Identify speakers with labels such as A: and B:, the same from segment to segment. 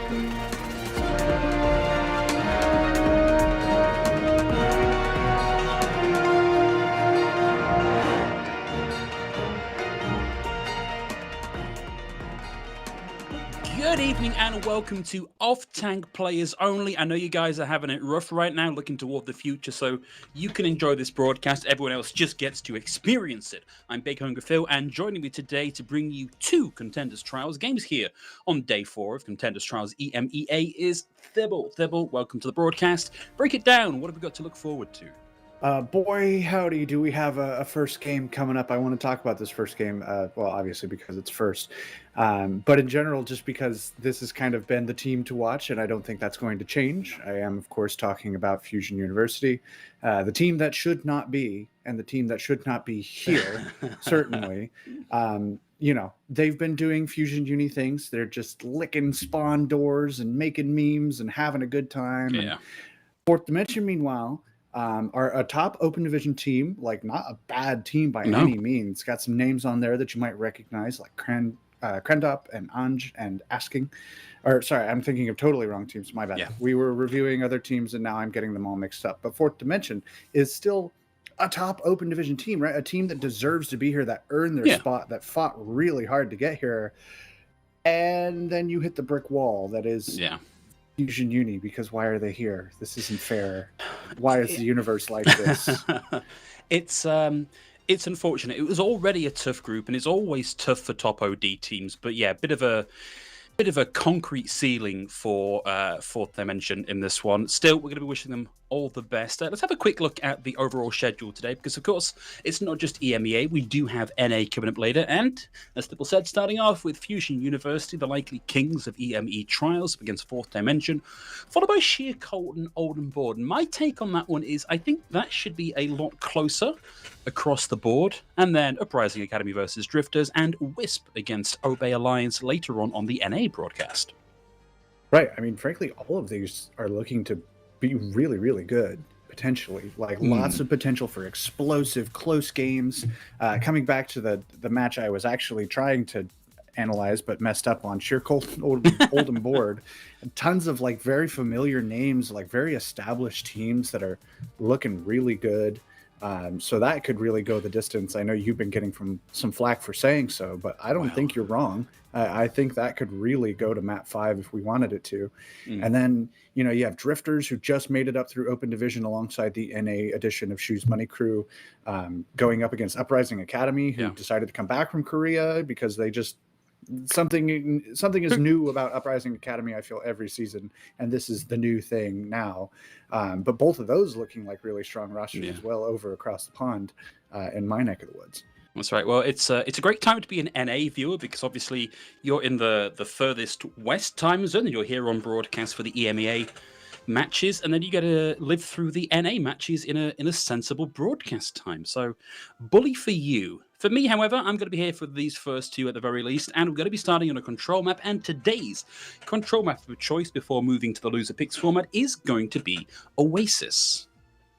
A: Good evening and welcome to Off-Tank Players Only. I know you guys are having it rough right now, looking toward the future, so you can enjoy this broadcast. Everyone else just gets to experience it. I'm Big Hunger Phil, and joining me today to bring you two Contenders Trials games here on day 4 of Contenders Trials EMEA is Thibble. Thibble, welcome to the broadcast. Break it down. What have we got to look forward to?
B: Boy, howdy, do we have a first game coming up. I want to talk about this first game, well, obviously because it's first, but in general, just because this has kind of been the team to watch, and I don't think that's going to change. I am, of course, talking about Fusion University, the team that should not be, and the team that should not be here, certainly. You know, they've been doing Fusion Uni things. They're just licking spawn doors and making memes and having a good time.
A: Yeah.
B: And Fourth Dimension, meanwhile, are a top open division team, like not a bad team by any means. Got some names on there that you might recognize, like Krendop and Anj and Asking. Or sorry, I'm thinking of totally wrong teams. My bad. Yeah. We were reviewing other teams and now I'm getting them all mixed up. But Fourth Dimension is still a top open division team, right? A team that deserves to be here, that earned their spot, that fought really hard to get here. And then you hit the brick wall that is Fusion Uni, because why are they here? This isn't fair. Why is the universe like this?
A: It's unfortunate. It was already a tough group, and it's always tough for top OD teams. But yeah, bit of a concrete ceiling for Fourth Dimension in this one. Still, we're going to be wishing them all the best. Let's have a quick look at the overall schedule today, because of course it's not just EMEA. We do have NA coming up later, and as Thibble said, starting off with Fusion University, the likely kings of EME trials against Fourth Dimension, followed by Sheer Colton, Oldham Board. And my take on that one is I think that should be a lot closer across the board, and then Uprising Academy versus Drifters and Wisp against Obey Alliance later on the NA broadcast.
B: Right. I mean, frankly, all of these are looking to be really, really good, potentially. Like, lots of potential for explosive, close games. Coming back to the match I was actually trying to analyze but messed up on, Sheer Colton, Oldham Board. Tons of, like, very familiar names, like, very established teams that are looking really good. So that could really go the distance. I know you've been getting some flack for saying so, but I don't think you're wrong. I think that could really go to map 5 if we wanted it to. And then, you know, you have Drifters who just made it up through Open Division alongside the NA edition of Shoes Money Crew, going up against Uprising Academy, who decided to come back from Korea because they just something is new about Uprising Academy, I feel, every season, and this is the new thing now. But both of those looking like really strong rosters as well over across the pond in my neck of the woods.
A: That's right. Well, it's a great time to be an NA viewer, because obviously you're in the furthest west time zone, and you're here on broadcast for the EMEA matches, and then you get to live through the NA matches in a sensible broadcast time. So, bully for you. For me, however, I'm going to be here for these first two at the very least, and we're going to be starting on a control map, and today's control map of choice before moving to the loser picks format is going to be Oasis.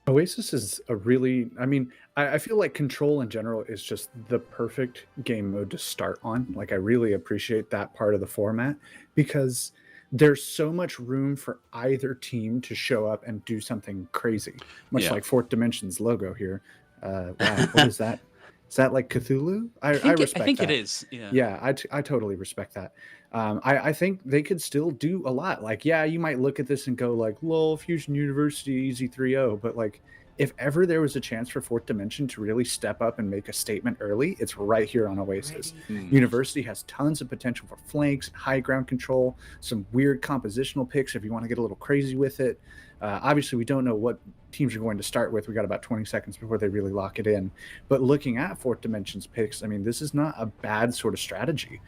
B: Oasis is a really, I mean, I feel like Control in general is just the perfect game mode to start on. Like, I really appreciate that part of the format, because there's so much room for either team to show up and do something crazy, much like Fourth Dimension's logo here. Wow, what is that? Is that like Cthulhu? I respect that.
A: I think it is. Yeah.
B: Yeah, I totally respect that. I think they could still do a lot. Like, yeah, you might look at this and go like, lol, Fusion University, easy 3-0. But like, if ever there was a chance for Fourth Dimension to really step up and make a statement early, it's right here on Oasis. University has tons of potential for flanks, high ground control, some weird compositional picks if you want to get a little crazy with it. Obviously, we don't know what teams are going to start with. We got about 20 seconds before they really lock it in. But looking at Fourth Dimension's picks, I mean, this is not a bad sort of strategy.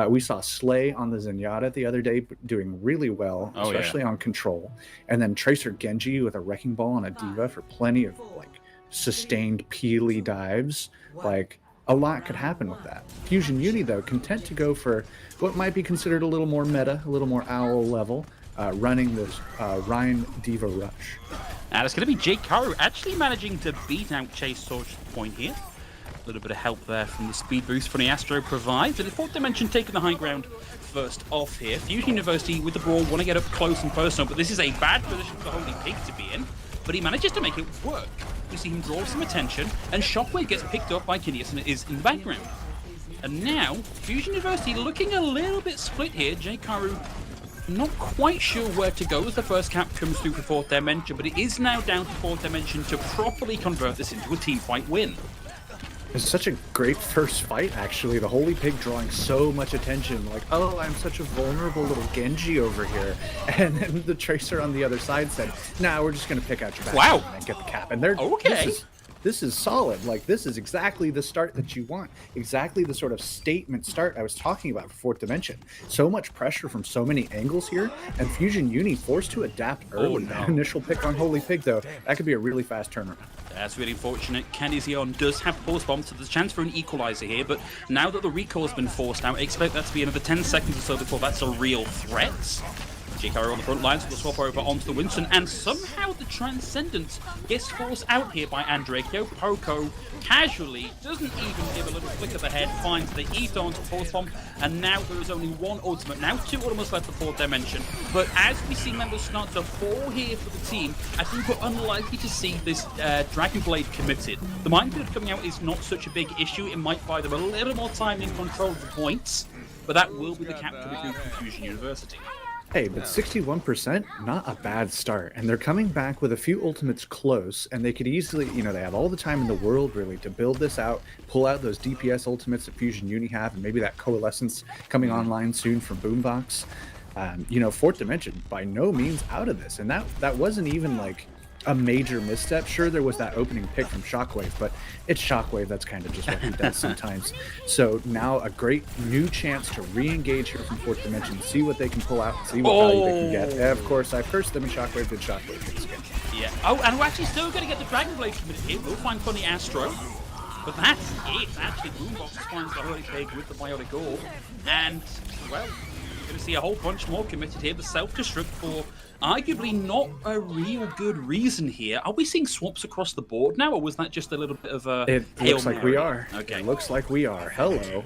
B: We saw Slay on the Zenyatta the other day doing really well, especially on control. And then Tracer Genji with a Wrecking Ball on a Diva for plenty of like sustained peely dives. Like, a lot could happen with that. Fusion Uni, though, content to go for what might be considered a little more meta, a little more owl level. Running this Ryan Diva Rush.
A: And it's going to be Jake Karu actually managing to beat out Chase Sorge to the point here. A little bit of help there from the speed boost Funny Astro provides. And Fourth Dimension taking the high ground first off here. Fusion University with the brawl want to get up close and personal, but this is a bad position for the Holy Pig to be in. But he manages to make it work. We see him draw some attention, and Shockwave gets picked up by Kineas and is in the background. And now, Fusion University looking a little bit split here. J-Karu not quite sure where to go as the first cap comes through for Fourth Dimension, but it is now down to Fourth Dimension to properly convert this into a team fight win.
B: It's such a great first fight, actually. The Holy Pig drawing so much attention. Like, oh, I'm such a vulnerable little Genji over here. And then the Tracer on the other side said, nah, we're just going to pick out your back and get the cap. And they're
A: okay.
B: This is solid. Like, this is exactly the start that you want. Exactly the sort of statement start I was talking about for Fourth Dimension. So much pressure from so many angles here, and Fusion Uni forced to adapt early. That initial pick on Holy Pig, though, that could be a really fast turnaround.
A: That's really unfortunate. Candizion does have Pulse Bomb, so there's a chance for an equalizer here, but now that the recall's been forced out, I expect that to be another 10 seconds or so before that's a real threat. J-Karu on the front lines will swap over onto the Winston, and somehow the Transcendence gets forced out here by Andrekio. Poco casually doesn't even give a little flick of the head, finds the Eat onto Force Bomb, and now there is only one ultimate. Now 2 ultimates left for Fourth Dimension, but as we see members start to fall here for the team, I think we're unlikely to see this Dragon Blade committed. The minefield coming out is not such a big issue. It might buy them a little more time in control of the points, but that will be the cap to recruit from Fusion University.
B: Hey, but 61%, not a bad start. And they're coming back with a few ultimates close, and they could easily, they have all the time in the world, really, to build this out, pull out those DPS ultimates that Fusion Uni have, and maybe that Coalescence coming online soon from Boombox. Fourth Dimension, by no means out of this. And that wasn't even, like, a major misstep. Sure, there was that opening pick from Shockwave, but it's Shockwave. That's kind of just what he does sometimes. So now a great new chance to re-engage here from Fourth Dimension, see what they can pull out, see what value they can get. And of course, I cursed them, and Shockwave did Shockwave things again.
A: Yeah. Oh, and we're actually still going to get the Dragon Blade committed here. We'll find Funny Astro. But that's it. Actually, Boombox finds the Holy Pig with the Biotic Orb. And, well, you're going to see a whole bunch more committed here. The self-destruct for arguably not a real good reason here. Are we seeing swaps across the board now, or was that just a little bit of a
B: It looks like we are.
A: Okay.
B: It looks like we are. Hello.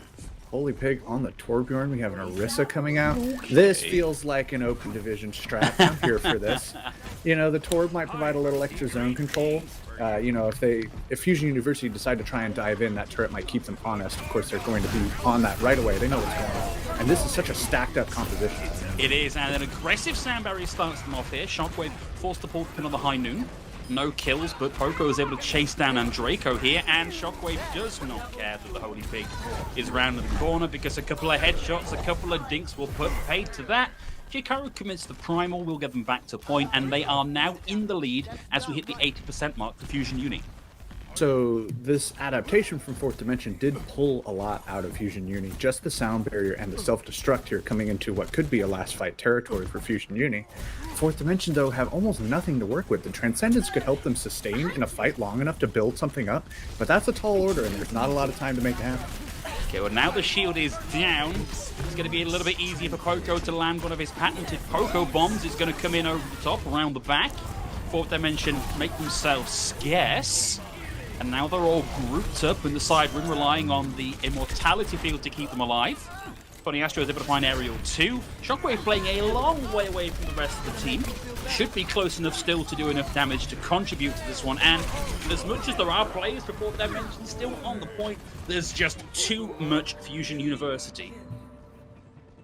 B: Holy Pig on the Torbjorn. We have an Orisa coming out. Okay. This feels like an open division strat. I'm here for this. The Torb might provide a little extra zone control. If Fusion University decide to try and dive in, that turret might keep them honest. Of course, they're going to be on that right away. They know what's going on. And this is such a stacked up composition.
A: It is, and an aggressive sound barrier starts them off here. Shockwave forced to pull the pin on the high noon. No kills, but Poco is able to chase down Andreko here, and Shockwave does not care that the Holy Pig is round the corner, because a couple of headshots, a couple of dinks will put paid to that. J-Karu commits the primal, will get them back to point, and they are now in the lead as we hit the 80% mark for Fusion Uni.
B: So this adaptation from Fourth Dimension did pull a lot out of Fusion Uni. Just the sound barrier and the self-destruct here coming into what could be a last fight territory for Fusion Uni. Fourth Dimension, though, have almost nothing to work with. The Transcendence could help them sustain in a fight long enough to build something up, but that's a tall order, and there's not a lot of time to make it happen.
A: Okay, well now the shield is down. It's going to be a little bit easier for Poco to land one of his patented Poco bombs. It's going to come in over the top, around the back. Fourth Dimension make themselves scarce. And now they're all grouped up in the side room, relying on the immortality field to keep them alive. Funny Astro is able to find Aerial 2. Shockwave playing a long way away from the rest of the team. Should be close enough still to do enough damage to contribute to this one. And as much as there are players for Fourth Dimension still on the point, there's just too much Fusion University.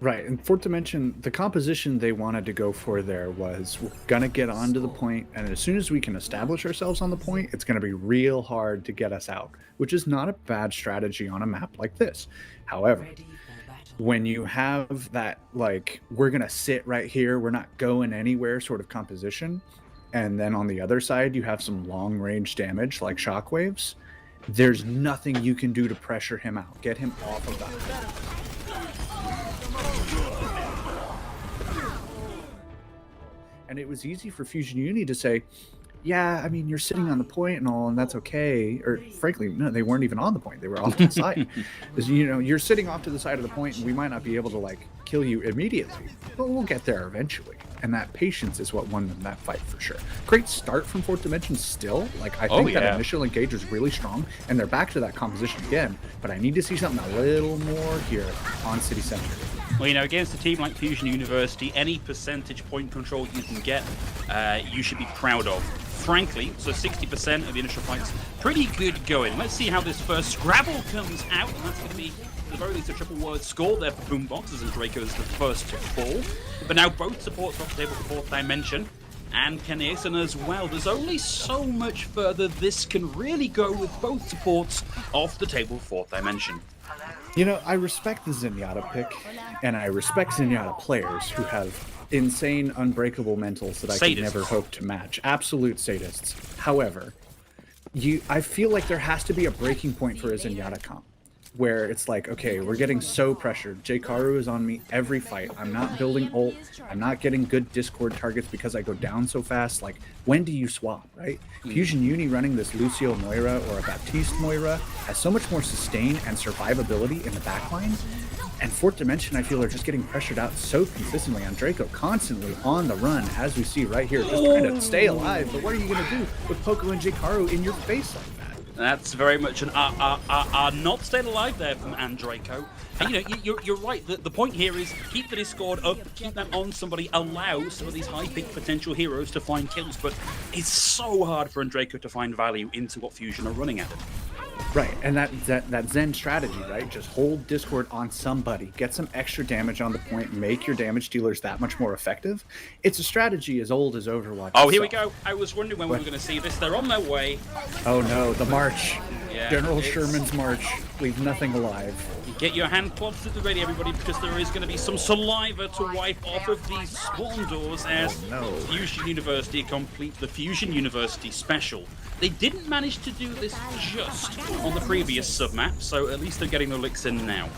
B: Right, and Fourth Dimension, the composition they wanted to go for there was, we're going to get onto the point, and as soon as we can establish ourselves on the point, it's going to be real hard to get us out, which is not a bad strategy on a map like this. However, when you have that, like, we're going to sit right here, we're not going anywhere sort of composition, and then on the other side you have some long-range damage like shockwaves, there's nothing you can do to pressure him out, get him off of that. And it was easy for Fusion Uni to say, yeah, I mean, you're sitting on the point and all, and that's okay. Or frankly, no, they weren't even on the point. They were off to the side. Because, you're sitting off to the side of the point, and we might not be able to, like, kill you immediately. But we'll get there eventually. and that patience is what won them that fight for sure. Great start from Fourth Dimension still. Like, I think that initial engage was really strong, and they're back to that composition again, but I need to see something a little more here on City Center.
A: Well, you know, against a team like Fusion University, any percentage point control you can get, you should be proud of. Frankly, so 60% of the initial fights, pretty good going. Let's see how this first Scrabble comes out, and that's going to be, at the very least, a triple word score there for Boomboxes, and Draco is the first to fall. But now both supports off the table for Fourth Dimension, and Keneason as well. There's only so much further this can really go with both supports off the table for Fourth Dimension.
B: You know, I respect the Zenyatta pick, and I respect Zenyatta players who have insane, unbreakable mentals that I could never hope to match. Absolute sadists. However, I feel like there has to be a breaking point for a Zenyatta comp, where it's like, okay, we're getting so pressured. J-Karu is on me every fight. I'm not building ult. I'm not getting good Discord targets because I go down so fast. Like, when do you swap, right? Fusion Uni running this Lucio Moira or a Baptiste Moira has so much more sustain and survivability in the backline. And Fourth Dimension, I feel, are just getting pressured out so consistently on Draco, constantly on the run, as we see right here, just trying to stay alive. But what are you going to do with Poco and J-Karu in your face like that?
A: That's very much an not staying alive there from Andraco. And, you know, you're right. The point here is keep the Discord up, keep them on somebody, allow some of these high-pick potential heroes to find kills. But it's so hard for Andraco to find value into what Fusion are running at him.
B: Right, and that Zen strategy, right? Just hold Discord on somebody, get some extra damage on the point, make your damage dealers that much more effective. It's a strategy as old as Overwatch.
A: Oh, here we go. I was wondering when we were going to see this. They're on their way.
B: Oh no, the march.
A: Yeah,
B: General Sherman's march. Leave nothing alive.
A: Get your hand cloths to the ready, everybody, because there is going to be some saliva to wipe off of these spawn doors as Fusion University complete the Fusion University special. They didn't manage to do this just on the previous submap, so at least they're getting their licks in now.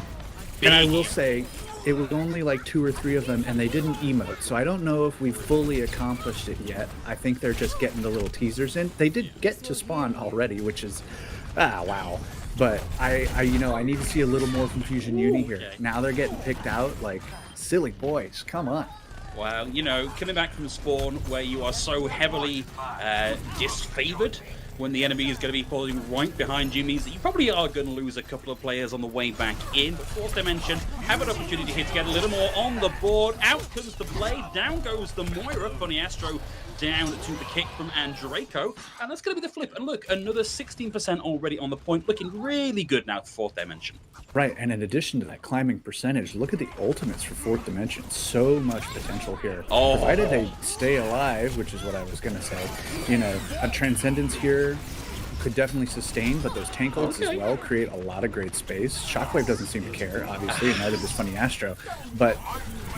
B: And I will say, it was only like 2 or 3 of them, and they didn't emote, so I don't know if we've fully accomplished it yet. I think they're just getting the little teasers in. They did get to spawn already, which is, wow. But I need to see a little more from Fusion Uni here.
A: Okay.
B: Now they're getting picked out like silly boys. Come on.
A: Well, you know, coming back from spawn where you are so heavily disfavored when the enemy is going to be falling right behind you means that you probably are going to lose a couple of players on the way back in. But Fourth Dimension have an opportunity here to get a little more on the board. Out comes the blade, down goes the Moira. Funny Astro down to the kick from Andraco. And that's going to be the flip. And look, another 16% already on the point. Looking really good now for Fourth Dimension.
B: Right, and in addition to that climbing percentage, look at the ultimates for Fourth Dimension. So much potential here. Provided they stay alive, which is what I was going to say. You know, a Transcendence here could definitely sustain, but those tank ults as well create a lot of great space. Shockwave doesn't seem to care, obviously, and neither does Funny Astro. But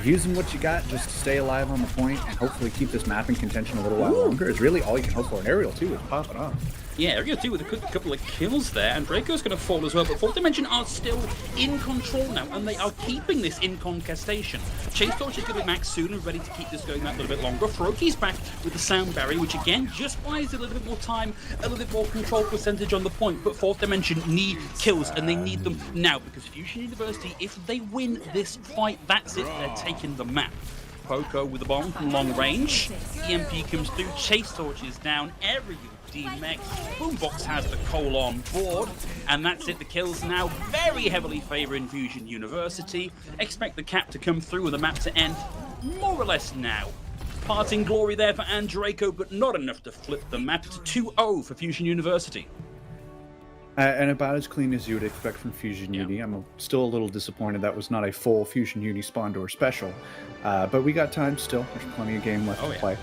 B: using what you got just to stay alive on the point and hopefully keep this map in contention a little while longer is really all you can hope for. And Aerial, too, is popping off.
A: Yeah, they're going to do with a couple of kills there, and Draco's going to fall as well, but Fourth Dimension are still in control now, and they are keeping this in contestation. Chase Torch is going to be max soon and ready to keep this going that little bit longer. Froki's back with the Sound Barrier, which again just buys a little bit more time, a little bit more control percentage on the point, but Fourth Dimension need kills, and they need them now, because Fusion University, if they win this fight, that's it, they're taking the map. Poco with the bomb from long range. EMP comes through, Chase Torch is down, every D-Mech. Boombox has the Cole on board, and that's it. The kills now very heavily favouring Fusion University. Expect the cap to come through and the map to end more or less now. Parting glory there for Andraco, but not enough to flip the map to 2-0 for Fusion University.
B: And about as clean as you would expect from Fusion Uni. I'm still a little disappointed that was not a full Fusion Uni spawn door special. But we got time still. There's plenty of game left to play.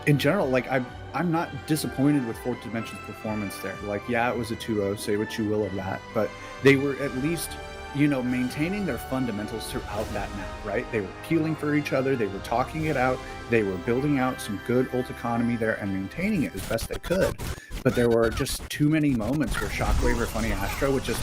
B: In general, like I'm not disappointed with Fourth Dimension's performance there. Like, yeah, it was a 2-0, say what you will of that, but they were at least, you know, maintaining their fundamentals throughout that map, right? They were peeling for each other, they were talking it out, they were building out some good ult economy there and maintaining it as best they could. But there were just too many moments where Shockwave or Funny Astro would just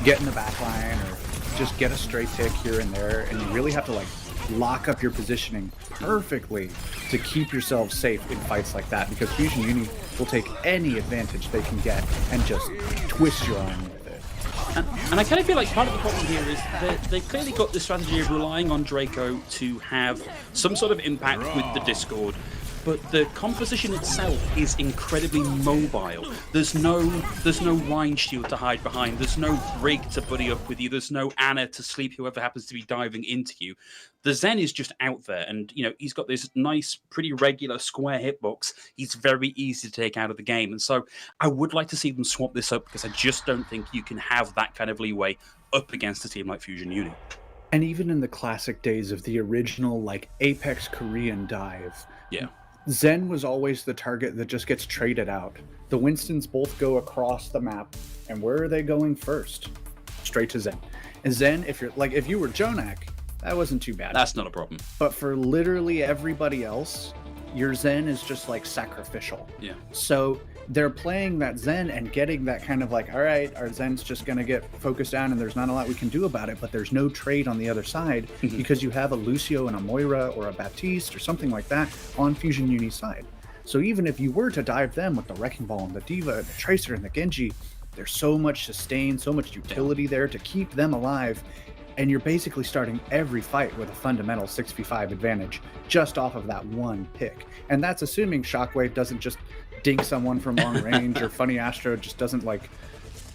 B: get in the back line or just get a stray pick here and there, and you really have to like lock up your positioning perfectly to keep yourself safe in fights like that, because Fusion Uni will take any advantage they can get and just twist your arm with it.
A: And I kind of feel like part of the problem here is that they've clearly got the strategy of relying on Draco to have some sort of impact with the Discord, but the composition itself is incredibly mobile. There's no Wine Shield to hide behind. There's no Brig to buddy up with you. There's no Anna to sleep whoever happens to be diving into you. The Zen is just out there, and he's got this nice, pretty regular square hitbox. He's very easy to take out of the game, and so I would like to see them swap this up because I just don't think you can have that kind of leeway up against a team like Fusion Uni.
B: And even in the classic days of the original like Apex Korean dive,
A: yeah.
B: Zen was always the target that just gets traded out. The Winstons both go across the map, and where are they going first? Straight to Zen. And Zen, if you were Jonak, that wasn't too bad.
A: That's not a problem.
B: But for literally everybody else, your Zen is just like sacrificial.
A: Yeah.
B: So they're playing that Zen and getting that kind of like, all right, our Zen's just going to get focused down and there's not a lot we can do about it, but there's no trade on the other side because you have a Lucio and a Moira or a Baptiste or something like that on Fusion Uni's side. So even if you were to dive them with the Wrecking Ball and the Diva and the Tracer and the Genji, there's so much sustain, so much utility there to keep them alive. And you're basically starting every fight with a fundamental 6v5 advantage just off of that one pick. And that's assuming Shockwave doesn't just dink someone from long range or Funny Astro just doesn't like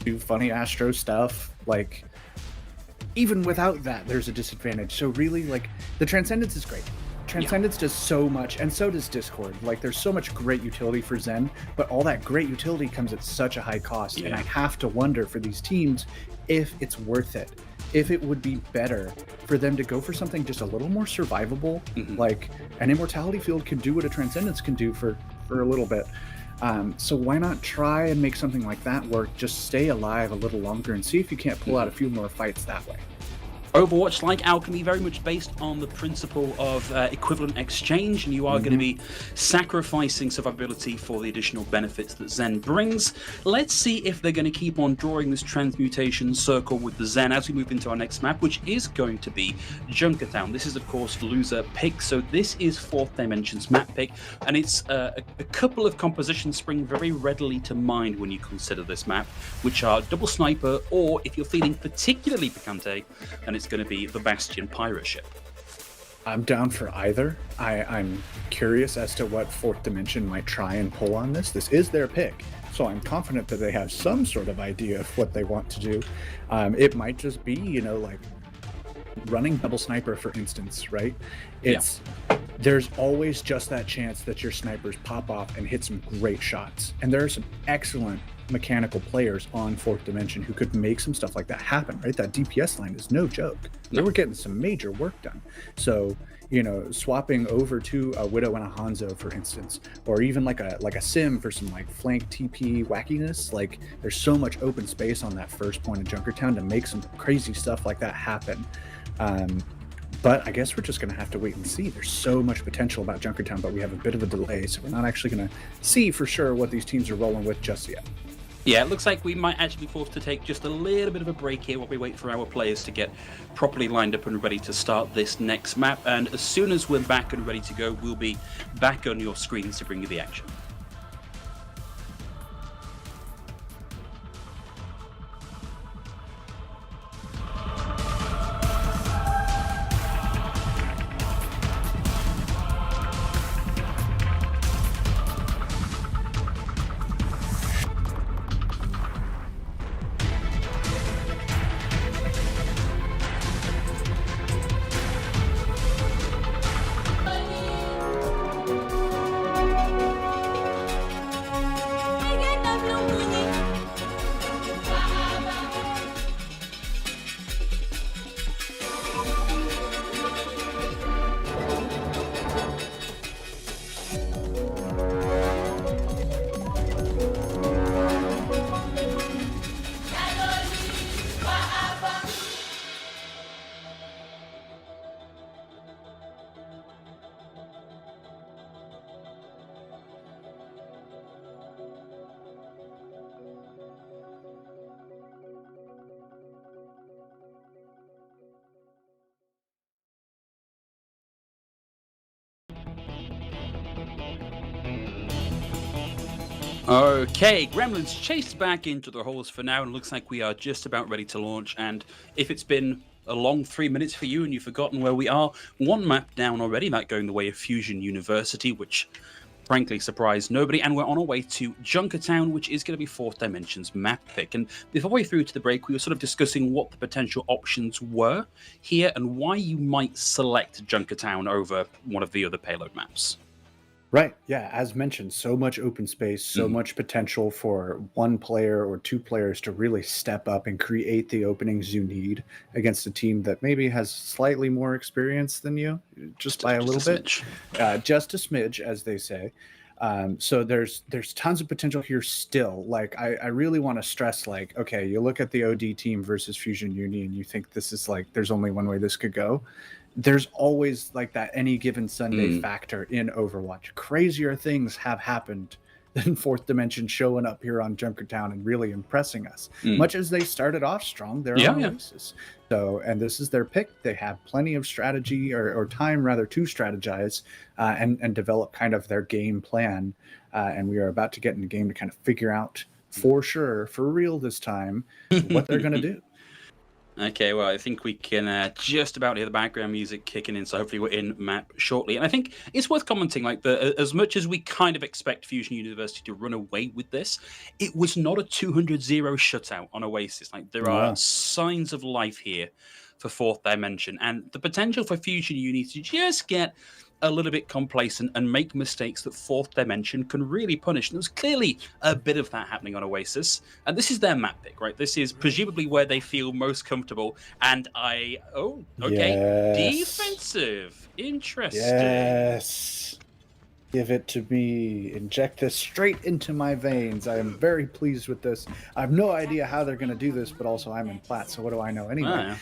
B: do Funny Astro stuff. Like, even without that, there's a disadvantage. So really, like, the Transcendence is great. Transcendence does so much, and so does Discord. Like, there's so much great utility for Zen, but all that great utility comes at such a high cost. And I have to wonder for these teams if it's worth it. If it would be better for them to go for something just a little more survivable, like an Immortality Field can do what a Transcendence can do for a little bit. So why not try and make something like that work? Just stay alive a little longer and see if you can't pull out a few more fights that way.
A: Overwatch, like Alchemy, very much based on the principle of equivalent exchange, and you are going to be sacrificing survivability for the additional benefits that Zen brings. Let's see if they're going to keep on drawing this transmutation circle with the Zen as we move into our next map, which is going to be Junkertown. This is, of course, loser pick, so this is Fourth Dimension's map pick, and it's a couple of compositions spring very readily to mind when you consider this map, which are Double Sniper, or if you're feeling particularly picante, and it's going to be the Bastion pirate ship.
B: I'm down for either. I'm curious as to what Fourth Dimension might try and pull on this. This is their pick, so I'm confident that they have some sort of idea of what they want to do. It might just be, like running Double Sniper, for instance, right? There's always just that chance that your snipers pop off and hit some great shots. And there are some excellent mechanical players on Fourth Dimension who could make some stuff like that happen, right? That DPS line is no joke. They were getting some major work done. So, swapping over to a Widow and a Hanzo, for instance, or even like a Sim for some like flank TP wackiness, like there's so much open space on that first point of Junkertown to make some crazy stuff like that happen. But I guess we're just going to have to wait and see. There's so much potential about Junkertown, but we have a bit of a delay, so we're not actually going to see for sure what these teams are rolling with just yet.
A: Yeah, it looks like we might actually be forced to take just a little bit of a break here while we wait for our players to get properly lined up and ready to start this next map. And as soon as we're back and ready to go, we'll be back on your screens to bring you the action. Okay, Gremlins chased back into the holes for now, and looks like we are just about ready to launch. And if it's been a long 3 minutes for you and you've forgotten where we are, one map down already, that going the way of Fusion University, which frankly surprised nobody, and we're on our way to Junkertown, which is going to be Fourth Dimension's map pick. And before we through to the break, we were sort of discussing what the potential options were here and why you might select Junkertown over one of the other payload maps.
B: Right. Yeah. As mentioned, so much open space, so much potential for one player or two players to really step up and create the openings you need against a team that maybe has slightly more experience than you, just by a little bit. Just a smidge, as they say. So there's tons of potential here still. Like, I really want to stress, like, okay, you look at the OD team versus Fusion Uni and you think this is like, there's only one way this could go. There's always like that any given Sunday factor in Overwatch. Crazier things have happened than Fourth Dimension showing up here on Junkertown and really impressing us. Much as they started off strong, they're on Oasis. So, and this is their pick. They have plenty of strategy or time rather to strategize and develop kind of their game plan. And we are about to get in the game to kind of figure out for sure, for real this time, what they're going to do.
A: Okay, well, I think we can just about hear the background music kicking in, so hopefully we're in map shortly. And I think it's worth commenting, like, as much as we kind of expect Fusion University to run away with this, it was not a 200-0 shutout on Oasis. Like, there are signs of life here for Fourth Dimension, and the potential for Fusion Uni to just get a little bit complacent and make mistakes that Fourth Dimension can really punish. And there's clearly a bit of that happening on Oasis. And this is their map pick, right? This is presumably where they feel most comfortable. And defensive. Interesting.
B: Yes. Give it to me. Inject this straight into my veins. I am very pleased with this. I have no idea how they're going to do this, but also I'm in plat, so what do I know anyway?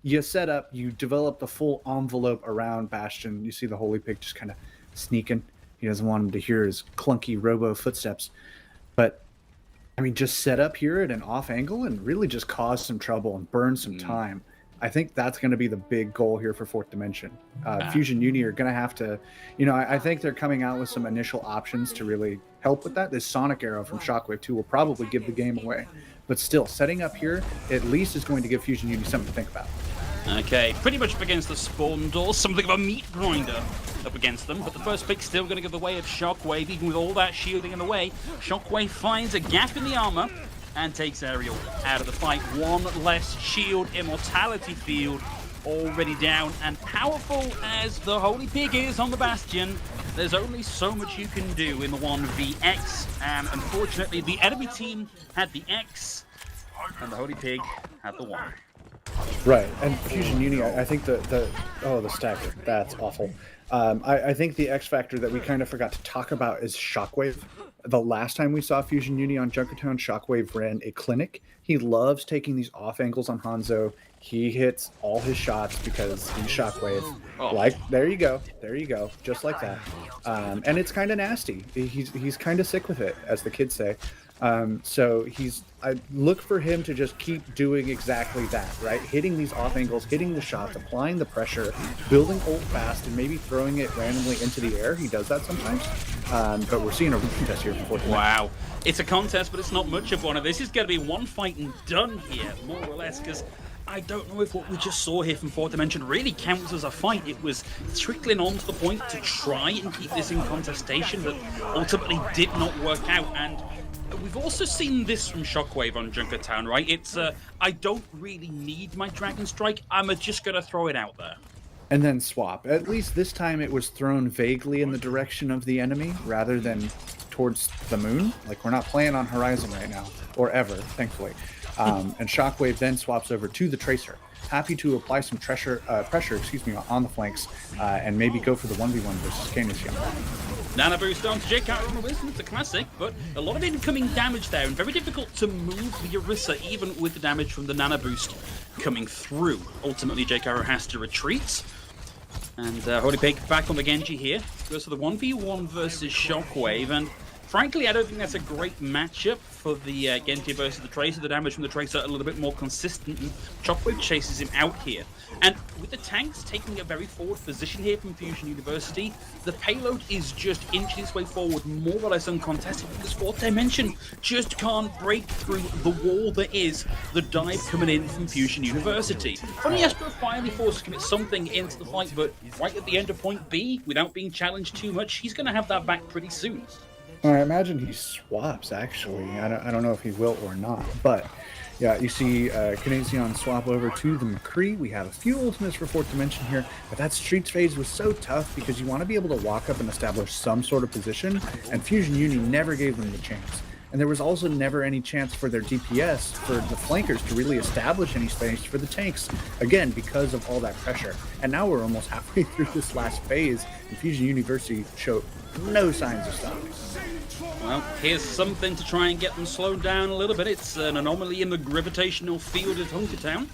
B: You set up, you develop the full envelope around Bastion. You see the Holy Pig just kind of sneaking. He doesn't want him to hear his clunky robo footsteps. But, I mean, just set up here at an off angle and really just cause some trouble and burn some time. I think that's going to be the big goal here for Fourth Dimension. Fusion Uni are going to have to, I think they're coming out with some initial options to really help with that. This Sonic Arrow from Shockwave 2 will probably give the game away. But still, setting up here at least is going to give Fusion Uni something to think about.
A: Okay, pretty much up against the spawn door, something of a meat grinder up against them, but the first pick still going to give the way of Shockwave, even with all that shielding in the way. Shockwave finds a gap in the armor and takes Aerial out of the fight. One less shield, immortality field already down, and powerful as the Holy Pig is on the Bastion, there's only so much you can do in the 1vx, and unfortunately the enemy team had the X, and the Holy Pig had the 1.
B: Right, and Fusion Uni, I think the stack, that's awful. I think the X factor that we kind of forgot to talk about is Shockwave. The last time we saw Fusion Uni on Junkertown, Shockwave ran a clinic. He loves taking these off angles on Hanzo. He hits all his shots because he's Shockwave. Like, there you go, just like that. And it's kind of nasty. He's kind of sick with it, as the kids say. So I look for him to just keep doing exactly that, right? Hitting these off angles, hitting the shots, applying the pressure, building ult fast, and maybe throwing it randomly into the air. He does that sometimes. But we're seeing a contest here before.
A: Wow. It's a contest, but it's not much of one. This is going to be one fight and done here, more or less, because I don't know if what we just saw here from Fourth Dimension really counts as a fight. It was trickling on to the point to try and keep this in contestation, but ultimately did not work out. And we've also seen this from Shockwave on Junkertown, right? It's, I don't really need my Dragon Strike. I'm just going to throw it out there.
B: And then swap. At least this time it was thrown vaguely in the direction of the enemy rather than towards the moon. Like, we're not playing on Horizon right now, or ever, thankfully. And Shockwave then swaps over to the Tracer. Happy to apply some pressure on the flanks and maybe go for the 1v1 versus Canis Young.
A: Nana boost onto JK on the Wisdom. It's a classic, but a lot of incoming damage there, and very difficult to move the Orisa, even with the damage from the Nana boost coming through. Ultimately, JK has to retreat. And Holy Pig back on the Genji here. Goes for the 1v1 versus Shockwave, and Frankly, I don't think that's a great matchup for the Genji versus the Tracer. The damage from the Tracer a little bit more consistent, and Shockwave chases him out here. And with the tanks taking a very forward position here from Fusion University, the payload is just inching its way forward more or less uncontested, because Fourth Dimension just can't break through the wall that is the dive coming in from Fusion University. Only Astro finally forced to commit something into the fight, but right at the end of point B, without being challenged too much, he's going to have that back pretty soon.
B: I imagine he swaps, actually. I don't know if he will or not, but yeah, you see Kinesion swap over to the McCree. We have a few ultimates for Fourth Dimension here, but that Streets phase was so tough because you want to be able to walk up and establish some sort of position, and Fusion Uni never gave them the chance. And there was also never any chance for their DPS, for the flankers, to really establish any space for the tanks, again, because of all that pressure. And now we're almost halfway through this last phase, and Fusion University showed no signs of stopping.
A: Well, here's something to try and get them slowed down a little bit. It's an anomaly in the gravitational field at Junkertown,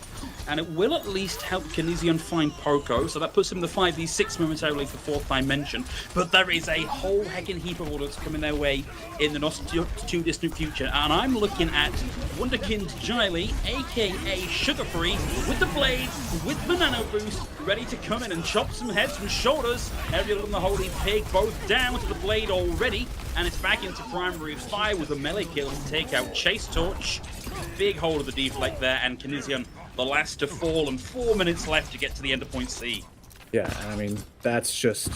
A: and it will at least help Kinesion find Poco, so that puts him in the 5v6 momentarily for Fourth Dimension. But there is a whole heckin' heap of orders coming their way in the not too distant future, and I'm looking at Wunderkind Jiley, aka Sugar Free, with the blade, with the nano boost, ready to come in and chop some heads from shoulders. Ariel and the Holy Pig both down to the blade already, and it's back into primary fire with a melee kill to take out Chase Torch. Big hold of the deflect there, and Kinesion the last to fall, and 4 minutes left to get to the end of point C.
B: Yeah, I mean, that's just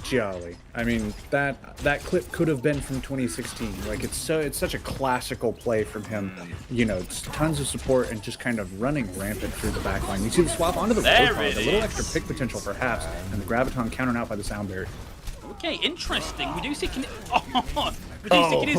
B: jolly. I mean, that clip could have been from 2016. Like, it's such a classical play from him. You know, it's tons of support and just kind of running rampant through the backline. You see the swap onto the Roadhog, a little extra pick potential perhaps, and the Graviton countered out by the sound barrier.
A: Okay, interesting. We do see Kinesia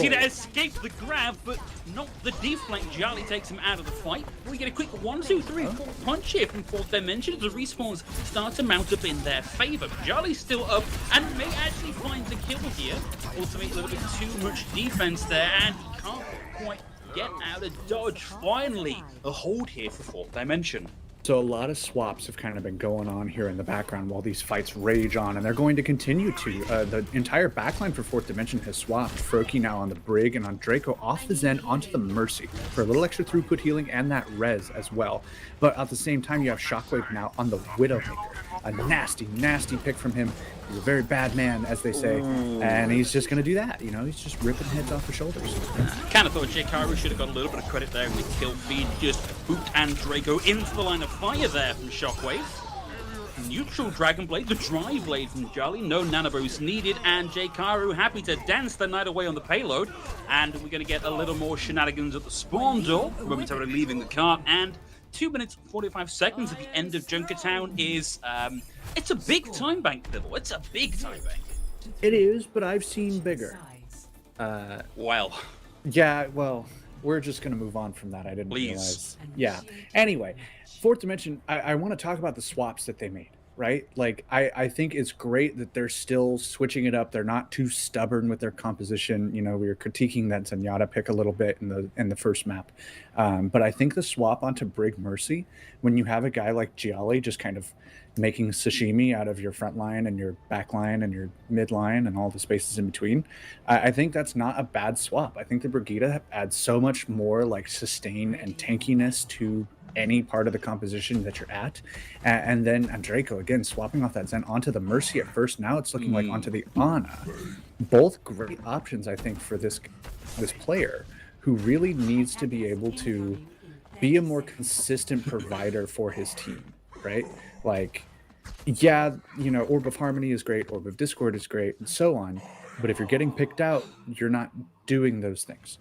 A: to escape the grab, but not the deflect. Jolly takes him out of the fight. We get a quick 1, 2, 3, 4 punch here from Fourth Dimension. The respawns start to mount up in their favor. Jolly's still up and may actually find the kill here. Ultimately, a little bit too much defense there, and he can't quite get out of dodge. Finally, a hold here for Fourth Dimension.
B: So a lot of swaps have kind of been going on here in the background while these fights rage on, and they're going to continue to. The entire backline for Fourth Dimension has swapped. Froki now on the Brig, and on Draco off the Zen onto the Mercy for a little extra throughput healing and that res as well. But at the same time, you have Shockwave now on the Widowmaker. A nasty, nasty pick from him. He's a very bad man, as they say, and he's just going to do that. You know, he's just ripping heads off the shoulders.
A: Kind of thought Jkaru should have got a little bit of credit there in the kill feed. Just boot and Draco into the line of fire there from Shockwave. Neutral Dragon Blade, the Dry Blade from Jolly, no nanoboost needed, and Jkaru happy to dance the night away on the payload. And we're going to get a little more shenanigans at the spawn door, momentarily leaving the cart, and 2 minutes and 45 seconds at the end of Junkertown is, it's a big time bank, Bibble. It's a big time bank.
B: It is, but I've seen bigger.
A: Well.
B: Yeah, well, we're just going to move on from that. I didn't realize. Yeah. Anyway, Fourth Dimension, I want to talk about the swaps that they made, right? Like, I think it's great that they're still switching it up. They're not too stubborn with their composition. You know, we were critiquing that Zenyatta pick a little bit in the first map. But I think the swap onto Brig Mercy, when you have a guy like Gialli just kind of making sashimi out of your front line and your back line and your mid line and all the spaces in between, I think that's not a bad swap. I think the Brigitte adds so much more like sustain and tankiness to any part of the composition that you're at. And then Draco, again, swapping off that Zen onto the Mercy at first. Now it's looking like onto the Ana. Both great options, I think, for this player who really needs to be able to be a more consistent provider for his team, right? Like, yeah, you know, Orb of Harmony is great, Orb of Discord is great, and so on. But if you're getting picked out, you're not doing those things.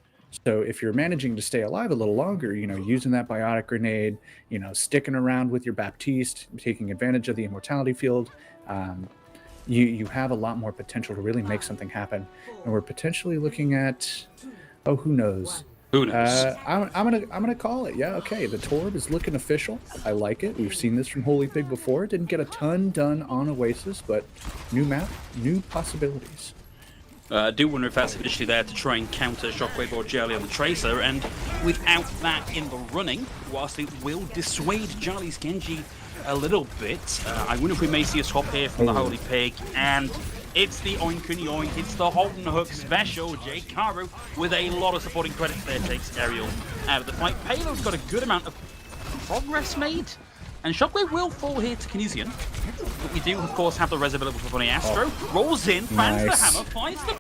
B: So if you're managing to stay alive a little longer, you know, using that biotic grenade, you know, sticking around with your Baptiste, taking advantage of the immortality field, you have a lot more potential to really make something happen. And we're potentially looking at, oh, who knows?
A: Who knows?
B: I'm gonna call it. Yeah, okay. The Torb is looking official. I like it. We've seen this from Holy Pig before. Didn't get a ton done on Oasis, but new map, new possibilities.
A: I do wonder if that's initially there to try and counter Shockwave or Jelly on the Tracer, and without that in the running, whilst it will dissuade Charlie's Genji a little bit, I wonder if we may see a swap here from the Holy Pig, and It's the oink and yoink, it's the Holden Hook special. J-Karu with a lot of supporting credits there takes Aerial out of the fight. Payload's got a good amount of progress made. And Shockwave will fall here to Kinesian. But we do, of course, have the res available for Bunny Astro. Rolls in, fans the hammer, finds the...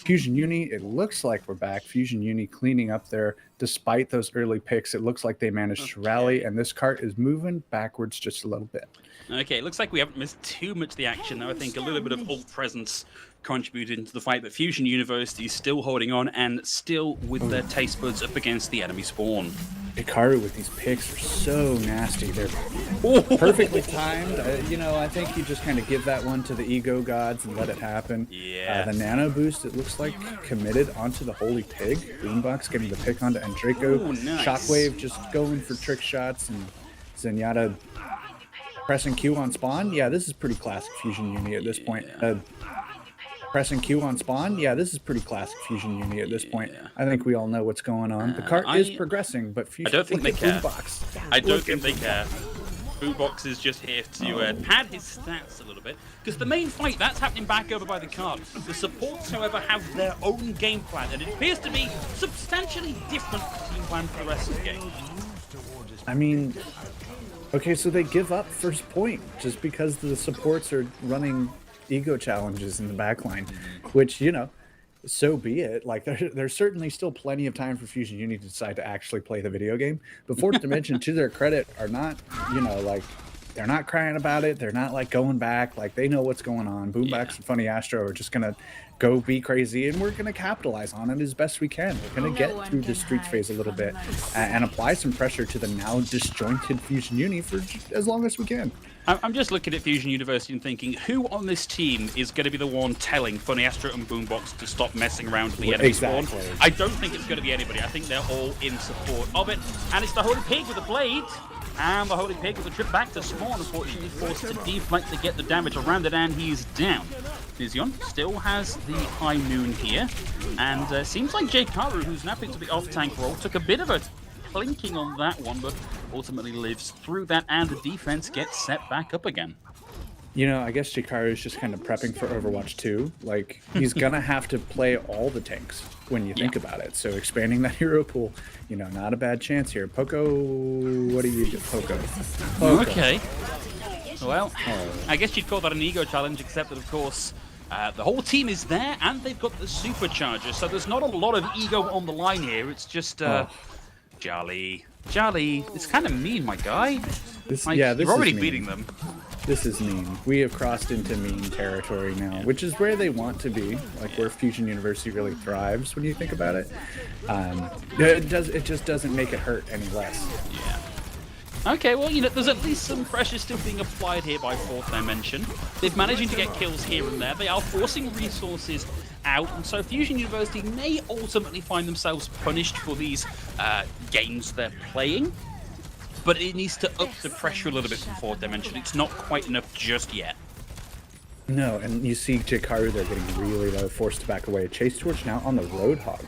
B: Fusion Uni, it looks like we're back. Fusion Uni cleaning up there despite those early picks. It looks like they managed to rally, and this cart is moving backwards just a little bit.
A: Okay, it looks like we haven't missed too much of the action, though. I think a little bit of ult presence contributed into the fight, but Fusion University is still holding on and still with their taste buds up against the enemy spawn.
B: Hikaru with these picks are so nasty. They're perfectly timed. You know, I think you just kind of give that one to the ego gods and let it happen.
A: Yeah.
B: The nano boost, it looks like, committed onto the Holy Pig. Boombox getting the pick onto Endraco.
A: Ooh, nice.
B: Shockwave just going for trick shots, and Zenyatta pressing Q on spawn. Yeah, this is pretty classic Fusion Uni at this point. Pressing Q on spawn. Yeah, this is pretty classic Fusion Uni at this point. I think we all know what's going on. The cart is progressing, but Fusion...
A: I don't think they care.
B: Boombox.
A: I don't think they care. Boombox is just here to pad his stats a little bit, because the main fight, that's happening back over by the card. The supports, however, have their own game plan, and it appears to be substantially different team plan for the rest of the game.
B: I mean, okay, so they give up first point just because the supports are running ego challenges in the backline, which, you know, so be it. Like, there's certainly still plenty of time for Fusion Uni to decide to actually play the video game. But Fourth Dimension, to their credit, are not, you know, like, they're not crying about it. They're not, like, going back. Like, they know what's going on. Boombox and Funny Astro are just going to go be crazy, and we're going to capitalize on it as best we can. We're going to get through the streets phase a little bit and apply some pressure to the now disjointed Fusion Uni for as long as we can.
A: I'm just looking at Fusion University and thinking, who on this team is going to be the one telling Funny Astro and Boombox to stop messing around with the enemy spawn? I don't think it's going to be anybody. I think they're all in support of it. And it's the Holy Pig with the blade. And the Holy Pig with a trip back to spawn, unfortunately forced to deflect to get the damage around it, and he's down. Vision still has the High Noon here. And seems like J-Karu, who's now picked up the off-tank role, took a bit of a clinking on that one, but ultimately lives through that, and the defense gets set back up again.
B: You know, I guess J-Karu is just kind of prepping for Overwatch 2. Like, he's gonna have to play all the tanks when you think about it. So expanding that hero pool, you know, not a bad chance here. Poco, what do you do? Poco.
A: Okay. Well, I guess you'd call that an ego challenge, except that, of course, the whole team is there, and they've got the supercharger, so there's not a lot of ego on the line here. It's just, Jolly. It's kind of mean, my guy.
B: This
A: you're already beating them.
B: This is mean. We have crossed into mean territory now, which is where they want to be, like where Fusion University really thrives when you think about it. It just doesn't make it hurt any less.
A: Yeah. Okay, well, you know, there's at least some pressure still being applied here by Fourth Dimension. They're managing to get kills here and there. They are forcing resources out, and so Fusion University may ultimately find themselves punished for these games they're playing. But it needs to up the pressure a little bit from Fourth Dimension. It's not quite enough just yet.
B: No, and you see J-Karu, they're getting really low, forced to back away. Chase Torch now on the Roadhog,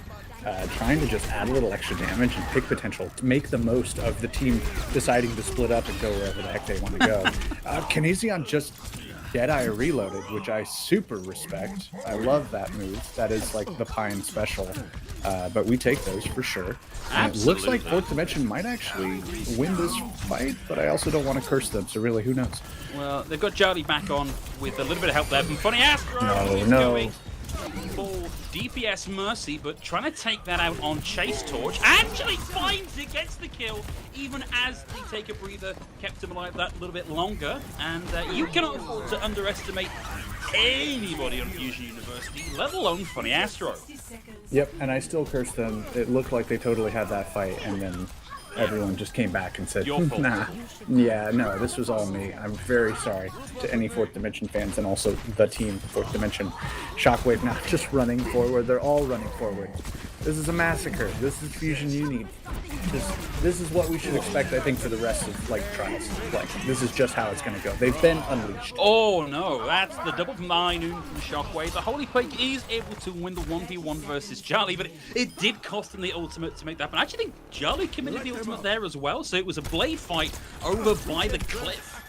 B: trying to just add a little extra damage and pick potential to make the most of the team deciding to split up and go wherever the heck they want to go. Kinesion just Deadeye reloaded, which I super respect. I love that move. That is like the Pine special. But we take those for sure. And it looks like Fourth Dimension might actually win this fight, but I also don't want to curse them, so really, who knows?
A: Well, they've got Charlie back on with a little bit of help there from Funny Astro.
B: No.
A: For DPS Mercy, but trying to take that out on Chase Torch. Actually finds it, gets the kill, even as they take a breather, kept him alive that little bit longer. And you cannot afford to underestimate anybody on Fusion University, let alone Funny Astro.
B: Yep, and I still curse them. It looked like they totally had that fight, and then everyone just came back and said,
A: Your fault.
B: nah, yeah, no, this was all me. I'm very sorry to any Fourth Dimension fans and also the team Fourth Dimension. Shockwave not just running forward, they're all running forward. This is a massacre. This is Fusion Uni. This is what we should expect, I think, for the rest of like Trials. Like, this is just how it's going to go. They've been unleashed.
A: Oh no, that's the double from Noon from Shockwave. The Holy Quake is able to win the 1v1 versus Charlie, but it did cost him the ultimate to make that happen. I actually think Charlie committed the ultimate there as well, so it was a blade fight over by the cliff.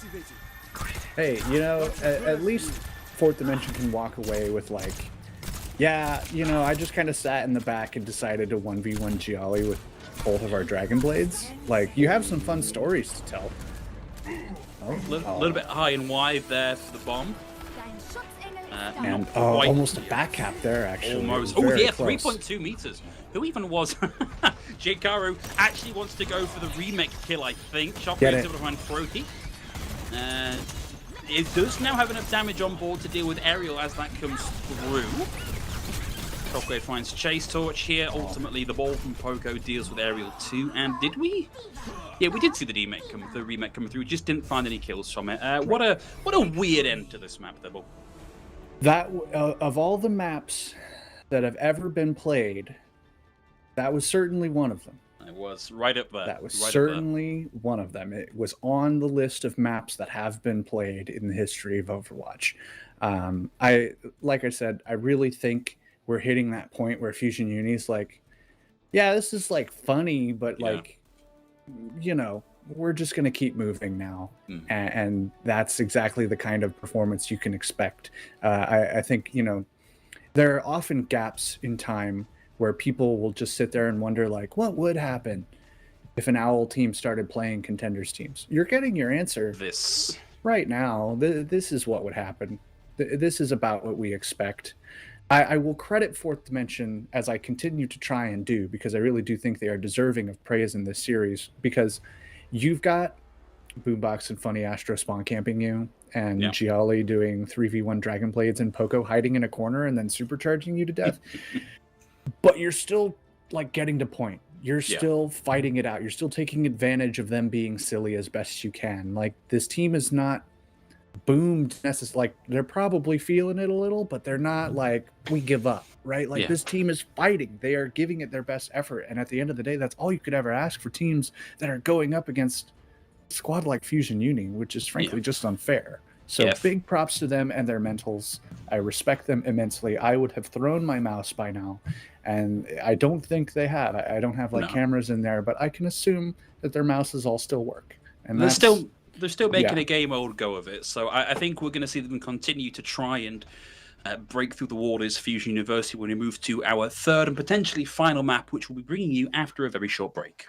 B: Hey, you know, at least Fourth Dimension can walk away with like, yeah, you know, I just kind of sat in the back and decided to 1v1 Gialli with both of our Dragon Blades. Like, you have some fun stories to tell.
A: A little bit high and wide there for the bomb.
B: And almost a back cap there, actually.
A: Almost. Oh, yeah, 3.2 meters. Who even was? Jkaru actually wants to go for the remake kill, I think. Shockwave's able to find Froki. It does now have enough damage on board to deal with Aerial as that comes through. Shockwave finds Chase Torch here. Ultimately, the ball from Poco deals with Aerial too. And did we? Yeah, we did see the remake come through. We just didn't find any kills from it. What a weird end to this map, though.
B: That of all the maps that have ever been played, that was certainly one of them.
A: It was right up there.
B: That was certainly one of them. It was on the list of maps that have been played in the history of Overwatch. Like I said, I really think we're hitting that point where Fusion Uni's like, yeah, this is like funny, but like, you know, we're just going to keep moving now. And that's exactly the kind of performance you can expect. I think, you know, there are often gaps in time where people will just sit there and wonder, like, what would happen if an Owl team started playing Contenders teams? You're getting your answer.
A: This.
B: Right now, this is what would happen. This is about what we expect. I will credit Fourth Dimension, as I continue to try and do, because I really do think they are deserving of praise in this series, because you've got Boombox and Funny Astro spawn camping you, and Gialli doing 3v1 Dragon Blades and Poco hiding in a corner and then supercharging you to death. But you're still like getting to point. You're still fighting it out. You're still taking advantage of them being silly as best you can. Like, this team is not boomed necessarily. Like, they're probably feeling it a little, but they're not like, we give up, right? Like, this team is fighting. They are giving it their best effort. And at the end of the day, that's all you could ever ask for teams that are going up against a squad like Fusion Uni, which is frankly just unfair. So big props to them and their mentals. I respect them immensely. I would have thrown my mouse by now, and I don't think they have. I don't have like cameras in there, but I can assume that their mouses all still work. And
A: they're still making a game old go of it. So I think we're going to see them continue to try and break through the waters. Fusion University when we move to our third and potentially final map, which we'll be bringing you after a very short break.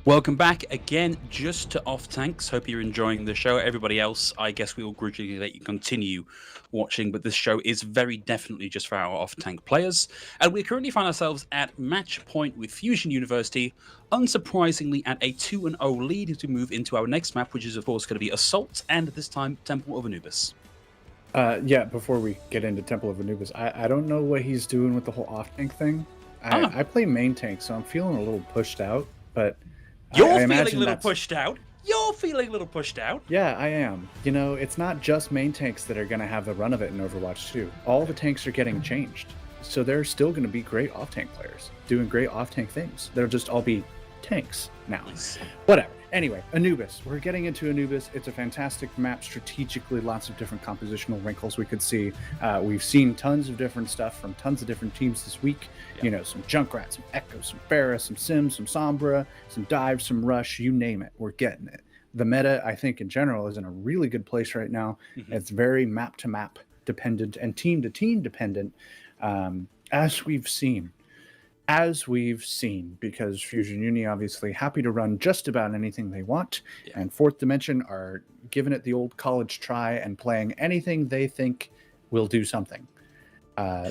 A: Welcome back again, just to Off Tanks. Hope you're enjoying the show. Everybody else, I guess we will grudgingly let you continue watching, but this show is very definitely just for our Off Tank players. And we currently find ourselves at match point with Fusion University, unsurprisingly at a 2-0 lead as we move into our next map, which is, of course, going to be Assault and this time Temple of Anubis.
B: Yeah, before we get into Temple of Anubis, I don't know what he's doing with the whole off tank thing. I play main tank, so I'm feeling a little pushed out, but
A: You're feeling a little pushed out. You're feeling a little pushed out.
B: Yeah, I am. You know, it's not just main tanks that are going to have the run of it in Overwatch 2. All the tanks are getting changed. So there's still going to be great off-tank players doing great off-tank things. They'll just all be tanks now. Whatever. Anyway, Anubis. We're getting into Anubis. It's a fantastic map strategically, lots of different compositional wrinkles we could see. We've seen tons of different stuff from tons of different teams this week. You know, some Junkrat, some Echo, some Pharah, some Sims, some Sombra, some Dive, some Rush, you name it. We're getting it. The meta, I think, in general, is in a really good place right now. It's very map-to-map dependent and team-to-team dependent, as we've seen. Because Fusion Uni obviously happy to run just about anything they want, and Fourth Dimension are giving it the old college try and playing anything they think will do something.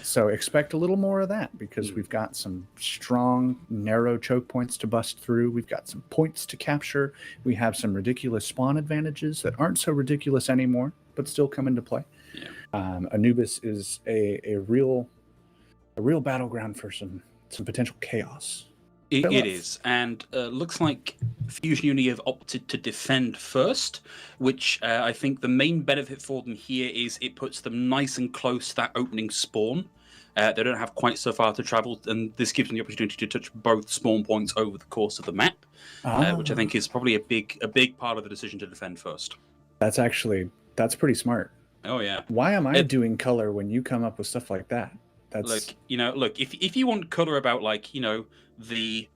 B: So expect a little more of that, because we've got some strong, narrow choke points to bust through. We've got some points to capture. We have some ridiculous spawn advantages that aren't so ridiculous anymore, but still come into play. Anubis is a real battleground for some potential chaos.
A: It is, and looks like Fusion Uni have opted to defend first, which I think the main benefit for them here is it puts them nice and close to that opening spawn. They don't have quite so far to travel, and this gives them the opportunity to touch both spawn points over the course of the map, which I think is probably a big part of the decision to defend first. That's
B: pretty smart.
A: Oh yeah.
B: Why am I doing color when you come up with stuff like that?
A: Look, if you want color about, like, the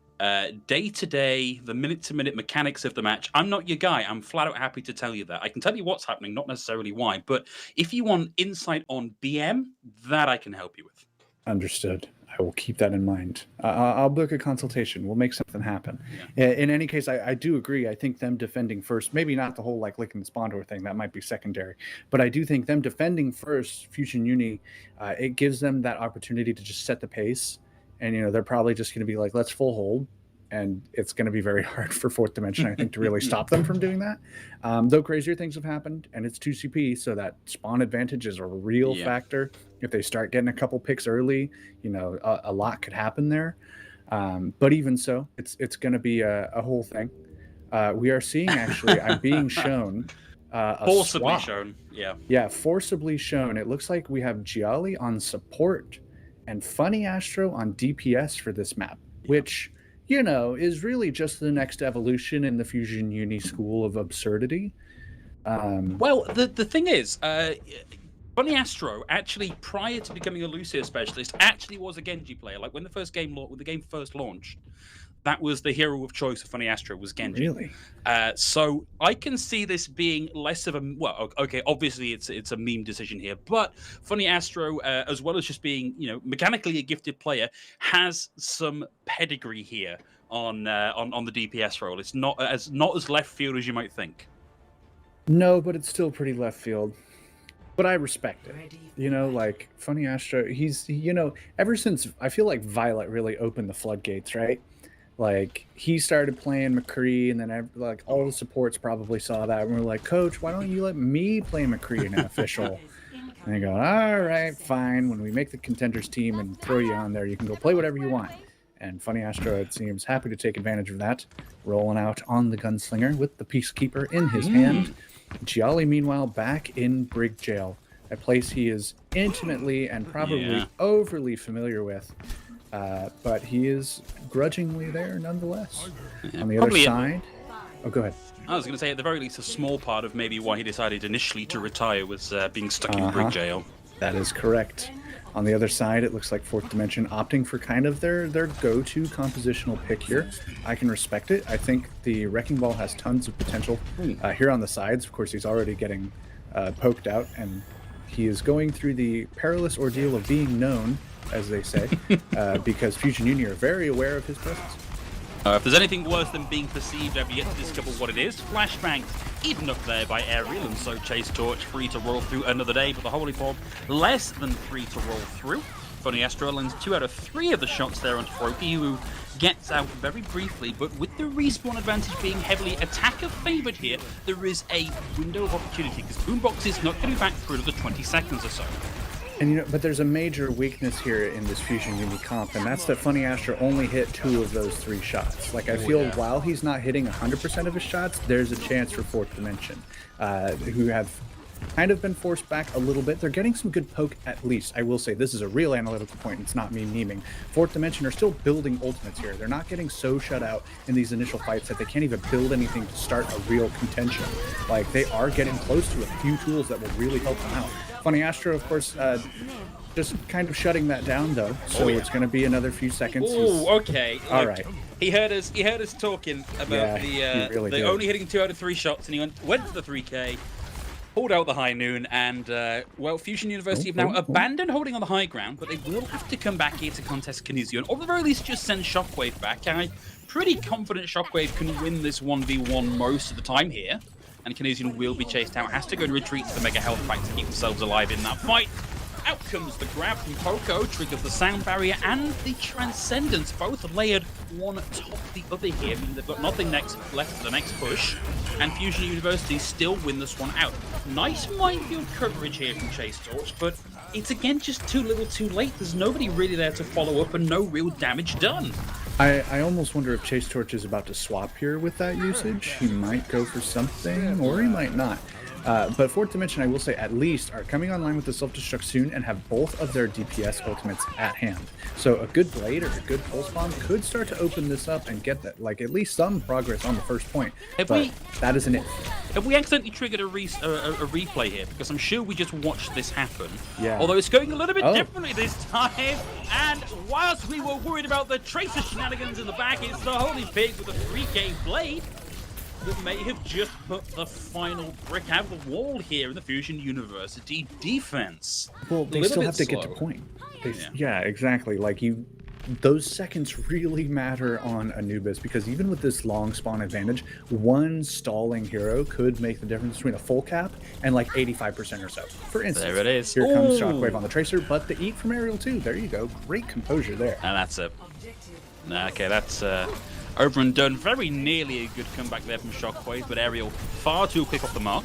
A: day-to-day, the minute-to-minute mechanics of the match, I'm not your guy. I'm flat out happy to tell you that. I can tell you what's happening, not necessarily why. But if you want insight on BM, that I can help you with.
B: Understood. I will keep that in mind. I'll book a consultation. We'll make something happen. In any case, I do agree. I think them defending first, maybe not the whole like licking the spawn door thing, that might be secondary, but I do think them defending first, Fusion Uni, it gives them that opportunity to just set the pace. And, they're probably just going to be like, let's full hold. And it's going to be very hard for Fourth Dimension, I think, to really stop them from doing that. Though crazier things have happened, and it's 2CP, so that spawn advantage is a real factor. If they start getting a couple picks early, a lot could happen there. But even so, it's going to be a whole thing. We are seeing, actually, I'm being shown
A: forcibly
B: swap.
A: shown.
B: Yeah, forcibly shown. It looks like we have Giali on support and Funny Astro on DPS for this map, which is really just the next evolution in the Fusion Uni school of absurdity.
A: Well, the thing is, Funny Astro, actually, prior to becoming a Lucio specialist, actually was a Genji player. Like, when the game first launched, that was the hero of choice of Funny Astro, was Genji.
B: Really?
A: So I can see this being less of a... Well, okay, obviously it's a meme decision here, but Funny Astro, as well as just being, mechanically a gifted player, has some pedigree here on the DPS role. It's not as left field as you might think.
B: No, but it's still pretty left field. But I respect it. Like, Funny Astro, he's, ever since, I feel like Violet really opened the floodgates, right? Like, he started playing McCree, and then like all the supports probably saw that, and we're like, Coach, why don't you let me play McCree in an official? And they go, all right, fine. When we make the Contenders team and throw you on there, you can go play whatever you want. And Funny Astro, it seems, happy to take advantage of that, rolling out on the Gunslinger with the Peacekeeper in his hand. Giali, meanwhile, back in Brig Jail, a place he is intimately and probably overly familiar with. But he is grudgingly there nonetheless. On the other side... Oh, go ahead.
A: I was going to say, at the very least, a small part of maybe why he decided initially to retire was being stuck in Brig Jail.
B: That is correct. On the other side, it looks like Fourth Dimension opting for kind of their go-to compositional pick here. I can respect it. I think the Wrecking Ball has tons of potential. Here on the sides, of course, he's already getting poked out, and he is going through the perilous ordeal of being known, as they say, because Fusion Uni are very aware of his presence.
A: If there's anything worse than being perceived, I've yet to discover what it is. Flashbangs eaten up there by Aerial, and so Chase Torch free to roll through another day, but the Holy Form less than free to roll through. Funny Astro lands 2 out of 3 of the shots there onto Froki, who gets out very briefly, but with the respawn advantage being heavily attacker-favoured here, there is a window of opportunity, because Boombox is not going to be back for another 20 seconds or so.
B: And but there's a major weakness here in this Fusion Uni comp, and that's that Funny Astro only hit 2 of those 3 shots. Like, I feel while he's not hitting 100% of his shots, there's a chance for Fourth Dimension, who have kind of been forced back a little bit. They're getting some good poke, at least. I will say this is a real analytical point. It's not me memeing. Fourth Dimension are still building ultimates here. They're not getting so shut out in these initial fights that they can't even build anything to start a real contention. Like, they are getting close to a few tools that will really help them out. Funny Astro, of course, just kind of shutting that down, though. So it's going to be another few seconds.
A: Oh, okay.
B: All right.
A: He heard us talking about the only hitting 2 out of 3 shots, and he went for the 3K. Pulled out the high noon, and, well, Fusion University have now abandoned holding on the high ground, but they will have to come back here to contest Kinesion, or at the very least just send Shockwave back. I'm pretty confident Shockwave can win this 1v1 most of the time here, and Kinesion will be chased out. Has to go and retreat to the Mega Health Pack to keep themselves alive in that fight. Out comes the grab from Poco, triggers the Sound Barrier and the Transcendence, both layered one atop the other here. They've got nothing left for the next push, and Fusion University still win this one out. Nice minefield coverage here from Chase Torch, but it's again just too little too late. There's nobody really there to follow up and no real damage done.
B: I almost wonder if Chase Torch is about to swap here with that usage. He might go for something, or he might not. But Fourth Dimension, I will say, at least are coming online with the Self-Destruct soon and have both of their DPS ultimates at hand. So a good Blade or a good Pulse Bomb could start to open this up and get that, like, at least some progress on the first point. That isn't it.
A: Have we accidentally triggered a replay here? Because I'm sure we just watched this happen.
B: Yeah.
A: Although it's going a little bit differently this time. And whilst we were worried about the Tracer shenanigans in the back, it's the Holy Pig with a 3K Blade that may have just put the final brick out of the wall here in the Fusion University defense.
B: Well, they still have to get to point. Yeah, exactly. Like, those seconds really matter on Anubis, because even with this long spawn advantage, one stalling hero could make the difference between a full cap and like 85% or so. For instance,
A: there it is.
B: Here comes Shockwave on the Tracer, but the eat from Aerial too. There you go. Great composure there.
A: And that's it. Okay, that's over and done. Very nearly a good comeback there from Shockwave, but Aerial far too quick off the mark.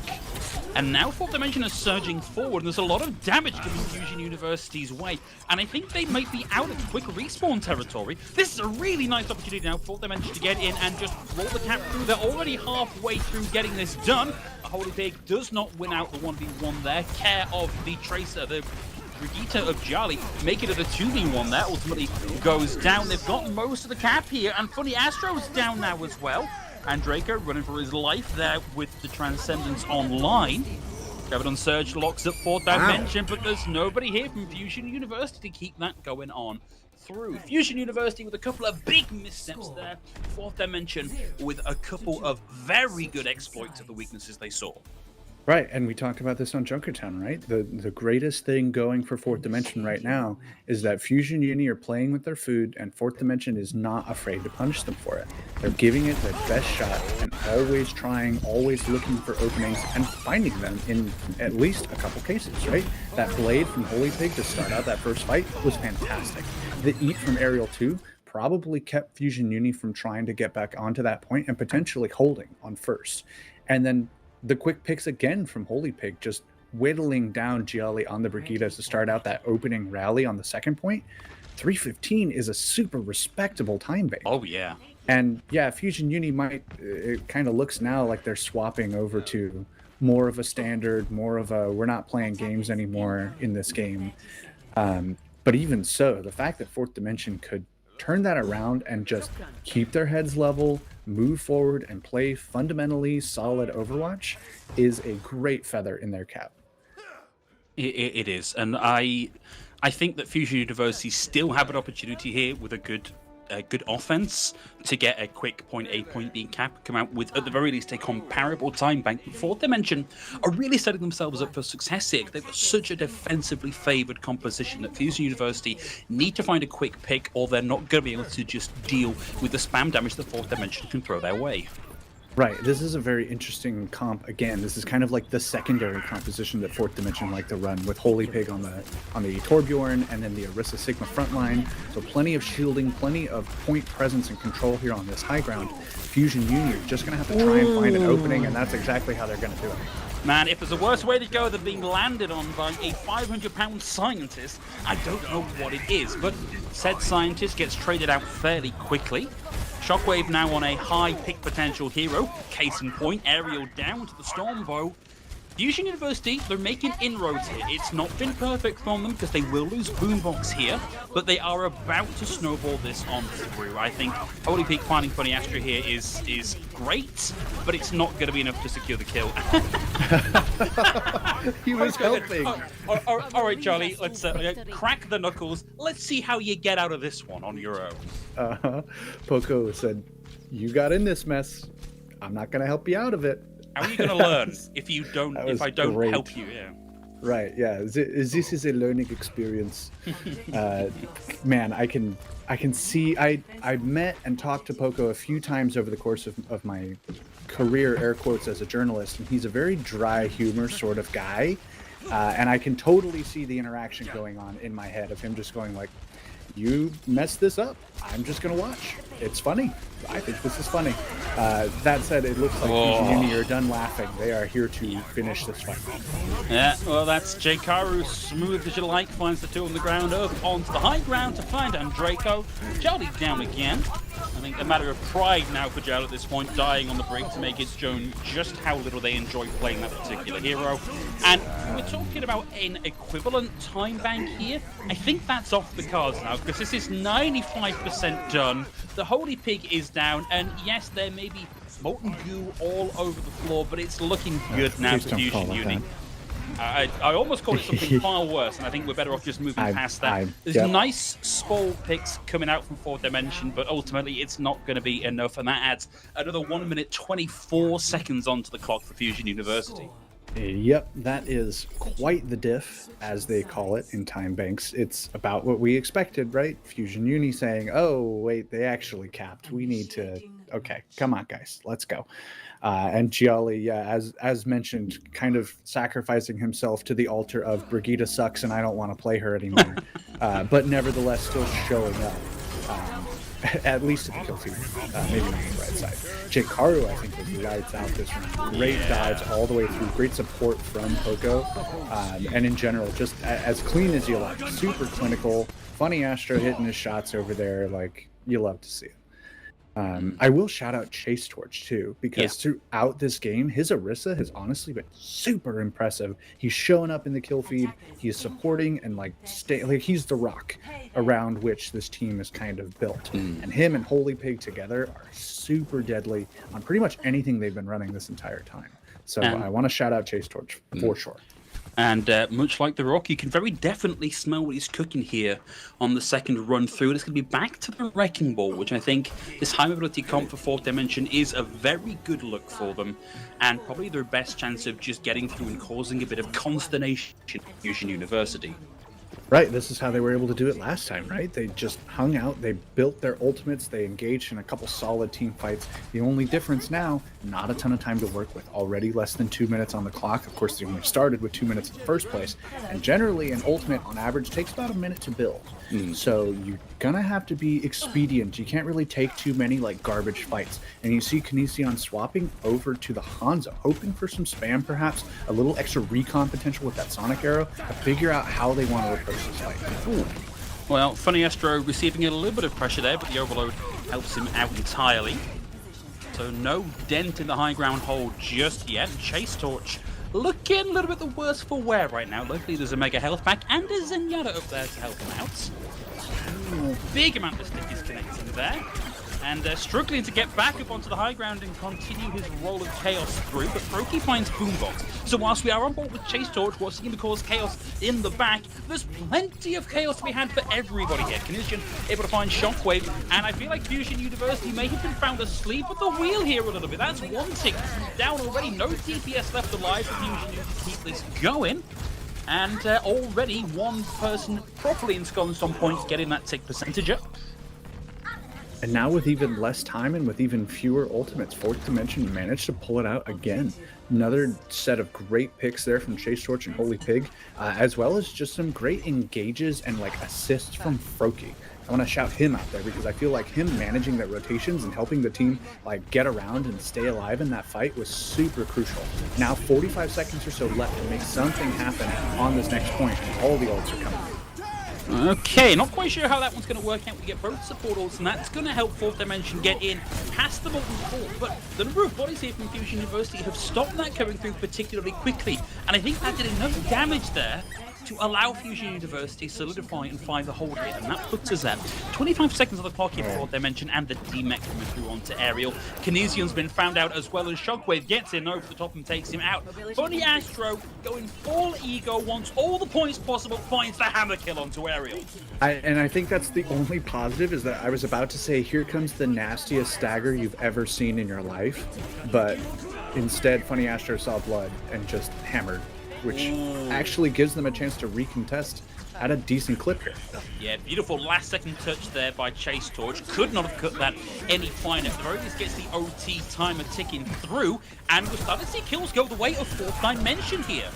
A: And now Fourth Dimension is surging forward, and there's a lot of damage coming Fusion University's way. And I think they might be out of quick respawn territory. This is a really nice opportunity now for Fourth Dimension to get in and just roll the cap through. They're already halfway through getting this done. A Holy Pig does not win out the 1v1 there. Care of the Tracer, the Brigitte of Jolly, make it a 2v1 there. Ultimately goes down. They've got most of the cap here, and Funny Astro's down now as well. And Draco running for his life there with the Transcendence online. Gravitron Surge locks up Fourth Dimension, but there's nobody here from Fusion University to keep that going on through. Fusion University with a couple of big missteps there. Fourth Dimension with a couple of very good exploits of the weaknesses they saw.
B: Right, and we talked about this on Junkertown, right? The greatest thing going for Fourth Dimension right now is that Fusion Uni are playing with their food, and Fourth Dimension is not afraid to punish them for it. They're giving it their best shot and always trying, always looking for openings and finding them in at least a couple cases, right? That Blade from Holy Pig to start out that first fight was fantastic. The eat from Aerial 2 probably kept Fusion Uni from trying to get back onto that point and potentially holding on first. And then the quick picks again from Holy Pig, just whittling down Gialli on the Brigitte to start out that opening rally on the second point. 3:15 is a super respectable time base.
A: Oh, yeah.
B: And yeah, Fusion Uni might, it kind of looks now like they're swapping over to more of a standard, more of a, we're not playing games anymore in this game. But even so, the fact that Fourth Dimension could turn that around and just keep their heads level, move forward, and play fundamentally solid Overwatch is a great feather in their cap.
A: It is, and I think that Fusion University still have an opportunity here with a good good offense to get a quick point A, point B cap, come out with, at the very least, a comparable time bank. But Fourth Dimension are really setting themselves up for success here. They've got such a defensively favored composition that Fusion University need to find a quick pick, or they're not going to be able to just deal with the spam damage that Fourth Dimension can throw their way.
B: Right. This is a very interesting comp. Again, this is kind of like the secondary composition that Fourth Dimension like to run, with Holy Pig on the Torbjorn and then the Orisa Sigma front line. So plenty of shielding, plenty of point presence and control here on this high ground. Fusion Union just going to have to try and find an opening, and that's exactly how they're going to do it.
A: Man, if there's a worse way to go than being landed on by a 500-pound scientist, I don't know what it is. But said scientist gets traded out fairly quickly. Shockwave now on a high pick potential hero. Case in point, Aerial down to the Stormbow. Fusion University, they're making inroads here. It's not been perfect from them because they will lose Boombox here, but they are about to snowball this on through. I think Holy Peak finding Funny Astra here is great, but it's not going to be enough to secure the kill.
B: He was helping.
A: All right, Charlie, let's crack the knuckles. Let's see how you get out of this one on your own.
B: Poco said, "You got in this mess. I'm not going to help you out of it."
A: How are you going to learn if you don't? If I don't help you? Yeah.
B: Right. Yeah. This is a learning experience. Man, I can see. I met and talked to Poco a few times over the course of my career, air quotes, as a journalist, and he's a very dry humor sort of guy, and I can totally see the interaction going on in my head of him just going like, "You messed this up. I'm just gonna watch. It's funny. I think this is funny." That said, it looks like Fusion Uni are done laughing. They are here to finish this fight.
A: Yeah, well, that's Jkaru, smooth as you like, finds the two on the ground, up onto the high ground to find Andraco. Jolly down again. I think a matter of pride now for Jal at this point, dying on the break to make it shown just how little they enjoy playing that particular hero. And we're talking about an equivalent time bank here. I think that's off the cards now, because this is 95% done. The Holy Pig is down, and yes, there may be molten goo all over the floor, but it's looking good now for Fusion Uni. I almost called it something far worse, and I think we're better off just moving past that. There's nice small picks coming out from Fourth Dimension, but ultimately it's not going to be enough, and that adds another 1 minute 24 seconds onto the clock for Fusion University.
B: Yep, that is quite the diff, as they call it in time banks. It's about what we expected, right? Fusion Uni saying, "Oh, wait, they actually capped. We need to... Okay, come on, guys, let's go." And Gialli, yeah, as mentioned, kind of sacrificing himself to the altar of Brigitte sucks and I don't want to play her anymore, but nevertheless still showing up. At least to the kill feed, maybe on the right side. Jkaru, I think, was lights out this round. Great dives all the way through. Great support from Poco. And in general, just as clean as you like. Super clinical. Funny Astro hitting his shots over there. Like, you love to see it. I will shout out Chase Torch too, because throughout this game, his Orisa has honestly been super impressive. He's showing up in the kill feed, he's supporting and like he's the rock around which this team is kind of built. And him and Holy Pig together are super deadly on pretty much anything they've been running this entire time. So I want to shout out Chase Torch for sure.
A: And much like the Rock, you can very definitely smell what he's cooking here on the second run through. And it's going to be back to the Wrecking Ball, which I think this high mobility comp for Fourth Dimension is a very good look for them. And probably their best chance of just getting through and causing a bit of consternation at Fusion University.
B: Right, this is how they were able to do it last time, right? They just hung out, they built their ultimates, they engaged in a couple solid team fights. The only difference now, not a ton of time to work with. Already less than 2 minutes on the clock. Of course, they only started with 2 minutes in the first place. And generally, an ultimate, on average, takes about a minute to build. So you're gonna have to be expedient. You can't really take too many, like, garbage fights. And you see Kinesion swapping over to the Hanzo, hoping for some spam, perhaps, a little extra recon potential with that Sonic Arrow, to figure out how they want to approach this fight. Ooh.
A: Well, Funny Astro receiving a little bit of pressure there, but the overload helps him out entirely. So no dent in the high ground hold just yet. Chase Torch looking a little bit the worse for wear right now. Luckily there's a Mega Health Pack and a Zenyatta up there to help him out. Ooh, big amount of stickies connecting there. and struggling to get back up onto the high ground and continue his roll of chaos through, but Froakie finds Boombox. So whilst we are on board with Chase Torch, what's going to cause chaos in the back, there's plenty of chaos to be had for everybody here. Kinezian able to find Shockwave, and I feel like Fusion University may have been found asleep at the wheel here a little bit. That's one tick down already, no DPS left alive for Fusion U to keep this going. And already one person properly ensconced on points, getting that tick percentage up.
B: And now with even less time and with even fewer ultimates, Fourth Dimension managed to pull it out again. Another set of great picks there from Chase Torch and Holy Pig, as well as just some great engages and like assists from Froakie. I want to shout him out there because I feel like him managing the rotations and helping the team like get around and stay alive in that fight was super crucial. Now 45 seconds or so left to make something happen on this next point, and all the ults are coming.
A: Okay, not quite sure how that one's going to work out. We get both support ults, and that's going to help Fourth Dimension get in past the Molten Core. But the number of bodies here from Fusion University have stopped that coming through particularly quickly, and I think that did enough damage there to allow Fusion University to solidify and find the hold here, and that puts us at 25 seconds on the clock here before they mention, and the D-Mech coming through onto Aerial. Kinezian's been found out as well as Shockwave gets in over the top and takes him out. Funny Astro going full ego, wants all the points possible, finds the hammer kill onto Aerial.
B: And I think that's the only positive, is that I was about to say, here comes the nastiest stagger you've ever seen in your life, but instead Funny Astro saw blood and just hammered, which actually gives them a chance to recontest at a decent clip here.
A: Yeah, beautiful last second touch there by Chase Torch. Could not have cut that any finer. The very least gets the OT timer ticking through, and we're starting to see kills go the way of Fourth Dimension here.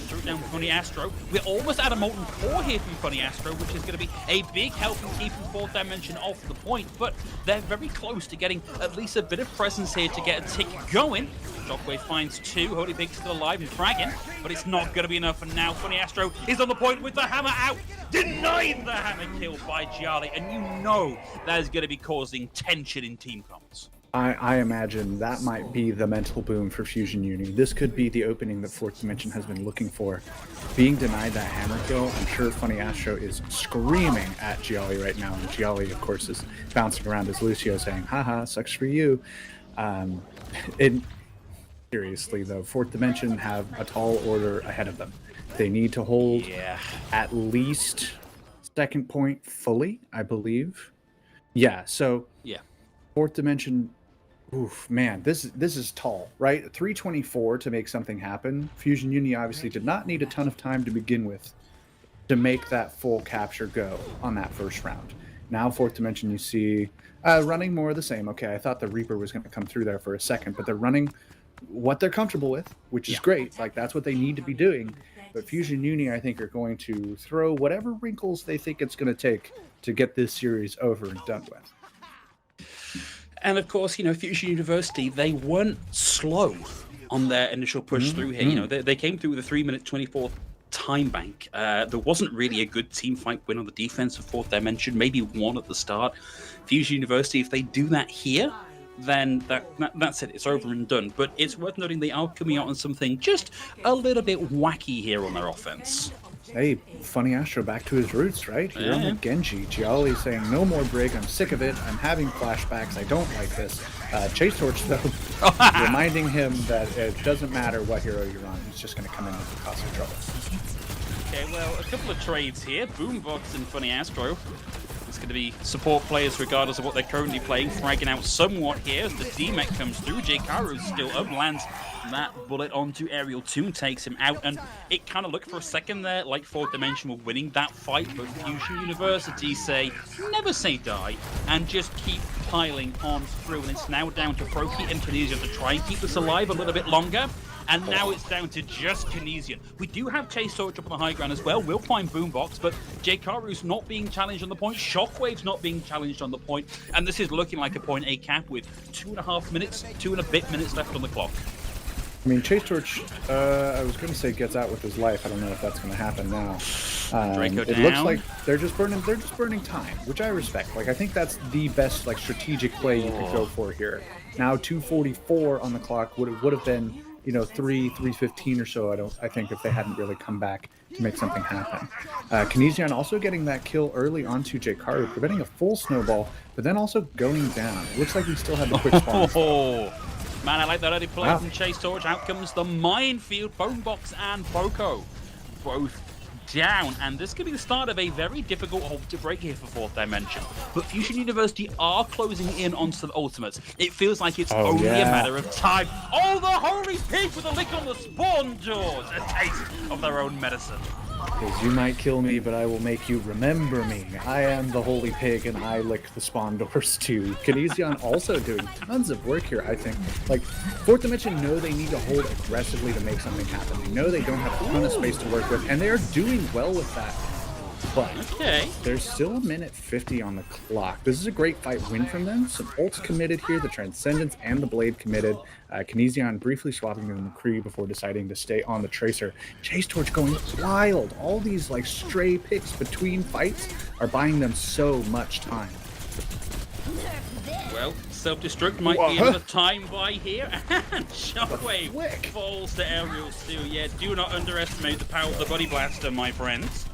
A: Through down Funny Astro. We're almost at a Molten Core here from Funny Astro, which is going to be a big help in keeping Fourth Dimension off the point, but they're very close to getting at least a bit of presence here to get a tick going. Shockwave finds two, Holy Pig still alive and fragging, but it's not going to be enough, and now Funny Astro is on the point with the hammer out, denied the hammer kill by Giali, and you know that is going to be causing tension in team comms.
B: I imagine that might be the mental boom for Fusion Uni. This could be the opening that Fourth Dimension has been looking for. Being denied that hammer kill, I'm sure Funny Astro is screaming at Giali right now, and Giali, of course, is bouncing around as Lucio saying, haha, sucks for you. Seriously, though, Fourth Dimension have a tall order ahead of them. They need to hold at least second point fully, I believe. Yeah, so Fourth Dimension, oof, man, this is tall, right? 324 to make something happen. Fusion Uni obviously did not need a ton of time to begin with to make that full capture go on that first round. Now Fourth Dimension, you see running more of the same. Okay, I thought the Reaper was going to come through there for a second, but they're running what they're comfortable with, which is great. Like, that's what they need to be doing. But Fusion Uni, I think, are going to throw whatever wrinkles they think it's going to take to get this series over and done with.
A: And of course, you know, Fusion University, they weren't slow on their initial push through here. You know, they came through with a 3-minute 24 time bank. There wasn't really a good team fight win on the defense of Fourth Dimension, maybe one at the start. Fusion University, if they do that here, then that's it. It's over and done. But it's worth noting they are coming out on something just a little bit wacky here on their offense.
B: Hey, Funny Astro back to his roots, right? Here on the Genji. Giali saying, no more Brig, I'm sick of it, I'm having flashbacks, I don't like this. Chase Torch, though, reminding him that it doesn't matter what hero you're on, he's just going to come in with the cause of trouble.
A: Okay, well, a couple of trades here. Boombox and Funny Astro. It's going to be support players regardless of what they're currently playing, fragging out somewhat here as the D-Mech comes through. Jkaru's still up, lands that bullet onto Aerial 2, takes him out, and it kind of looked for a second there like Fourth Dimension were winning that fight, but Fusion University say, never say die, and just keep piling on through, and it's now down to Froakie and Kinezian to try and keep this alive a little bit longer. And now it's down to just Kinezian. We do have Chase Torch up on the high ground as well. We'll find Boombox, but Jkaru's not being challenged on the point. Shockwave's not being challenged on the point. And this is looking like a point A cap with 2.5 minutes, 2 and a bit minutes left on the clock.
B: I mean, Chase Torch, I was going to say gets out with his life. I don't know if that's going to happen now. It looks like they're just burning time, which I respect. Like, I think that's the best like strategic play you could go for here. Now 2:44 on the clock would have been, you know, 3:15 or so. I think if they hadn't really come back to make something happen. Kinesion also getting that kill early onto Jkaru, preventing a full snowball, but then also going down. It looks like we still have the quick spawn.
A: Oh, man, I like that early play
B: Wow.
A: from Chase Torch. Out comes the minefield, Bonebox and Poco. Both down, and this could be the start of a very difficult hold to break here for Fourth Dimension. But Fusion University are closing in onto the ultimates. It feels like it's only a matter of time. Oh, the Holy Pig with a lick on the spawn doors! A taste of their own medicine.
B: Because you might kill me, but I will make you remember me. I am the Holy Pig, and I lick the spawn doors too. Kinesion also doing tons of work here, I think. Like, Fourth Dimension know they need to hold aggressively to make something happen. They know they don't have a ton of space to work with, and they are doing well with that. But there's still a minute 50 on the clock. This is a great fight win from them. Some ults committed here, the Transcendence and the Blade committed. Kinesion briefly swapping to the McCree before deciding to stay on the Tracer. Chase Torch going wild. All these like stray picks between fights are buying them so much time.
A: Well, self-destruct might be another time buy here, and Shockwave falls to Aerial Steel. Yeah, do not underestimate the power of the Body Blaster, my friends.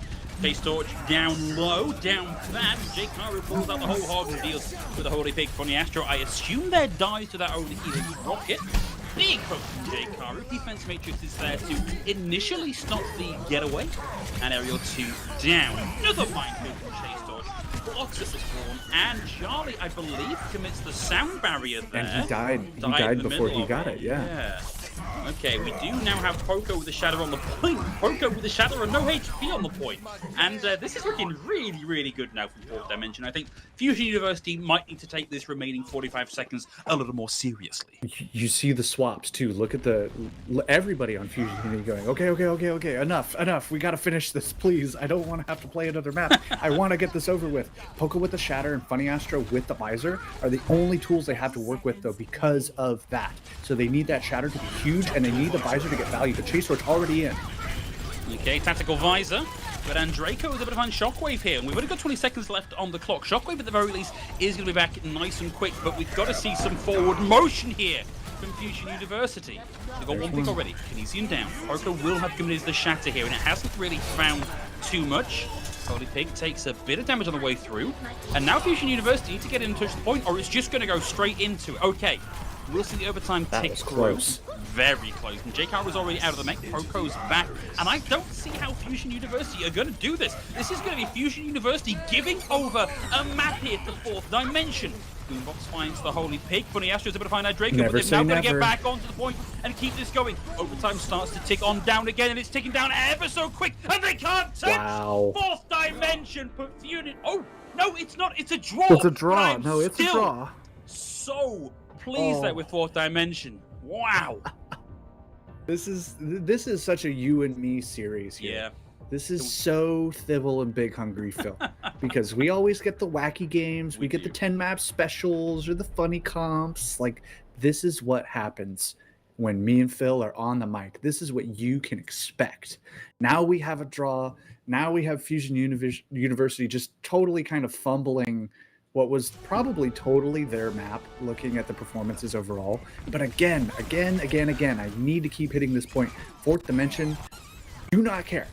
A: Chase Torch down low, down fat. Jkaru pulls out the whole hog and deals with the Holy Pig from the Astro. I assume there dies to that only healing rocket. Big hook from Jkaru. Defense Matrix is there to initially stop the getaway. And Aerial 2 down. Another minefield from Chase Torch. Blocks at the spawn. And Charlie, I believe, commits the sound barrier there.
B: And he died. He died before he got it, yeah.
A: Okay, we do now have Poco with the Shatter on the point. Poco with the Shatter and no HP on the point. And this is looking really, really good now from Fourth Dimension. I think Fusion University might need to take this remaining 45 seconds a little more seriously.
B: You see the swaps too. Look at everybody on Fusion Unity going, okay, enough. We got to finish this, please. I don't want to have to play another map. I want to get this over with. Poco with the Shatter and Funny Astro with the Visor are the only tools they have to work with, though, because of that. So they need that Shatter to be huge, and they need the Visor to get value. The Chase Torch already in.
A: Okay, Tactical Visor. But Andraco is able to find Shockwave here, and we've only got 20 seconds left on the clock. Shockwave, at the very least, is going to be back nice and quick, but we've got to see some forward motion here from Fusion University. They've got one pick already. Kinesion down. Poco will have committed the Shatter here, and it hasn't really found too much. Holy Pig takes a bit of damage on the way through, and now Fusion University need to get in and touch the point, or it's just going to go straight into it. Okay, we'll see the overtime tick through. Very close. And Jkaru was already out of the mech. Poco's back. And I don't see how Fusion University are going to do this. This is going to be Fusion University giving over a map here to Fourth Dimension. Boombox finds the Holy Pig. Funny Astro's able to find Draco, but they've now got to get back onto the point and keep this going. Overtime starts to tick on down again, and it's ticking down ever so quick, and they can't touch Fourth Dimension. But Fusion... Oh, no, it's not. It's a draw.
C: It's a draw. No, it's a draw.
A: So pleased that with Fourth Dimension. Wow.
B: This is such a you and me series here.
A: Yeah.
B: This is so Thibble and Big Hungry Phil. Because we always get the wacky games, we get the 10 map specials or the funny comps. Like, this is what happens when me and Phil are on the mic. This is what you can expect. Now we have a draw. Now we have Fusion University just totally kind of fumbling what was probably totally their map, looking at the performances overall. But again, I need to keep hitting this point. Fourth Dimension, do not care.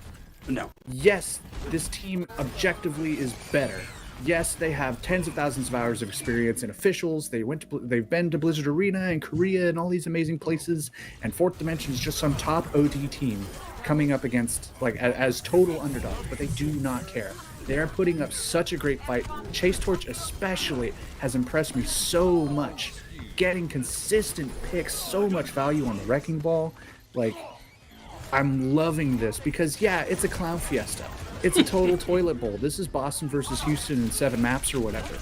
A: No.
B: Yes, this team objectively is better. Yes, they have tens of thousands of hours of experience in officials. They've been to Blizzard Arena and Korea and all these amazing places. And Fourth Dimension is just some top OD team coming up against, like, as total underdogs, but they do not care. They are putting up such a great fight. Chase Torch especially has impressed me so much. Getting consistent picks, so much value on the Wrecking Ball. Like, I'm loving this because, yeah, it's a clown fiesta. It's a total toilet bowl. This is Boston versus Houston in 7 maps or whatever.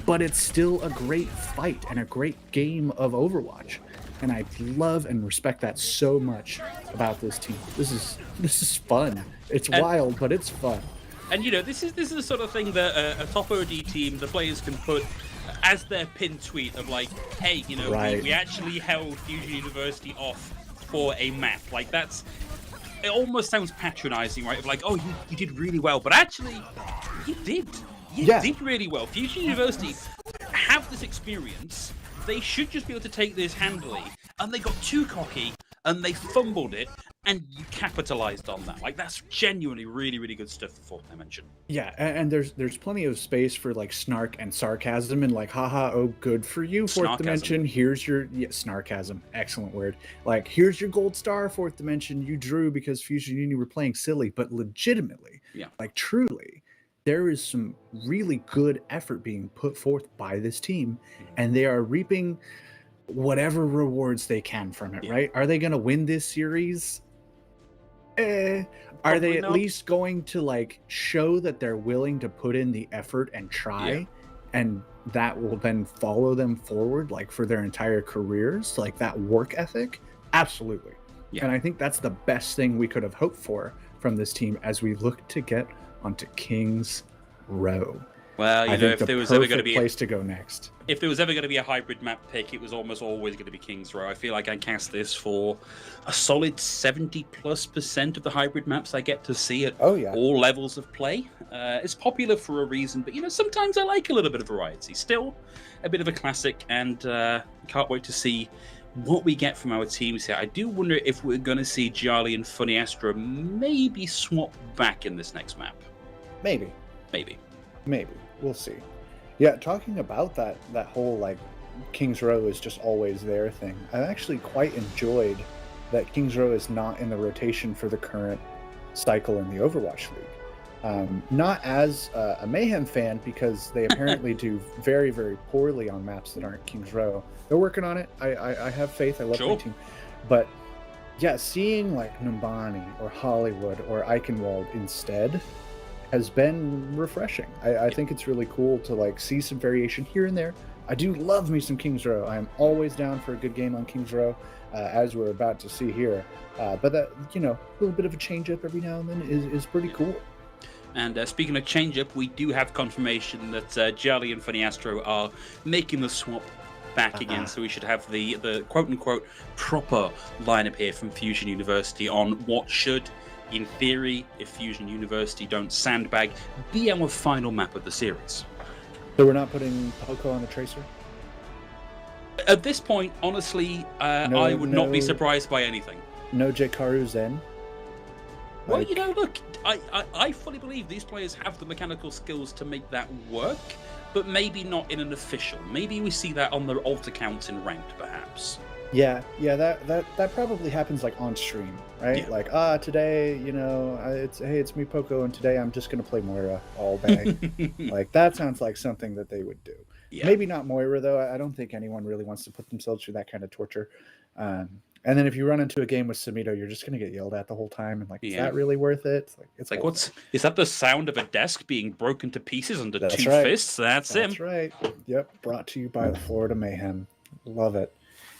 B: But it's still a great fight and a great game of Overwatch. And I love and respect that so much about this team. This is fun. It's wild, but it's fun.
A: And, you know, this is the sort of thing that a top OD team, the players can put as their pinned tweet of like, hey, you know, we actually held Fusion University off for a map. Like, it almost sounds patronizing, right? Of like, oh, you did really well, but actually, you did. You did really well. Fusion University have this experience. They should just be able to take this handily, and they got too cocky, and they fumbled it, and you capitalized on that. Like, that's genuinely really, really good stuff for Fourth Dimension.
B: Yeah, and there's plenty of space for like snark and sarcasm and like, haha, oh, good for you, Fourth Dimension. Here's your snarkasm, excellent word. Like, here's your gold star, Fourth Dimension. You drew because Fusion Union were playing silly, but legitimately, like truly, there is some really good effort being put forth by this team, and they are reaping whatever rewards they can from it. Right? Are they going to win this series? Are they at least going to like show that they're willing to put in the effort and try, and that will then follow them forward like for their entire careers, like that work ethic? Absolutely. And I think that's the best thing we could have hoped for from this team as we look to get onto King's Row.
A: Well, you know, if there was ever going to be
B: a place to go next,
A: if there was ever going to be a hybrid map pick, it was almost always going to be King's Row. I feel like I cast this for a solid 70+% of the hybrid maps I get to see at all levels of play. It's popular for a reason, but you know, sometimes I like a little bit of variety. Still, a bit of a classic, and can't wait to see what we get from our teams here. I do wonder if we're going to see Jolly and Funny Astro maybe swap back in this next map.
B: Maybe. We'll see. Yeah, talking about that whole like King's Row is just always there thing. I actually quite enjoyed that King's Row is not in the rotation for the current cycle in the Overwatch League. Not as a Mayhem fan, because they apparently do very, very poorly on maps that aren't King's Row. They're working on it. I have faith. I love my team. But yeah, seeing like Numbani or Hollywood or Eichenwald instead has been refreshing. I think it's really cool to like see some variation here and there. I do love me some King's Row. I am always down for a good game on King's Row, as we're about to see here. But that, you know, a little bit of a change up every now and then is pretty cool.
A: And speaking of change up, we do have confirmation that Jolly and Funny Astro are making the swap back again, so we should have the quote-unquote proper lineup here from Fusion University on what should, in theory, if Fusion University don't sandbag, be our final map of the series.
B: So we're not putting Poco on the Tracer?
A: At this point, honestly, I would not be surprised by anything.
B: No Jekaru Zen?
A: Well, you know, look, I fully believe these players have the mechanical skills to make that work, but maybe not in an official. Maybe we see that on the alt accounts in ranked, perhaps.
B: Yeah, that probably happens like on stream, right?
A: Yeah.
B: Like, today, you know, it's me, Poco, and today I'm just gonna play Moira all day. Like, that sounds like something that they would do. Yeah. Maybe not Moira though. I don't think anyone really wants to put themselves through that kind of torture. And then if you run into a game with Samito, you're just gonna get yelled at the whole time, and like, is that really worth it? It's like
A: is that the sound of a desk being broken to pieces under two fists? That's him.
B: That's right. Yep. Brought to you by the Florida Mayhem. Love it.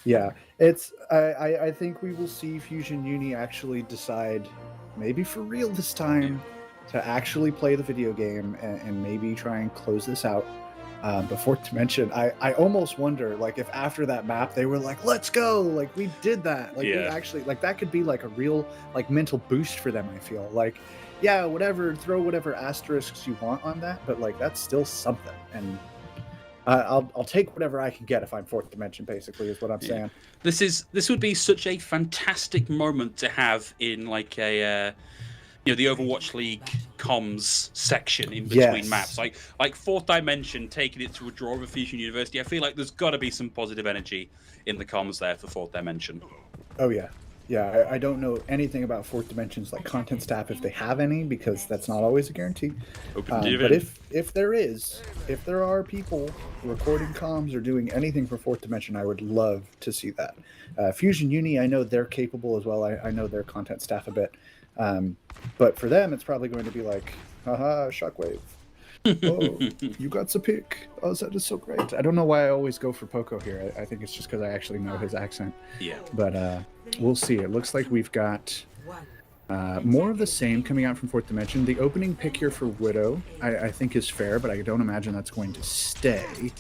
B: Yeah, it's. I think we will see Fusion Uni actually decide, maybe for real this time, to actually play the video game and maybe try and close this out. But Fourth Dimension, I almost wonder, like, if after that map they were like, let's go, like, we did that, like, we actually, like, that could be like a real like mental boost for them. I feel like, yeah, whatever, throw whatever asterisks you want on that, but like that's still something. And I'll take whatever I can get if I'm Fourth Dimension, basically, is what I'm saying.
A: This would be such a fantastic moment to have in like a the Overwatch League comms section in between maps. Like Fourth Dimension taking it to a draw with Fusion University. I feel like there's got to be some positive energy in the comms there for Fourth Dimension.
B: Oh yeah. Yeah, I don't know anything about Fourth Dimension's like content staff, if they have any, because that's not always a guarantee. But if there are people recording comms or doing anything for Fourth Dimension, I would love to see that. Fusion Uni, I know they're capable as well. I know their content staff a bit. But for them, it's probably going to be like, haha, Shockwave. Oh, you got the pick. Oh, that is so great. I don't know why I always go for Poco here. I think it's just because I actually know his accent.
A: Yeah.
B: But we'll see. It looks like we've got more of the same coming out from Fourth Dimension. The opening pick here for Widow, I think, is fair, but I don't imagine that's going to stay.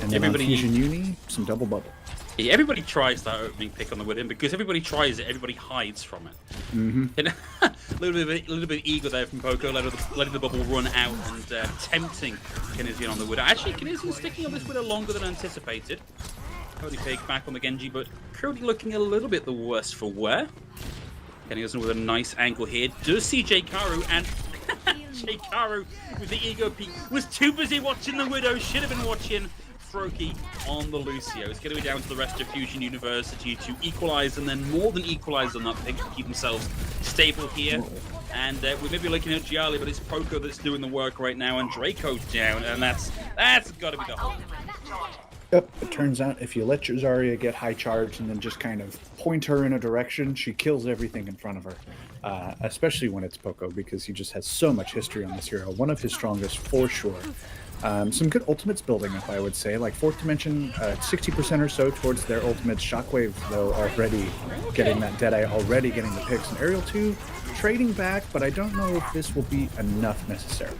B: And then on Fusion Uni, some double bubble.
A: Yeah, everybody tries that opening pick on the Widow, because everybody tries it, everybody hides from it.
B: Mm-hmm.
A: A little bit of ego there from Poco, letting the bubble run out and tempting Kinesian on the Widow. Actually, Kinesian sticking on this Widow longer than anticipated. Cody Pig back on the Genji, but Cody looking a little bit the worse for wear. Kenny with a nice angle here. Does see Jkaru, and Jkaru with the ego peak was too busy watching the Widow. Should have been watching Froki on the Lucio. It's going to be down to the rest of Fusion University to equalize and then more than equalize on that pick to keep themselves stable here. And we may be looking at Giali, but it's Poco that's doing the work right now, and Draco's down, and that's got to be the whole.
B: Yep, it turns out if you let your Zarya get high charge and then just kind of point her in a direction, she kills everything in front of her. Especially when it's Poco, because he just has so much history on this hero. One of his strongest for sure. Some good ultimates building up, I would say. Like 4th Dimension, 60% or so towards their ultimates. Shockwave, though, already getting that Deadeye, already getting the picks. And Aerial 2 trading back, but I don't know if this will be enough necessarily.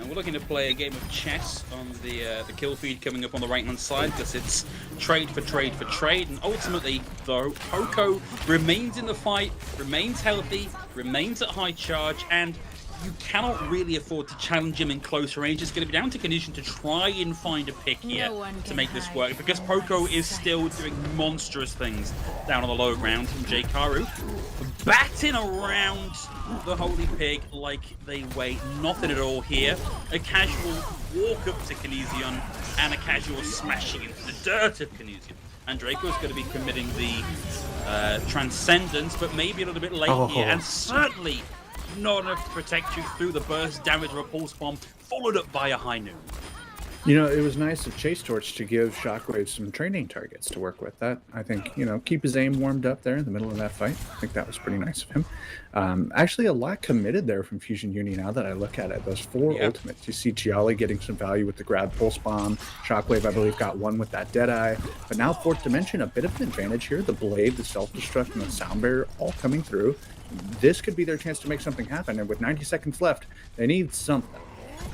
A: We're looking to play a game of chess on the kill feed coming up on the right-hand side, because it's trade for trade for trade, and ultimately, though, Poco remains in the fight, remains healthy, remains at high charge, and you cannot really afford to challenge him in close range. It's going to be down to Condition to try and find a pick here to make this work, because Poco is still doing monstrous things down on the low ground. And Jkaru batting around the Holy Pig like they weigh nothing at all here. A casual walk up to Kinesion and a casual smashing into the dirt of Kinesion. And Draco's going to be committing the Transcendence, but maybe a little bit late here, and certainly not enough to protect you through the burst damage of a pulse bomb, followed up by a high noon.
B: You know, it was nice of Chase Torch to give Shockwave some training targets to work with. That, I think, you know, keep his aim warmed up there in the middle of that fight. I think that was pretty nice of him. Actually, a lot committed there from Fusion Uni now that I look at it. Those 4 ultimates. You see Giali getting some value with the grab pulse bomb. Shockwave, I believe, got one with that Deadeye. But now 4th Dimension, a bit of an advantage here. The Blade, the Self-Destruct, and the Sound Barrier all coming through. This could be their chance to make something happen. And with 90 seconds left, they need something.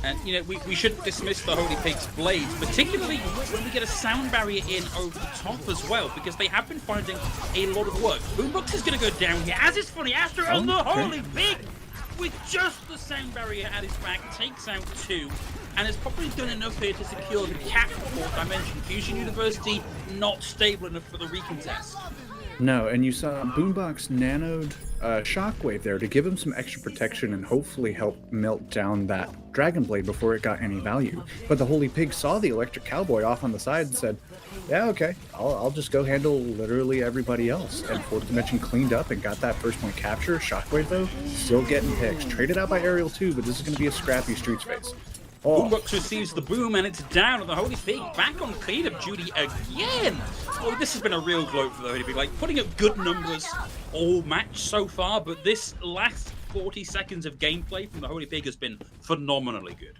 A: And, you know, we shouldn't dismiss the Holy Pig's blades, particularly when we get a sound barrier in over the top as well, because they have been finding a lot of work. Boombox is going to go down here, as is Funny Astro, and the Holy Pig, with just the sound barrier at his back, takes out 2, and has probably done enough here to secure the cap for 4th Dimension. Fusion University not stable enough for the recontest.
B: No, and you saw Boombox nanoed Shockwave there to give him some extra protection and hopefully help melt down that Dragon Blade before it got any value. But the Holy Pig saw the Electric Cowboy off on the side and said, yeah, okay, I'll just go handle literally everybody else. And 4th Dimension cleaned up and got that first point capture. Shockwave, though, still getting picks. Traded out by Aerial 2, but this is going to be a scrappy Streets phase.
A: Boombox receives the boom, and it's down, and the Holy Pig back on cleanup duty again. Oh, this has been a real gloat for the Holy Pig, like putting up good numbers all match so far, but this last 40 seconds of gameplay from the Holy Pig has been phenomenally good.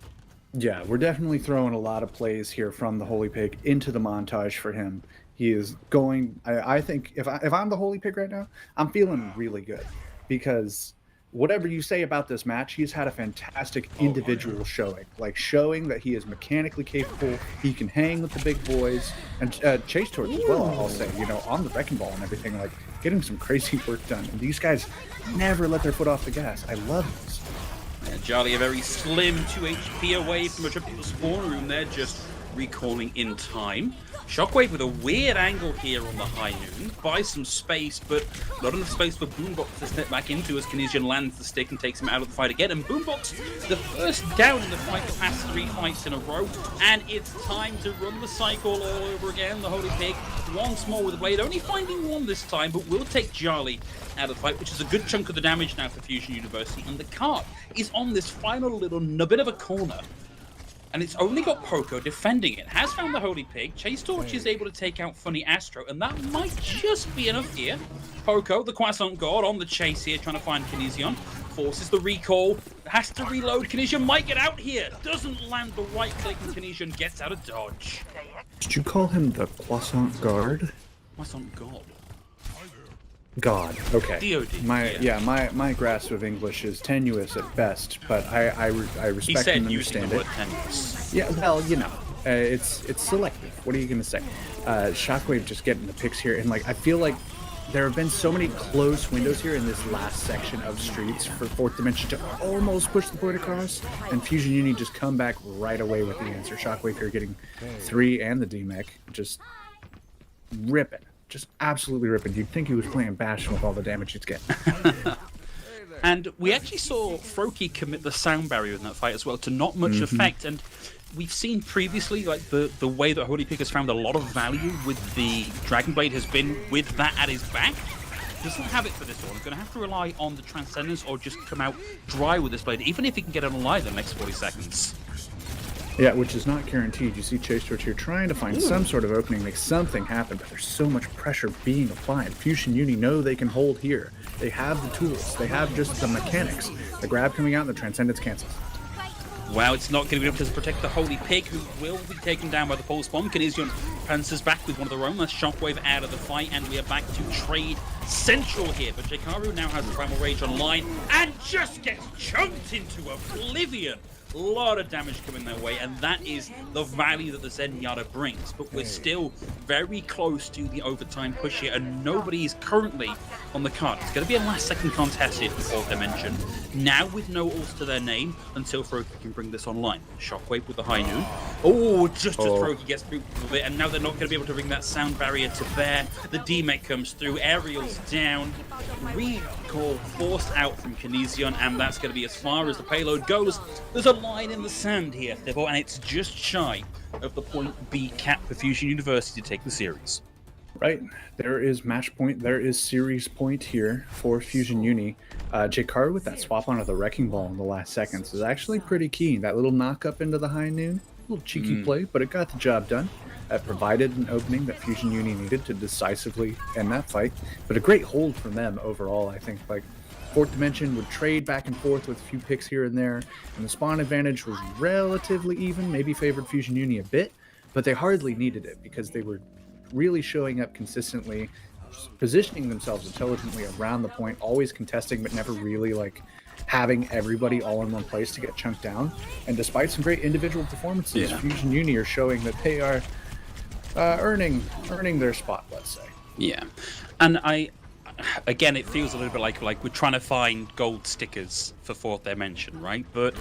B: Yeah, we're definitely throwing a lot of plays here from the Holy Pig into the montage for him. He is going, I think, if I'm the Holy Pig right now, I'm feeling really good, because whatever you say about this match, he's had a fantastic individual showing. Like, showing that he is mechanically capable, he can hang with the big boys, and Chase Torch as well, I'll say, you know, on the wrecking ball and everything, like, getting some crazy work done. And these guys never let their foot off the gas. I love this.
A: And Charlie, a very slim 2 HP away from a trip to the spawn room there, just recalling in time. Shockwave with a weird angle here on the high noon, buys some space, but not enough space for Boombox to step back into as Kinesion lands the stick and takes him out of the fight again. And Boombox, the first down in the fight, the past 3 fights in a row, and it's time to run the cycle all over again. The Holy Pig once more with the blade, only finding 1 this time, but will take Jarly out of the fight, which is a good chunk of the damage now for Fusion University. And the cart is on this final little bit of a corner. And it's only got Poco defending it. Has found the Holy Pig. Chase Torch is able to take out Funny Astro, and that might just be enough here. Poco, the Croissant God, on the chase here, trying to find Kinesion. Forces the recall. Has to reload. Kinesion might get out here. Doesn't land the right click, and Kinesion gets out of dodge.
B: Did you call him the Croissant Guard?
A: Croissant God.
B: God. Okay.
A: DOD.
B: My grasp of English is tenuous at best, but I respect and understand it.
A: Tenuous.
B: Yeah. Well, you know, it's selective. What are you gonna say? Shockwave just getting the picks here, and like I feel like there have been so many close windows here in this last section of Streets for 4th Dimension to almost push the point across, and Fusion Uni just come back right away with the answer. Shockwave here getting 3 and the DMEC, just ripping just absolutely ripping. You'd think he was playing Bastion with all the damage he's getting.
A: And we actually saw Froki commit the sound barrier in that fight as well to not much effect. And we've seen previously, like, the way that Holy Pig has found a lot of value with the Dragon Blade has been with that at his back. Doesn't have it for this one. Going to have to rely on the Transcendence or just come out dry with this blade, even if he can get it alive in the next 40 seconds.
B: Yeah, which is not guaranteed. You see Chase Torch here trying to find some sort of opening, make something happen, but there's so much pressure being applied. Fusion Uni know they can hold here. They have the tools. They have just the mechanics. The grab coming out and the Transcendence cancels.
A: Wow, it's not going to be able to protect the Holy Pig, who will be taken down by the Pulse Bomb. Kinesion pantsers back with one of their own. That's Shockwave out of the fight, and we are back to trade central here. But Jekaru now has the Primal Rage online and just gets chunked into oblivion. A lot of damage coming their way, and that is the value that the Zenyatta brings. But we're still very close to the overtime push here, and nobody is currently on the card. It's going to be a last-second contest here for 4th Dimension. Now with no ults to their name until Froki can bring this online. Shockwave with the high noon. Oh, just as Froki gets through with it, and now they're not going to be able to bring that sound barrier to bear. The D-Mech comes through, Aerial's down. Recall forced out from Kinesion, and that's going to be as far as the payload goes. There's a line in the sand here, Thibault, and it's just shy of the point B cap for Fusion University to take the series.
B: Right. There is match point. There is series point here for Fusion Uni. Jkaru with that swap onto the Wrecking Ball in the last seconds is actually pretty key. That little knock up into the high noon, a little cheeky play, but it got the job done. That provided an opening that Fusion Uni needed to decisively end that fight. But a great hold from them overall, I think. Like, 4th Dimension would trade back and forth with a few picks here and there, and the spawn advantage was relatively even, maybe favored Fusion Uni a bit, but they hardly needed it because they were really showing up consistently, positioning themselves intelligently around the point, always contesting, but never really like having everybody all in one place to get chunked down. And despite some great individual performances, Fusion Uni are showing that they are earning their spot, let's say.
A: Yeah, and again, it feels a little bit like we're trying to find gold stickers for 4th Dimension, right? But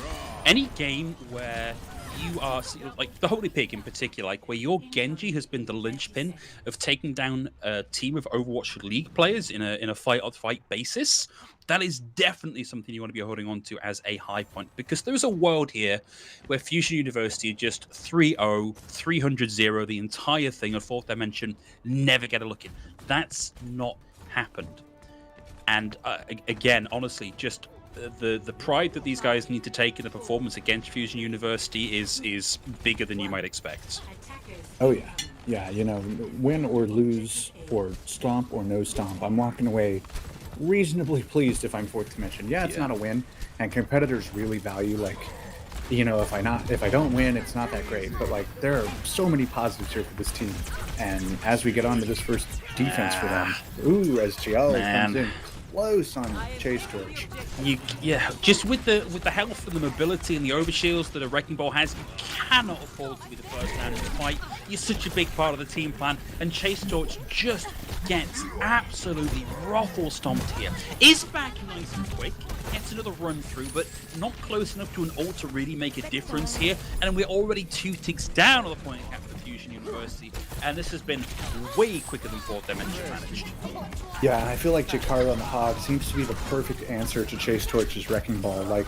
A: any game where you are, like the Holy Pig in particular, like where your Genji has been the linchpin of taking down a team of Overwatch League players in a fight-on-fight basis, that is definitely something you want to be holding on to as a high point, because there's a world here where Fusion University just 3-0, 300-0 the entire thing, and 4th Dimension never get a look in. That's not happened. And again, honestly, just the pride that these guys need to take in the performance against Fusion University is bigger than you might expect.
B: Oh yeah, you know, win or lose or stomp or no stomp, I'm walking away reasonably pleased if I'm 4th Dimension. Yeah, it's not a win, and competitors really value, like, you know, if I don't win, it's not that great, but like there are so many positives here for this team. And as we get on to this first defense for them, as Giallo comes in close on Chase Torch.
A: Just with the health and the mobility and the overshields that a Wrecking Ball has, you cannot afford to be the first man in the fight. You're such a big part of the team plan, and Chase Torch just gets absolutely brothel stomped here. Is back nice and quick, gets another run through, but not close enough to an ult to really make a difference here. And we're already 2 ticks down on the point cap for Fusion University, and this has been way quicker than 4th Dimension managed.
B: Yeah, and I feel like Jkaru on the Hog seems to be the perfect answer to Chase Torch's Wrecking Ball. Like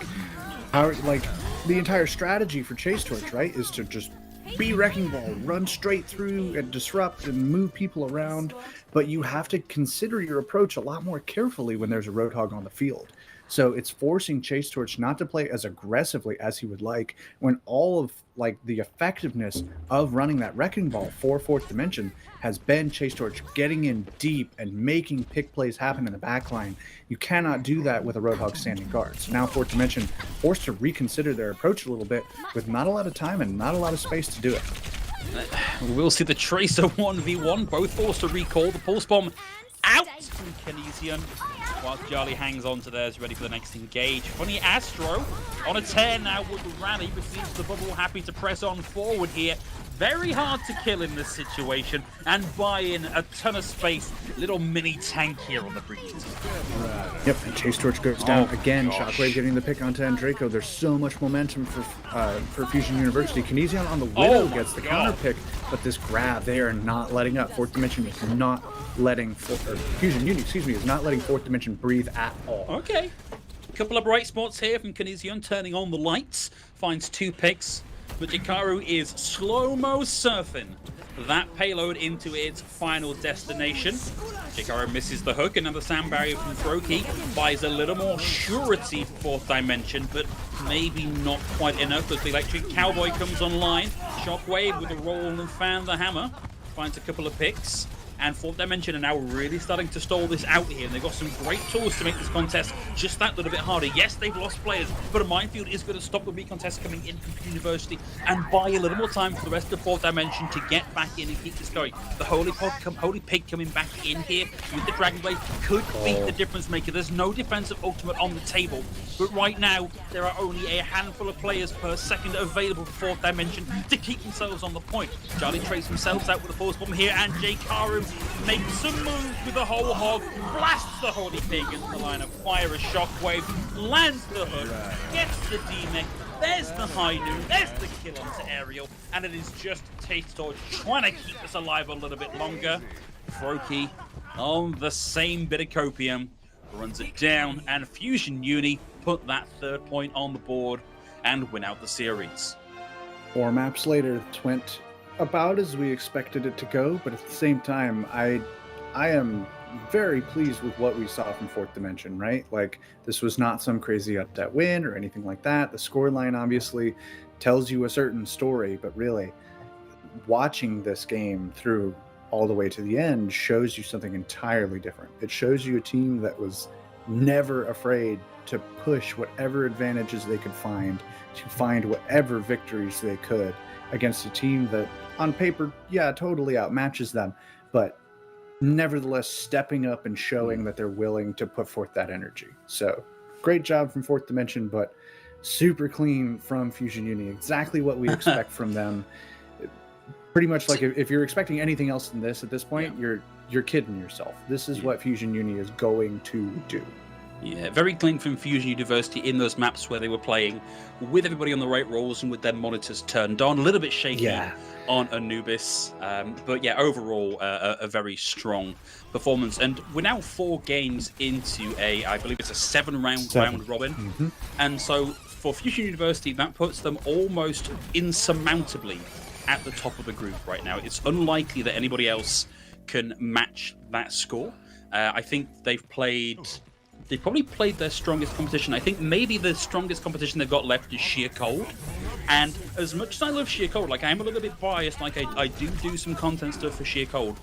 B: the entire strategy for Chase Torch, right, is to just be Wrecking Ball, run straight through and disrupt and move people around, but you have to consider your approach a lot more carefully when there's a Roadhog on the field. So it's forcing Chase Torch not to play as aggressively as he would like, when all of like the effectiveness of running that Wrecking Ball for 4th Dimension has been Chase Torch getting in deep and making pick plays happen in the backline. You cannot do that with a Roadhog standing guard. So now 4th Dimension forced to reconsider their approach a little bit with not a lot of time and not a lot of space to do it.
A: We'll see the Tracer 1v1, both forced to recall the Pulse Bomb out from Kinesion, whilst Charlie hangs on to theirs, ready for the next engage. Funny Astro on a tear now with the rally, receives the bubble, happy to press on forward here. very hard to kill in this situation and buy in a ton of space. Little mini tank here on the breach.
B: Yep, and Chase Torch goes down again.
A: Gosh.
B: Shockwave getting the pick onto Draco. There's so much momentum for Fusion University. Kinesion on the Widow gets the counter pick, but this grab, they are not letting up. Fourth Dimension is not letting, Fusion Uni, excuse me, is not letting Fourth Dimension breathe at all.
A: Okay. A couple of bright spots here from Kinesion, turning on the lights. Finds 2 picks, but Hikaru is slow-mo surfing that payload into its final destination. Hikaru misses the hook, another sound barrier from Froki buys a little more surety for 4th Dimension, but maybe not quite enough as the Electric Cowboy comes online. Shockwave with a roll and fan the hammer, finds a couple of picks. And 4th Dimension are now really starting to stall this out here, and they've got some great tools to make this contest just that little bit harder. Yes, they've lost players, but a minefield is going to stop the recontest coming in from University and buy a little more time for the rest of 4th Dimension to get back in and keep this going. The Holy Pig coming back in here with the Dragon Blade could be the difference maker. There's no defensive ultimate on the table, but right now there are only a handful of players per second available for 4th Dimension to keep themselves on the point. Charlie trades themselves out with a force bomb here, and Hikaru makes some moves with the whole hog, blasts the Holy Pig into the line of fire as Shockwave lands the hook, gets the D-Mech, there's the high noon, there's the kill onto Aerial, and it is just Chase Torch trying to keep us alive a little bit longer. Froki on the same bit of copium, runs it down, and Fusion Uni put that 3rd point on the board and win out the series.
B: 4 maps later, it went about as we expected it to go, but at the same time, I am very pleased with what we saw from 4th Dimension, right? Like, this was not some crazy upset win or anything like that. The scoreline obviously tells you a certain story, but really, watching this game through all the way to the end shows you something entirely different. It shows you a team that was never afraid to push whatever advantages they could find, to find whatever victories they could against a team that, on paper, yeah, totally outmatches them, but nevertheless stepping up and showing that they're willing to put forth that energy. So, great job from 4th Dimension, but super clean from Fusion Uni. Exactly what we expect from them. Pretty much like if you're expecting anything else than this at this point, you're kidding yourself. This is what Fusion Uni is going to do.
A: Yeah, very clean from Fusion University in those maps where they were playing with everybody on the right roles and with their monitors turned on. A little bit shaky on Anubis. But yeah, overall, a very strong performance. And we're now 4 games into I believe it's a 7-round round robin.
B: Mm-hmm.
A: And so for Fusion University, that puts them almost insurmountably at the top of the group right now. It's unlikely that anybody else can match that score. I think they've probably played their strongest competition. I think maybe the strongest competition they've got left is Sheer Cold. And as much as I love Sheer Cold, like, I'm a little bit biased, like I do some content stuff for Sheer Cold.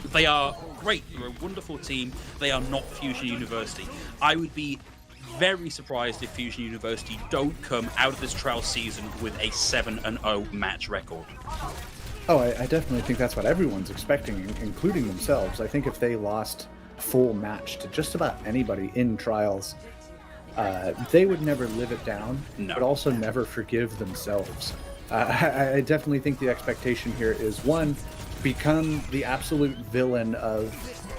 A: They are great. They're a wonderful team. They are not Fusion University. I would be very surprised if Fusion University don't come out of this trial season with a 7-0 match record.
B: Oh, I definitely think that's what everyone's expecting, including themselves. I think if they lost full match to just about anybody in trials, they would never live it down, but also never forgive themselves. I definitely think the expectation here is, 1, become the absolute villain of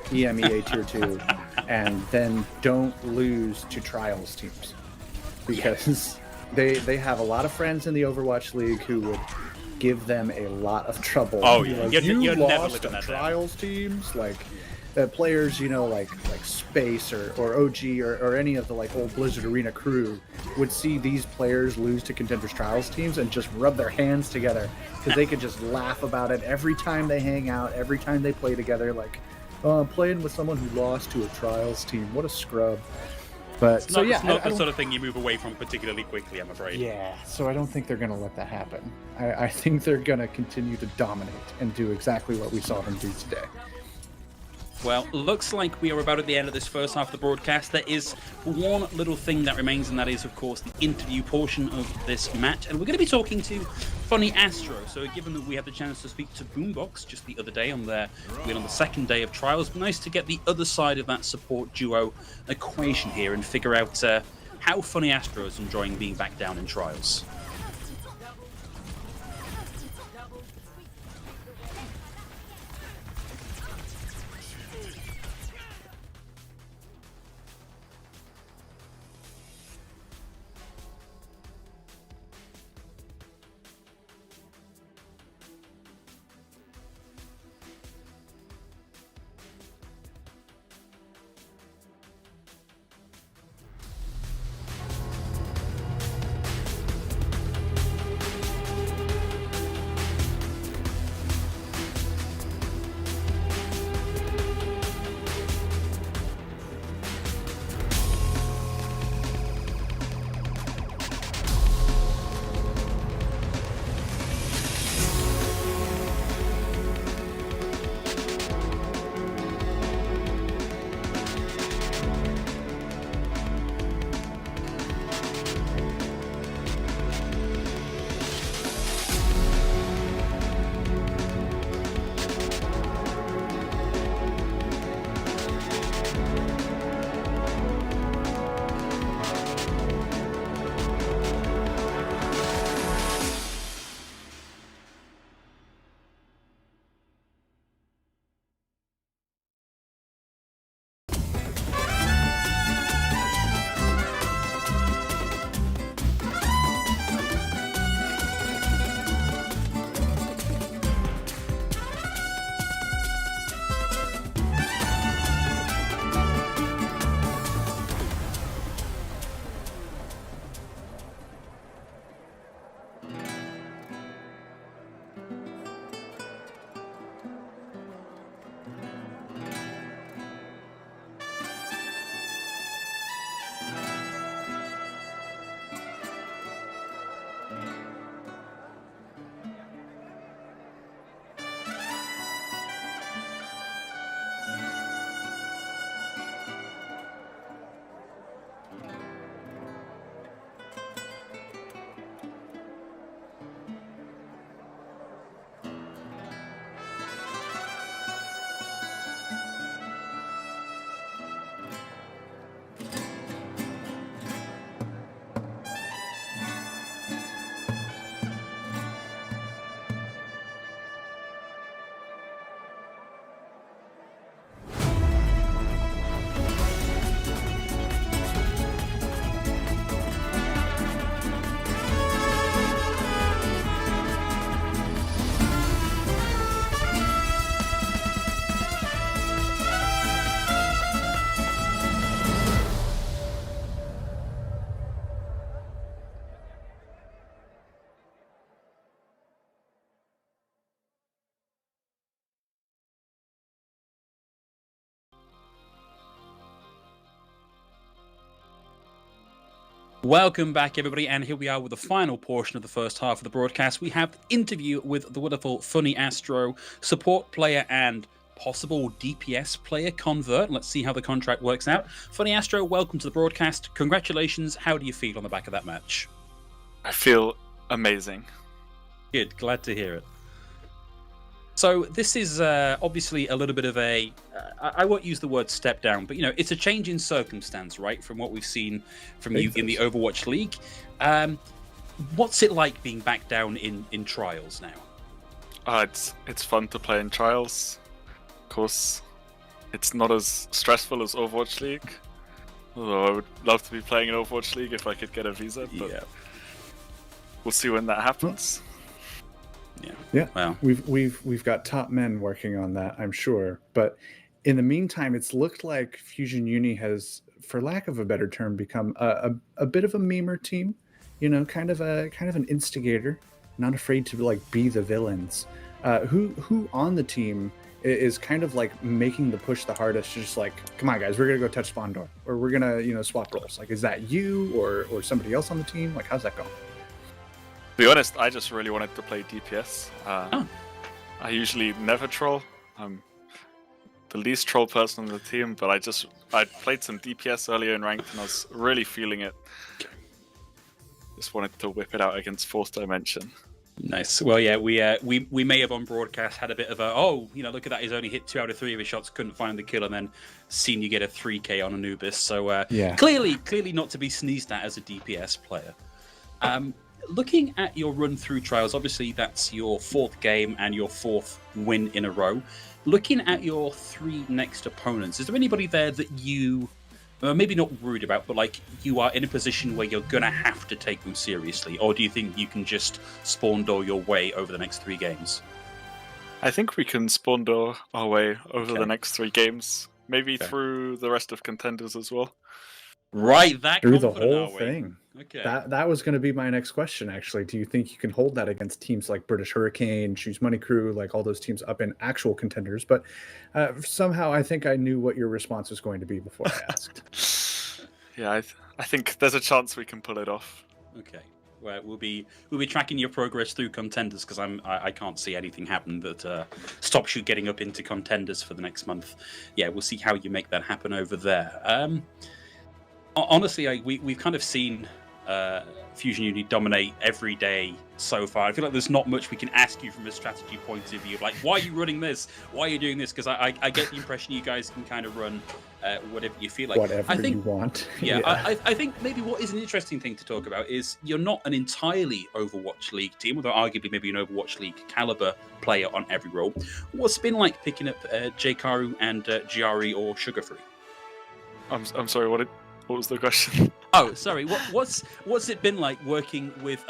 B: EMEA Tier 2, and then don't lose to trials teams. Because they have a lot of friends in the Overwatch League who would give them a lot of trouble.
A: Oh yeah,
B: like,
A: you're
B: lost
A: never living
B: to
A: that
B: trials teams, like players, you know, like Space or OG or any of the like old Blizzard Arena crew would see these players lose to Contenders trials teams and just rub their hands together because they could just laugh about it every time they hang out, every time they play together. Like, oh, I'm playing with someone who lost to a trials team. What a scrub. But
A: it's not the sort of thing you move away from particularly quickly, I'm afraid.
B: Yeah, so I don't think they're going to let that happen. I think they're going to continue to dominate and do exactly what we saw them do today.
A: Well, looks like we are about at the end of this first half of the broadcast. There is one little thing that remains, and that is, of course, the interview portion of this match. And we're going to be talking to Funny Astro. So given that we had the chance to speak to Boombox just the other day on the second day of trials, nice to get the other side of that support duo equation here and figure out how Funny Astro is enjoying being back down in trials. Welcome back, everybody, and here we are with the final portion of the first half of the broadcast. We have the interview with the wonderful Funny Astro, support player and possible DPS player convert. Let's see how the contract works out. Funny Astro, welcome to the broadcast. Congratulations. How do you feel on the back of that match?
D: I feel amazing.
A: Good. Glad to hear it. So this is obviously a little bit of a, I won't use the word step down, but it's a change in circumstance, right, from what we've seen from you in the Overwatch League. What's it like being back down in Trials now?
D: It's fun to play in Trials. Of course, it's not as stressful as Overwatch League. Although I would love to be playing in Overwatch League if I could get a visa, but we'll see when that happens.
B: Yeah.
A: Wow.
B: We've got top men working on that, I'm sure. But in the meantime, it's looked like Fusion Uni has, for lack of a better term, become a bit of a memer team. Kind of an instigator, not afraid to like be the villains. Who on the team is kind of like making the push the hardest? Just like, come on, guys, we're gonna go touch spawn door, or we're gonna swap roles. Like, is that you or somebody else on the team? Like, how's that going?
D: To be honest, I just really wanted to play DPS. I usually never troll. I'm the least troll person on the team, but I played some DPS earlier in ranked and I was really feeling it. Just wanted to whip it out against Fourth Dimension.
A: Nice. Well, yeah, we may have on broadcast had a bit of a, look at that, he's only hit 2 out of 3 of his shots, couldn't find the kill, and then seen you get a 3k on Anubis. So clearly not to be sneezed at as a DPS player. Looking at your run through Trials, obviously that's your 4th game and your 4th win in a row. Looking at your 3 next opponents, is there anybody there that you, maybe not worried about, but like you are in a position where you're going to have to take them seriously? Or do you think you can just spawn door your way over the next 3 games?
D: I think we can spawn door our way over the next 3 games. Maybe through the rest of Contenders as well.
A: Right, that
B: through the whole thing.
A: Okay.
B: That was going to be my next question, actually. Do you think you can hold that against teams like British Hurricane, Choose Money Crew, like all those teams up in actual Contenders? But somehow I think I knew what your response was going to be before I asked.
D: Yeah, I think there's a chance we can pull it off.
A: Okay. Well, we'll be tracking your progress through Contenders, because I can't see anything happen that stops you getting up into Contenders for the next month. Yeah, we'll see how you make that happen over there. Honestly, we've kind of seen Fusion Uni dominate every day so far. I feel like there's not much we can ask you from a strategy point of view. Like, why are you running this? Why are you doing this? Because I get the impression you guys can kind of run whatever you feel like.
B: Whatever you want.
A: Yeah, I think maybe what is an interesting thing to talk about is you're not an entirely Overwatch League team, although arguably maybe an Overwatch League caliber player on every role. What's it been like picking up Jkaru and Giari or Sugarfree?
D: I'm sorry, what was the question?
A: Oh, sorry. What's it been like working with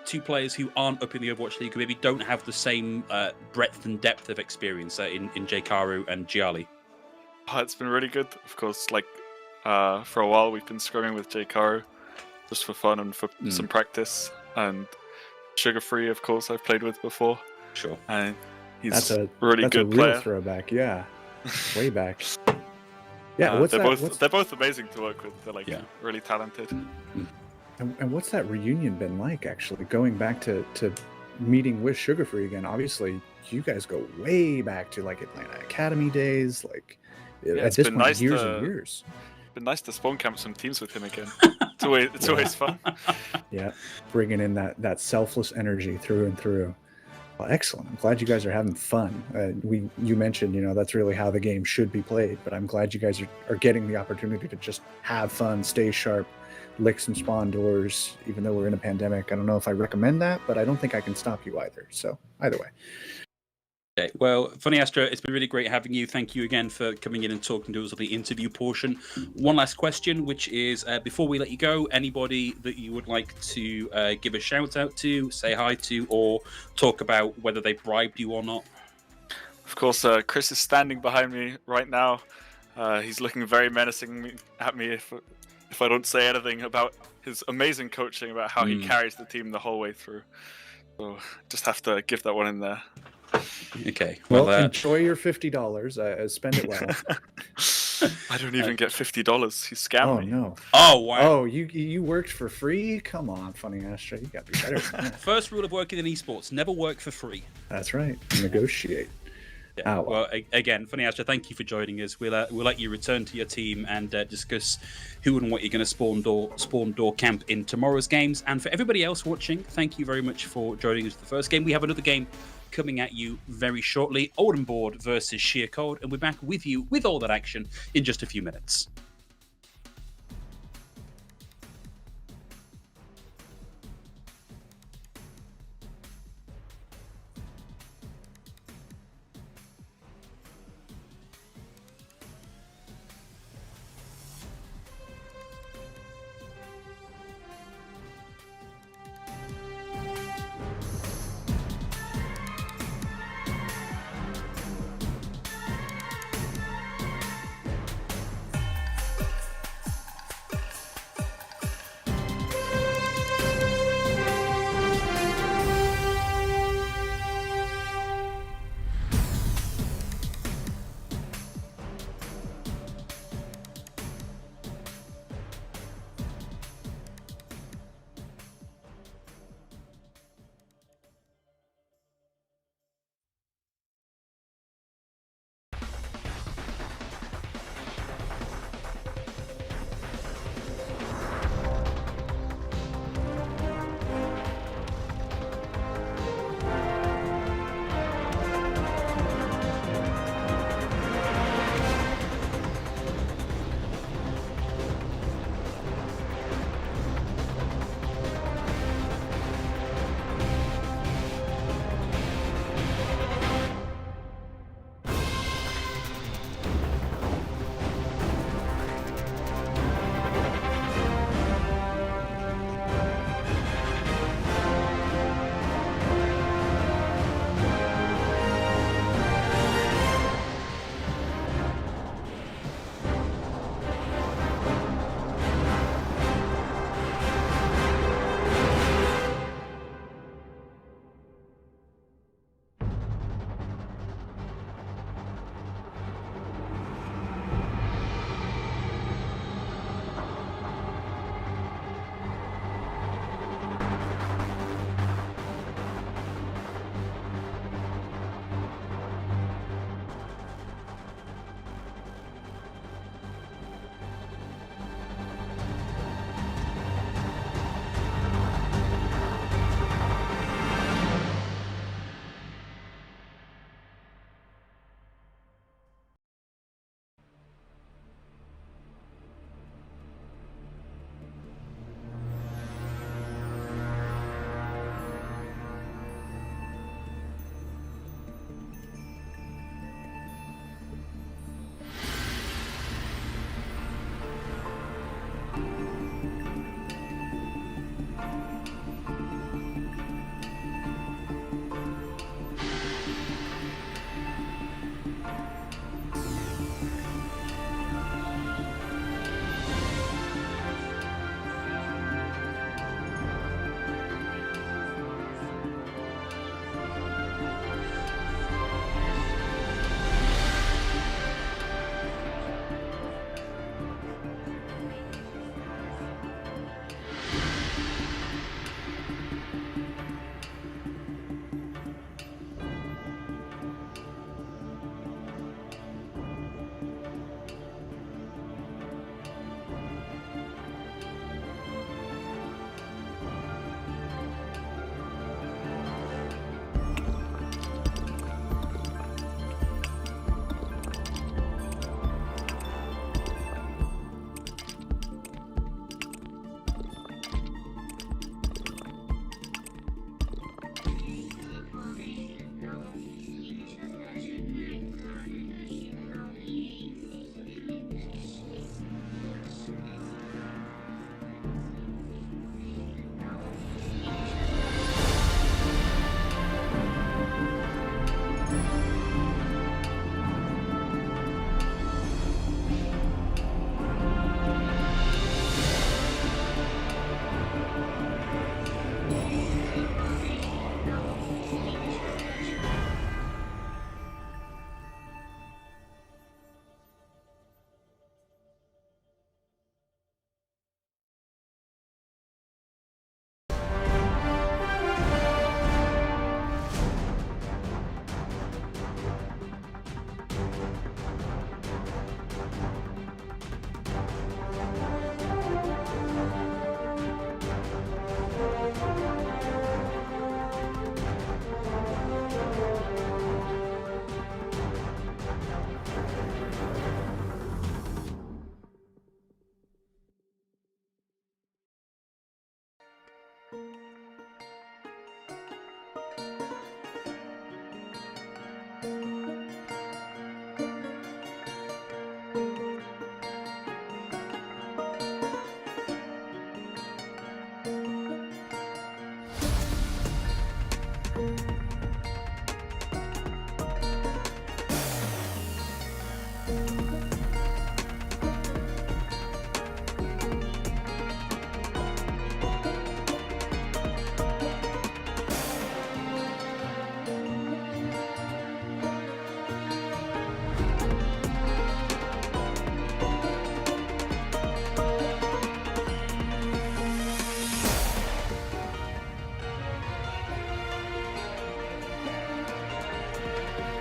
A: 2 players who aren't up in the Overwatch League, who maybe don't have the same breadth and depth of experience in Jkaru and Giali?
D: It's been really good. Of course, for a while we've been scrimming with Jkaru just for fun and for some practice. And Sugarfree, of course, I've played with before.
A: Sure.
D: And he's
B: that's a
D: really
B: good
D: player.
B: Real throwback, yeah. Way back. Yeah,
D: they're both amazing to work with. They're really talented.
B: And what's that reunion been like, actually? Going back to meeting with Sugarfree again. Obviously, you guys go way back to like Atlanta Academy days. Like at this point, years and years.
D: It's been nice to spawn camp some teams with him again. It's always fun.
B: Yeah, bringing in that selfless energy through and through. Well, excellent. I'm glad you guys are having fun. You mentioned, that's really how the game should be played, but I'm glad you guys are getting the opportunity to just have fun, stay sharp, lick some spawn doors, even though we're in a pandemic. I don't know if I recommend that, but I don't think I can stop you either. So either way.
A: Okay. Well, Funny Astro, it's been really great having you. Thank you again for coming in and talking to us on the interview portion. One last question, which is, before we let you go, anybody that you would like to give a shout out to, say hi to, or talk about whether they bribed you or not?
D: Of course, Chris is standing behind me right now. He's looking very menacing at me if I don't say anything about his amazing coaching, about how he carries the team the whole way through. So just have to give that one in there.
A: Okay.
B: Well, enjoy your $50. Spend it well.
D: I don't even get $50. He scammed me.
B: No.
A: Oh, wow.
B: Oh, you worked for free? Come on, Funny Astra. You got to be better than that.
A: First rule of working in esports, never work for free.
B: That's right. Negotiate.
A: Yeah.
B: Oh,
A: well, again, Funny Astra, thank you for joining us. We'll let you return to your team and discuss who and what you're going to spawn door camp in tomorrow's games. And for everybody else watching, thank you very much for joining us for the first game. We have another game coming at you very shortly. Olden Board versus Sheer Code, and we're back with you with all that action in just a few minutes.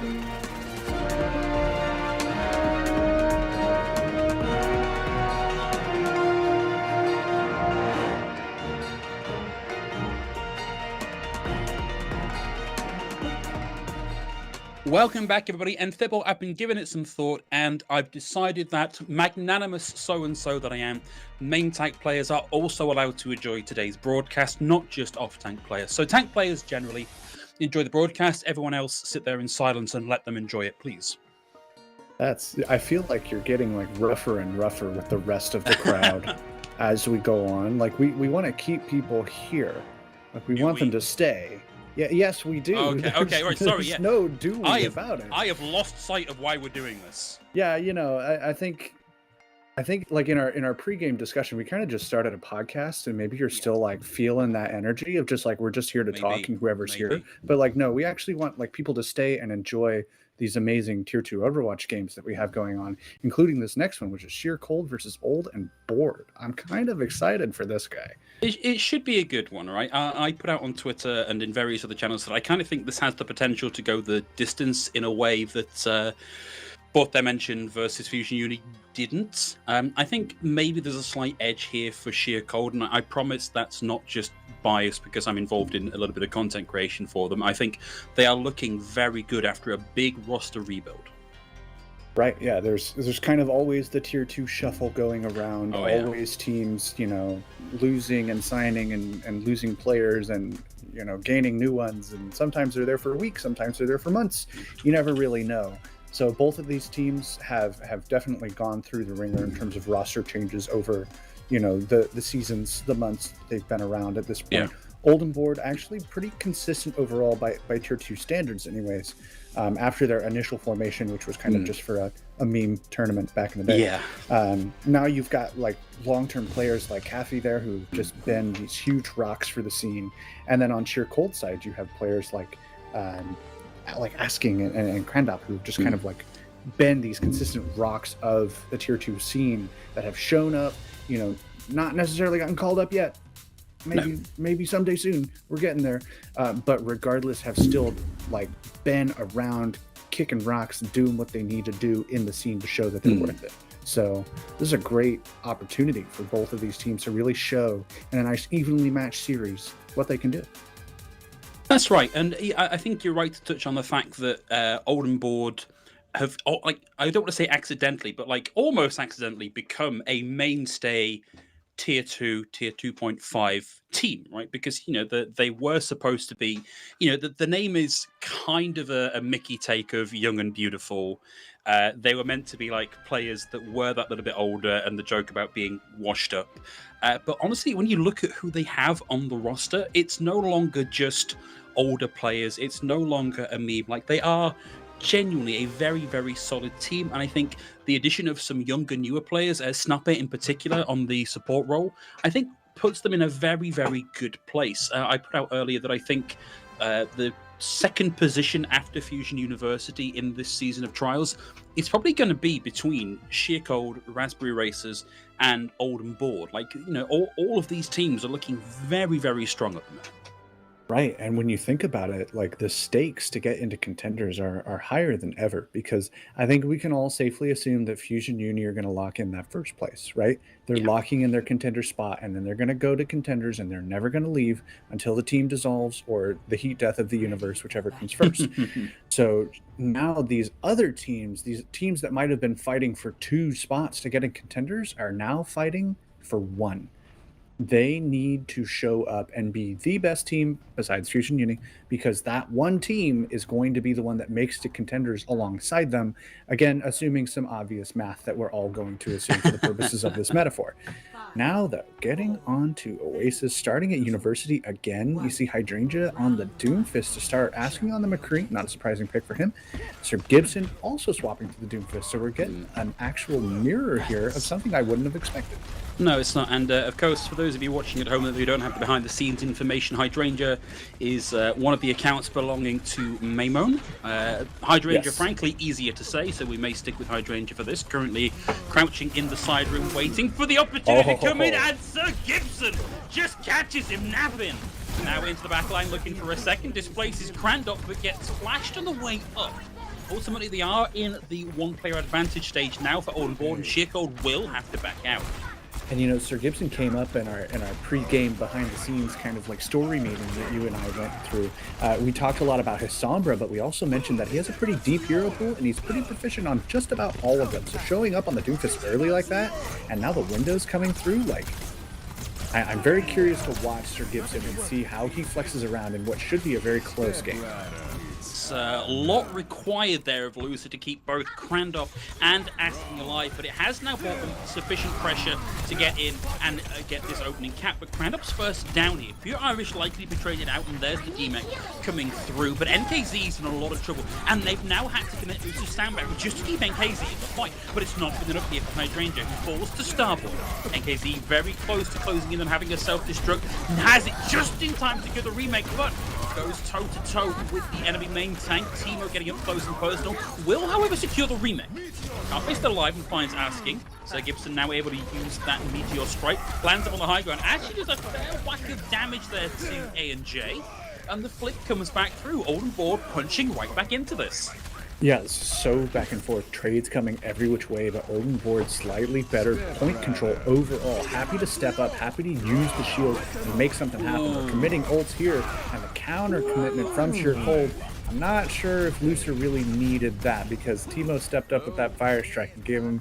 A: Welcome back, everybody. And Thibault, I've been giving it some thought, and I've decided that magnanimous so-and-so that I am, main tank players are also allowed to enjoy today's broadcast, not just off-tank players. So tank players generally enjoy the broadcast. Everyone else sit there in silence and let them enjoy it, please.
B: I feel like you're getting like rougher and rougher with the rest of the crowd as we go on. Like we want to keep people here. Like we want them to stay. Yeah, yes, we do.
A: Okay, right, sorry, yeah.
B: No doing about it.
A: I have lost sight of why we're doing this.
B: Yeah, you know, I think like in our pregame discussion, we kind of just started a podcast, and maybe you're still like feeling that energy of just like we're just here to talk and whoever's here. But like no, we actually want like people to stay and enjoy these amazing tier 2 Overwatch games that we have going on, including this next one, which is Sheer Cold versus Old and Bored. I'm kind of excited for this guy.
A: It should be a good one, right? I put out on Twitter and in various other channels that I kind of think this has the potential to go the distance in a way that Fourth Dimension versus Fusion Uni didn't. I think maybe there's a slight edge here for Sheer Cold, and I promise that's not just biased because I'm involved in a little bit of content creation for them. I think they are looking very good after a big roster rebuild.
B: Right, yeah, there's kind of always the tier 2 shuffle going around, always teams, you know, losing and signing and losing players and, you know, gaining new ones, and sometimes they're there for a week, sometimes they're there for months. You never really know. So both of these teams have definitely gone through the ringer in terms of roster changes over, you know, the seasons, the months they've been around at this point.
A: Yeah.
B: Old and Bored actually pretty consistent overall by tier 2 standards anyways, after their initial formation, which was kind of just for a meme tournament back in the day.
A: Yeah.
B: Now you've got like long-term players like Kathy there who've just been these huge rocks for the scene. And then on Sheer Cold side, you have players like Asking and Krandop, who've just kind of like been these consistent rocks of the tier 2 scene that have shown up, you know, not necessarily gotten called up yet. Maybe someday soon. We're getting there. But regardless, have still like been around kicking rocks and doing what they need to do in the scene to show that they're worth it. So this is a great opportunity for both of these teams to really show in a nice evenly matched series what they can do.
A: That's right, and I think you're right to touch on the fact that Old and Bored have, like, I don't want to say accidentally, but like almost accidentally become a mainstay tier 2, tier 2.5 team, right? Because, you know, they were supposed to be, you know, the name is kind of a Mickey take of Young and Beautiful. They were meant to be like players that were that little bit older, and the joke about being washed up. But honestly, when you look at who they have on the roster, it's no longer just older players. It's no longer a meme. Like, they are genuinely a very, very solid team. And I think the addition of some younger, newer players, Snapper in particular on the support role, I think puts them in a very, very good place. I put out earlier that I think the second position after Fusion University in this season of Trials is probably going to be between Sheer Cold, Raspberry Racers, and Old and Bored. Like, you know, all of these teams are looking very, very strong at the moment.
B: Right, and when you think about it, like the stakes to get into Contenders are higher than ever, because I think we can all safely assume that Fusion Uni are going to lock in that first place, right? They're locking in their Contender spot, and then they're going to go to Contenders, and they're never going to leave until the team dissolves or the heat death of the universe, whichever comes first. So now these other teams, these teams that might have been fighting for 2 spots to get in Contenders, are now fighting for 1. They need to show up and be the best team besides Fusion Uni, because that one team is going to be the one that makes the Contenders alongside them. Again, assuming some obvious math that we're all going to assume for the purposes of this metaphor. Now, though, getting on to Oasis, starting at University again, you see Hydrangea on the Doomfist to start, asking on the McCree, not a surprising pick for him. Sir Gibson also swapping to the Doomfist, so we're getting an actual mirror here of something I wouldn't have expected.
A: No, it's not. And of course, for those of you watching at home that you don't have the behind-the-scenes information, Hydrangea is one of the accounts belonging to Maimon. Hydrangea, frankly, easier to say, so we may stick with Hydrangea for this. Currently crouching in the side room, waiting for the opportunity to come in, and Sir Gibson just catches him napping. Now into the back line, looking for a second, displaces Krandop, but gets flashed on the way up. ultimately they are in the one-player advantage stage now for Olden Board, and Sheercold will have to back out.
B: And you know, Sir Gibson came up in our pre-game behind-the-scenes kind of like story meeting that you and I went through. We talked a lot about his Sombra, but we also mentioned that he has a pretty deep hero pool, and he's pretty proficient on just about all of them. So showing up on the Doomfist early like that, and now the window's coming through, like, I'm very curious to watch Sir Gibson and see how he flexes around in what should be a very close game.
A: A lot required there of Lucer to keep both Crandop and Asking alive, but it has now brought them sufficient pressure to get in and get this opening cap. But Crandop's first down here. Pure Irish likely be traded out, and there's the DMEC coming through. But NKZ's in a lot of trouble, and they've now had to commit to stand back just to keep NKZ in the fight. But it's not good enough here for Hydrangea, who falls to Starboy. NKZ very close to closing in and having a self-destruct, and has it just in time to get the remake, but goes toe-to-toe with the enemy main tank. Timo getting up close and personal. Will, however, secure the remake. Can't still alive and finds Asking. So Gibson now able to use that Meteor Strike. Lands up on the high ground. Actually does a fair whack of damage there to A&J. And the flip comes back through. Olden Board punching right back into this.
B: Yeah, so back and forth. Trades coming every which way, but Olden Board slightly better point control overall. Happy to step up, happy to use the shield and make something happen. We're committing ults here, and the counter commitment from Sheercold. I'm not sure if Lucer really needed that, because Timo stepped up with that Fire Strike and gave him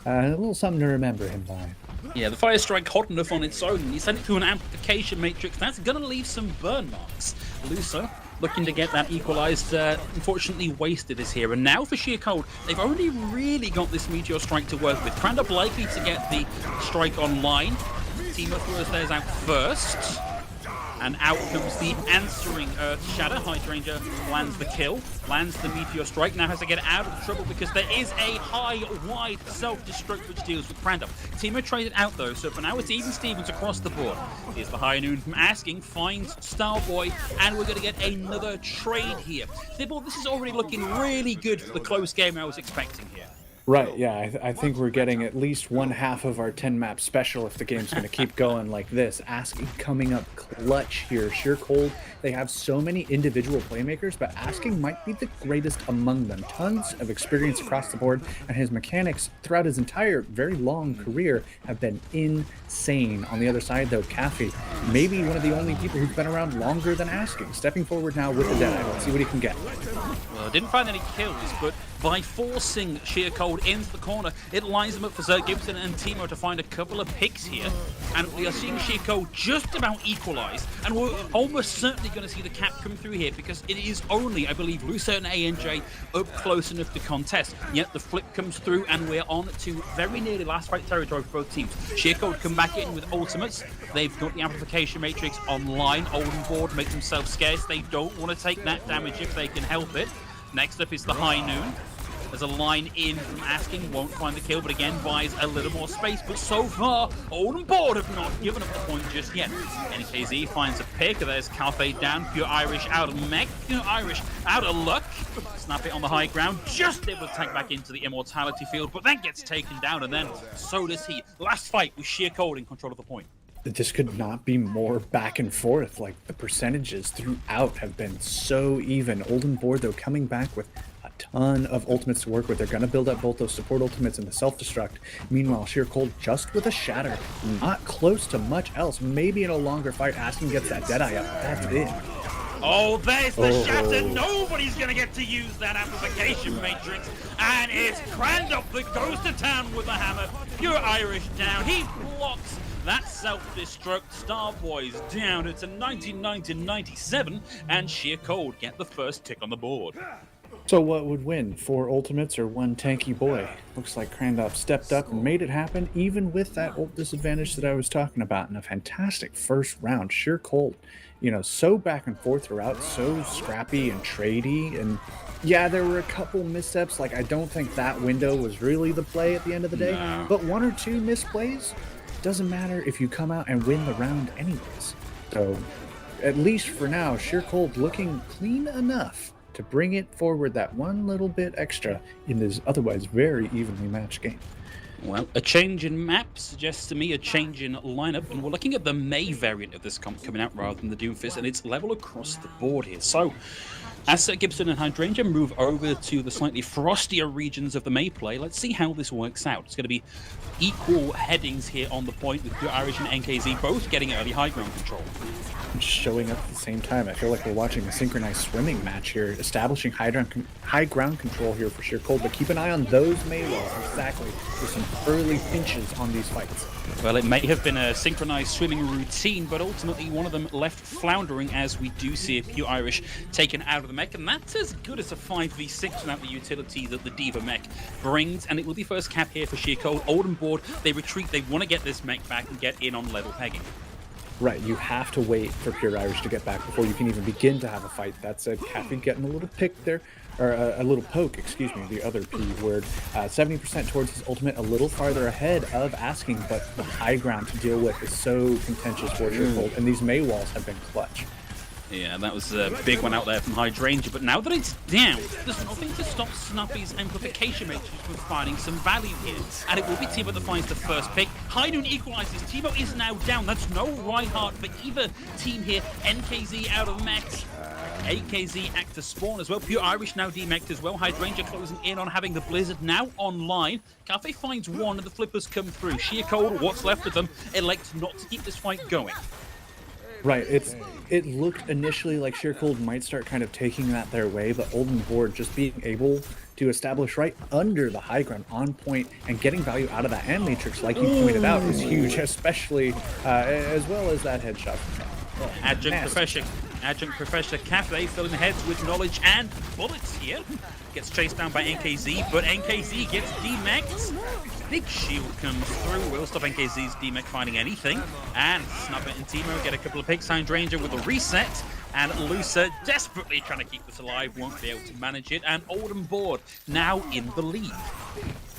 B: a little something to remember him by.
A: Yeah, the Fire Strike hot enough on its own, and you send it to an amplification matrix. That's going to leave some burn marks. Lucer looking to get that equalized, unfortunately wasted this here. And now for Sheercold, they've only really got this Meteor Strike to work with. Crandop likely to get the strike online. Timo throws theirs out first. And out comes the answering Earth Shatter. Hydrangea lands the kill, lands the Meteor Strike. Now has to get out of trouble because there is a high, wide self-destruct which deals with Crandop. Timo traded out though, so for now it's even Stevens across the board. Here's the High Noon from Asking, finds Starboy, and we're going to get another trade here. Thibble, this is already looking really good for the close game I was expecting here.
B: Right, yeah, I think we're getting at least one half of our 10-map special if the game's going to keep going like this. Asking coming up clutch here. Sheercold, they have so many individual playmakers, but Asking might be the greatest among them. Tons of experience across the board, and his mechanics throughout his entire very long career have been insane. On the other side, though, Caffey, maybe one of the only people who's been around longer than Asking. Stepping forward now with the Deadeye. Let's see what he can get.
A: Well, didn't find any kills, but by forcing Sheercold into the corner, it lines them up for Sir Gibson and Timo to find a couple of picks here. And we are seeing Sheercold just about equalize, and we're almost certainly going to see the cap come through here because it is only, I believe, Lucer and A&J up close enough to contest. Yet the flip comes through, and we're on to very nearly last fight territory for both teams. Sheercold come back in with ultimates. They've got the amplification matrix online. Olden Board make themselves scarce. They don't want to take that damage if they can help it. Next up is the High Noon. There's a line in from Asking, won't find the kill, but again buys a little more space. But so far, Olden Board have not given up the point just yet. NKZ finds a pick. There's Cafe down. Pure Irish out of mech. Pure Irish out of luck. Snap it on the high ground. Just able to tank back into the immortality field, but then gets taken down, and then so does he. Last fight with Sheercold in control of the point.
B: This could not be more back and forth. Like, the percentages throughout have been so even. Olden Board, though, coming back with a ton of ultimates to work with. They're going to build up both those support ultimates and the self-destruct. Meanwhile, Sheercold just with a shatter, not close to much else. Maybe in a longer fight, Asking gets that Deadeye up. That's it.
A: Oh, there's the shatter. Nobody's going to get to use that amplification matrix. And it's Crandop that goes to town with the hammer. Pure Irish down. He blocks that self-destruct. Starboy's down. It's a 99-97, and Sheercold get the first tick on the board.
B: So what would win? 4 ultimates or 1 tanky boy? Looks like Crandop stepped up and made it happen, even with that ult disadvantage that I was talking about. And a fantastic first round. Sheercold, you know, so back and forth throughout, so scrappy and tradey. And yeah, there were a couple missteps. Like, I don't think that window was really the play at the end of the day. No. But 1 or 2 misplays, doesn't matter if you come out and win the round anyways. So, at least for now, Sheercold looking clean enough to bring it forward that one little bit extra in this otherwise very evenly matched game.
A: Well, a change in map suggests to me a change in lineup, and we're looking at the May variant of this comp coming out rather than the Doomfist, and it's level across the board here. So, As Gibson and Hydrangea move over to the slightly frostier regions of the May play, let's see how this works out. It's going to be equal headings here on the point, with Pure Irish and NKZ both getting early high ground control.
B: Showing up at the same time. I feel like we're watching a synchronized swimming match here, establishing high ground control here for Sheer Cold, but keep an eye on those May walls, exactly, with some early pinches on these fights.
A: Well, it may have been a synchronized swimming routine, but ultimately one of them left floundering, as we do see a Pure Irish taken out of the mech, and that's as good as a 5v6 without the utility that the Diva mech brings, and it will be first cap here for Sheer Cold. Old and board, they retreat, they want to get this mech back and get in on level pegging.
B: Right, you have to wait for Pure Irish to get back before you can even begin to have a fight. That's a Kathy getting a little pick there, or a little poke, excuse me, the other P word. 70% towards his ultimate, a little farther ahead of asking, but the high ground to deal with is so contentious for Sheer Cold, and these May walls have been clutch.
A: Yeah, that was a big one out there from Hydrangea, but now that it's down, there's nothing to stop Snuffy's amplification matrix from finding some value here. And it will be Timo that finds the first pick. High Noon equalizes. Timo is now down. That's no Reinhardt for either team here. NKZ out of mechs. AKZ act to spawn as well. Pure Irish now demeched as well. Hydrangea closing in on having the Blizzard now online. Cafe finds one and the flippers come through. Sheer Cold, what's left of them, elects not to keep this fight going.
B: Right, it looked initially like Sheer Cold might start kind of taking that their way, but Old and Board just being able to establish right under the high ground on point and getting value out of that hand matrix, like you pointed out, is huge, especially as well as that headshot. Oh,
A: Adjunct Professor Cafe filling the heads with knowledge and bullets here. Gets chased down by NKZ, but NKZ gets demeched. Big shield comes through. Will stop NKZ's demech finding anything. And Snubber and Timo get a couple of picks. Hydrangea with a reset. And Lucer desperately trying to keep this alive. Won't be able to manage it. And Oldham Board now in the lead.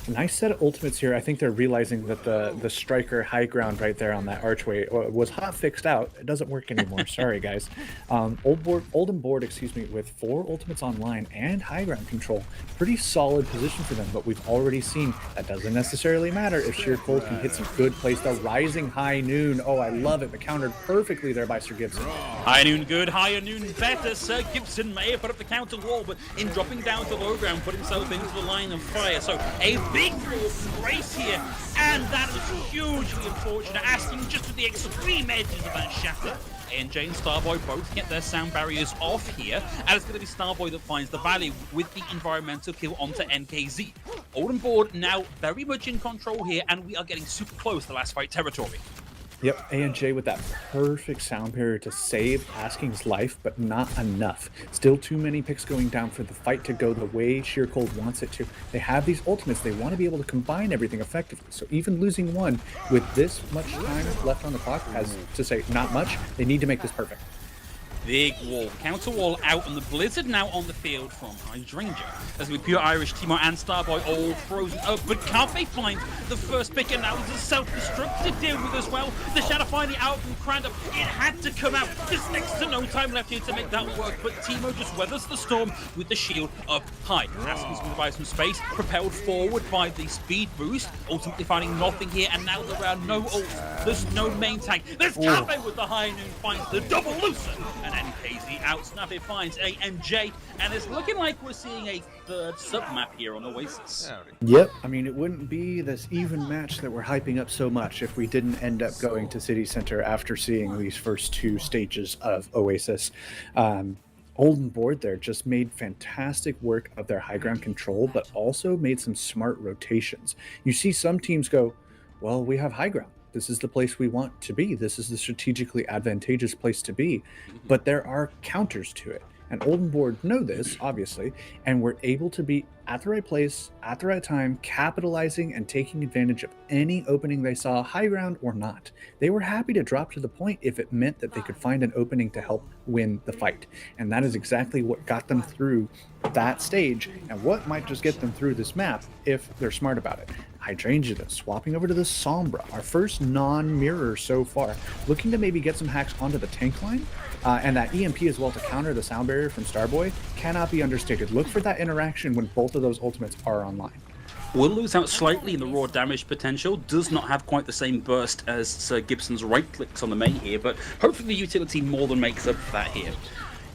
B: Nice set of ultimates here. I think they're realizing that the striker high ground right there on that archway was hot fixed out. It doesn't work anymore. Sorry, guys. Old and Board, excuse me, with 4 ultimates online and high ground control. Pretty solid position for them, but we've already seen that doesn't necessarily matter if Sheer Cold can hit some good plays. The rising High Noon. Oh, I love it. But countered perfectly there by Sir Gibson.
A: High Noon good, Higher Noon better. Sir Gibson may have put up the counter wall, but in dropping down to low ground, put himself into the line of fire. So a big race here, and that was hugely unfortunate. Asking just to the extreme edges of that shatter. NJ and Starboy both get their sound barriers off here, and it's going to be Starboy that finds the value with the environmental kill onto NKZ. Old and Board now very much in control here, and we are getting super close to last fight territory.
B: Yep, A&J with that perfect sound barrier to save Asking's life, but not enough. Still too many picks going down for the fight to go the way Sheer Cold wants it to. They have these ultimates. They want to be able to combine everything effectively. So even losing one with this much time left on the clock, as to say not much, they need to make this perfect.
A: Big wall, counter wall out, and the Blizzard now on the field from Hydrangea. As we Pure Irish, Timo and Starboy all frozen up, but Cafe finds the first pick, and now there's a self-destruct to deal with as well. The Shadow finally out from Crandall. It had to come out. There's next to no time left here to make that work, but Timo just weathers the storm with the shield up high. Askins going to buy some space, propelled forward by the speed boost, ultimately finding nothing here, and now there are no ults. There's no main tank. There's Cafe with the High Noon, finds the double Lucer, and NKZ out. Snappy finds AMJ, and it's looking like we're seeing a third sub-map here on Oasis.
B: Yep. I mean, it wouldn't be this even match that we're hyping up so much if we didn't end up going to City Center after seeing these first 2 stages of Oasis. Old and Board there just made fantastic work of their high ground control, but also made some smart rotations. You see some teams go, well, we have high ground. This is the place we want to be. This is the strategically advantageous place to be. But there are counters to it. And Old and Board know this, obviously, and we're able to be at the right place, at the right time, capitalizing and taking advantage of any opening they saw, high ground or not. They were happy to drop to the point if it meant that they could find an opening to help win the fight. And that is exactly what got them through that stage, and what might just get them through this map if they're smart about it. Hydrangea swapping over to the Sombra, our first non-mirror so far, looking to maybe get some hacks onto the tank line, and that EMP as well to counter the sound barrier from Starboy cannot be understated. Look for that interaction when both of those ultimates are online.
A: Will lose out slightly in the raw damage potential, does not have quite the same burst as Sir Gibson's right clicks on the May here, but hopefully the utility more than makes up for that here.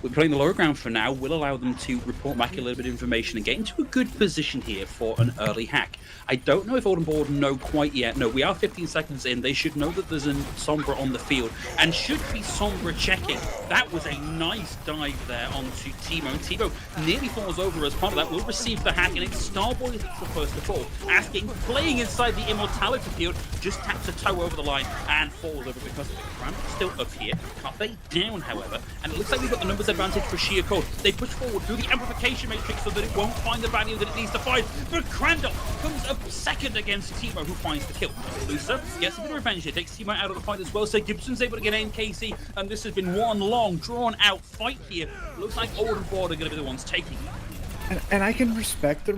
A: We're playing the lower ground for now. Will allow them to report back a little bit of information and get into a good position here for an early hack. I don't know if Old Board know quite yet. No, we are 15 seconds in. They should know that there's a Sombra on the field and should be Sombra checking. That was a nice dive there onto Teemo. And Teemo nearly falls over as part of that. Will receive the hack, and it's Starboy that's the first to fall. Asking, playing inside the Immortality field, just taps a toe over the line and falls over because of it. Cram still up here. Cafe down, however, and it looks like we've got the numbers advantage for Sheer Code. They push forward through the amplification matrix so that it won't find the value that it needs to find. But Crandall comes up second against Teemo, who finds the kill. Lusa gets a bit of revenge here, takes Teemo out of the fight as well. So Gibson's able to get NKC, and this has been one long, drawn-out fight here. Looks like Old and Board are going to be the ones taking it.
B: And I can respect the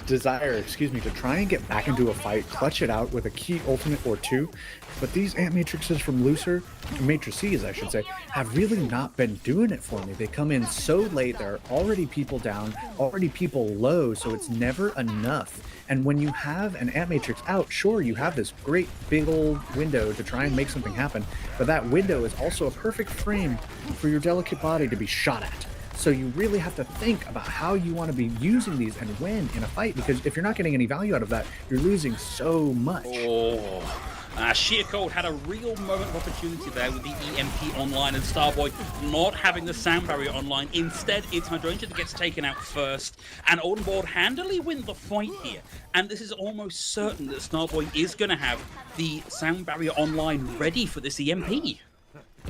B: desire, to try and get back into a fight, clutch it out with a key ultimate or two. But these Ant Matrices from Lucer, Matrices I should say, have really not been doing it for me. They come in so late, there are already people down, already people low, so it's never enough. And when you have an Ant Matrix out, sure, you have this great big old window to try and make something happen, but that window is also a perfect frame for your delicate body to be shot at. So you really have to think about how you want to be using these and when in a fight, because if you're not getting any value out of that, you're losing so much.
A: Sheer Code had a real moment of opportunity there with the EMP online and Starboy not having the sound barrier online. Instead, it's Hydrangea that gets taken out first, and Oldenboard handily win the fight here. And this is almost certain that Starboy is going to have the sound barrier online ready for this EMP.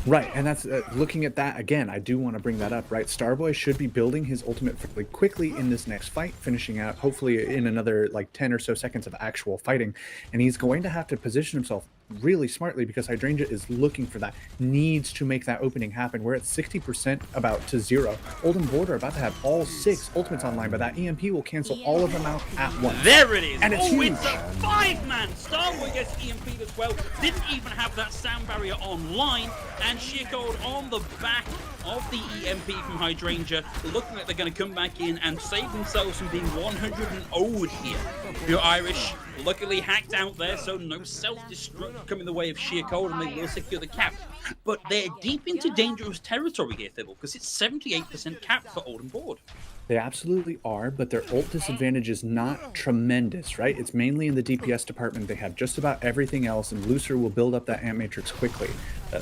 B: Right, and that's looking at that again, I do want to bring that up, right? Starboy should be building his ultimate fairly quickly in this next fight, finishing out hopefully in another like 10 or so seconds of actual fighting, and he's going to have to position himself really smartly because Hydrangea is looking for that, needs to make that opening happen. We're at 60% about to 0. Old and Board are about to have all 6 ultimates online, but that EMP will cancel all of them out at once.
A: There it is!
B: And it's huge.
A: It's a 5-man! Starboy gets EMP'd as well, didn't even have that sound barrier online, and Sheer Code on the back of the EMP from Hydrangea, looking like they're going to come back in and save themselves from being 100-0'd here. Pure Irish, luckily hacked out there, so no self-destruct coming the way of Sheer Code, and they will secure the cap. But they're deep into dangerous territory here, Thibble, because it's 78% cap for Old and Board.
B: They absolutely are, but their ult disadvantage is not tremendous, right? It's mainly in the DPS department. They have just about everything else, and Lucer will build up that Ant Matrix quickly.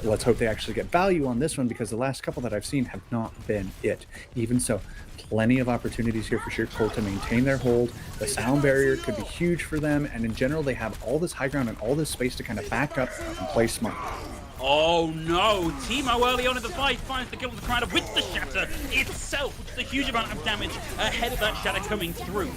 B: Let's hope they actually get value on this one, because the last couple that I've seen have not been it. Even so, plenty of opportunities here for Sheer Code to maintain their hold. The sound barrier could be huge for them, and in general, they have all this high ground and all this space to kind of back up and play smart.
A: Oh no, Teemo early on in the fight finds the kill with the Crider with the Shatter itself, which is a huge amount of damage ahead of that Shatter coming through.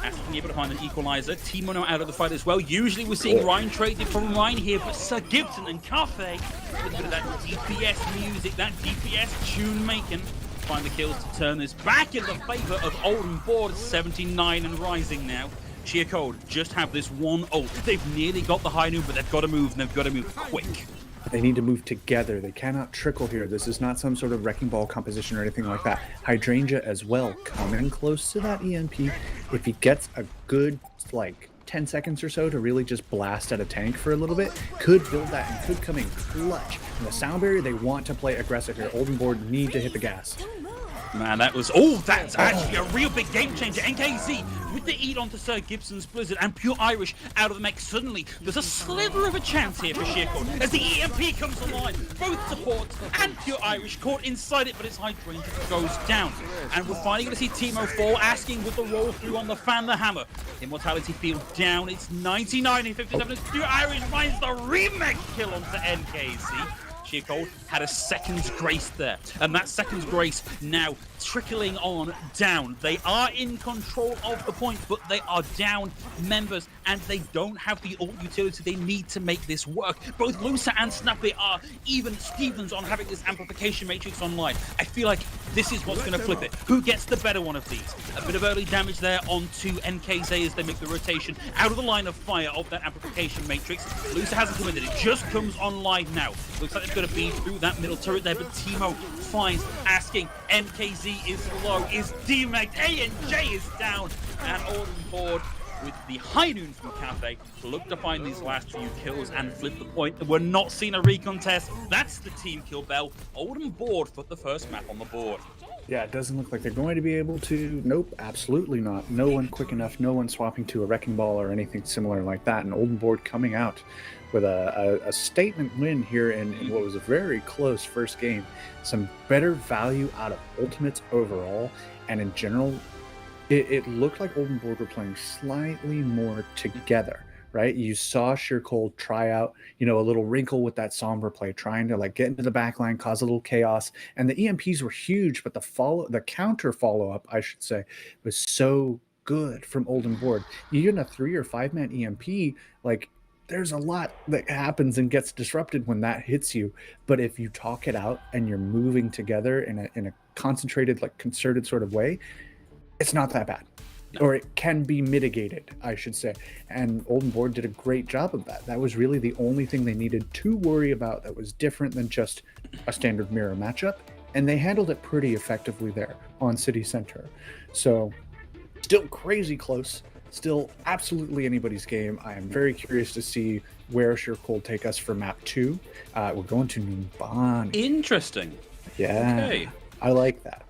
A: After being able to find an equalizer, Teemo now out of the fight as well. Usually we're seeing Ryan traded from Ryan here, but Sir Gibson and Cafe, a little bit of that DPS music, that DPS tune making, find the kills to turn this back in the favor of Old and Board, 79 and rising now. Sheer Code just have this one ult. They've nearly got the high noon, but they've got to move, and they've got to move quick.
B: They need to move together. They cannot trickle here. This is not some sort of wrecking ball composition or anything like that. Hydrangea as well, coming close to that EMP. If he gets a good, like, 10 seconds or so to really just blast at a tank for a little bit, could build that and could come in clutch. And the sound barrier, they want to play aggressive here. Old and Board need to hit the gas.
A: Man, that was... Oh, that's actually a real big game changer. NKZ with the eat onto Sir Gibson's Blizzard and Pure Irish out of the mech. Suddenly, there's a sliver of a chance here for Sheer Code as the EMP comes online. Both supports and Pure Irish caught inside it, but it's Hydrangea that goes down. And we're finally going to see Teemo fall, asking with the roll through on the Fan the Hammer. Immortality field down. It's 99 in 57 as Pure Irish finds the remake kill onto NKZ. Sheer Code had a second's grace there, and that second's grace now trickling on down. They are in control of the point, but they are down members, and they don't have the ult utility they need to make this work. Both Lucer and Snappy are even Stevens on having this amplification matrix online. I feel like this is what's going to flip it. Who gets the better one of these? A bit of early damage there onto NKZ as they make the rotation out of the line of fire of that amplification matrix. Lucer hasn't committed. It just comes online now. Looks like it's going to be through that middle turret there, but Teemo finds, asking, NKZ is low, is demaked, A and J is down, and Old and Board with the High Noon from Cafe look to find these last few kills and flip the point. We're not seeing a recontest. That's the team kill bell. Oldham board put the first map on the board.
B: Yeah, it doesn't look like they're going to be able to. Nope, absolutely not. No one quick enough, no one swapping to a Wrecking Ball or anything similar like that. And Oldham board coming out with a statement win here in what was a very close first game. Some better value out of Ultimates overall, and in general, it looked like Oldham board were playing slightly more together, right? You saw Sheercold try out, a little wrinkle with that Sombra play, trying to get into the backline, cause a little chaos. And the EMPs were huge, but the counter follow-up, I should say, was so good from Oldham board. Even a 3 or 5 man EMP, there's a lot that happens and gets disrupted when that hits you. But if you talk it out and you're moving together in a concentrated, concerted sort of way, it's not that bad. No. Or it can be mitigated, I should say. And Oldham board did a great job of that. That was really the only thing they needed to worry about that was different than just a standard mirror matchup. And they handled it pretty effectively there on City Center. So still crazy close. Still absolutely anybody's game. I am very curious to see where Sheercold take us for map 2. We're going to Numbani.
A: Interesting.
B: Yeah. Okay. I like that.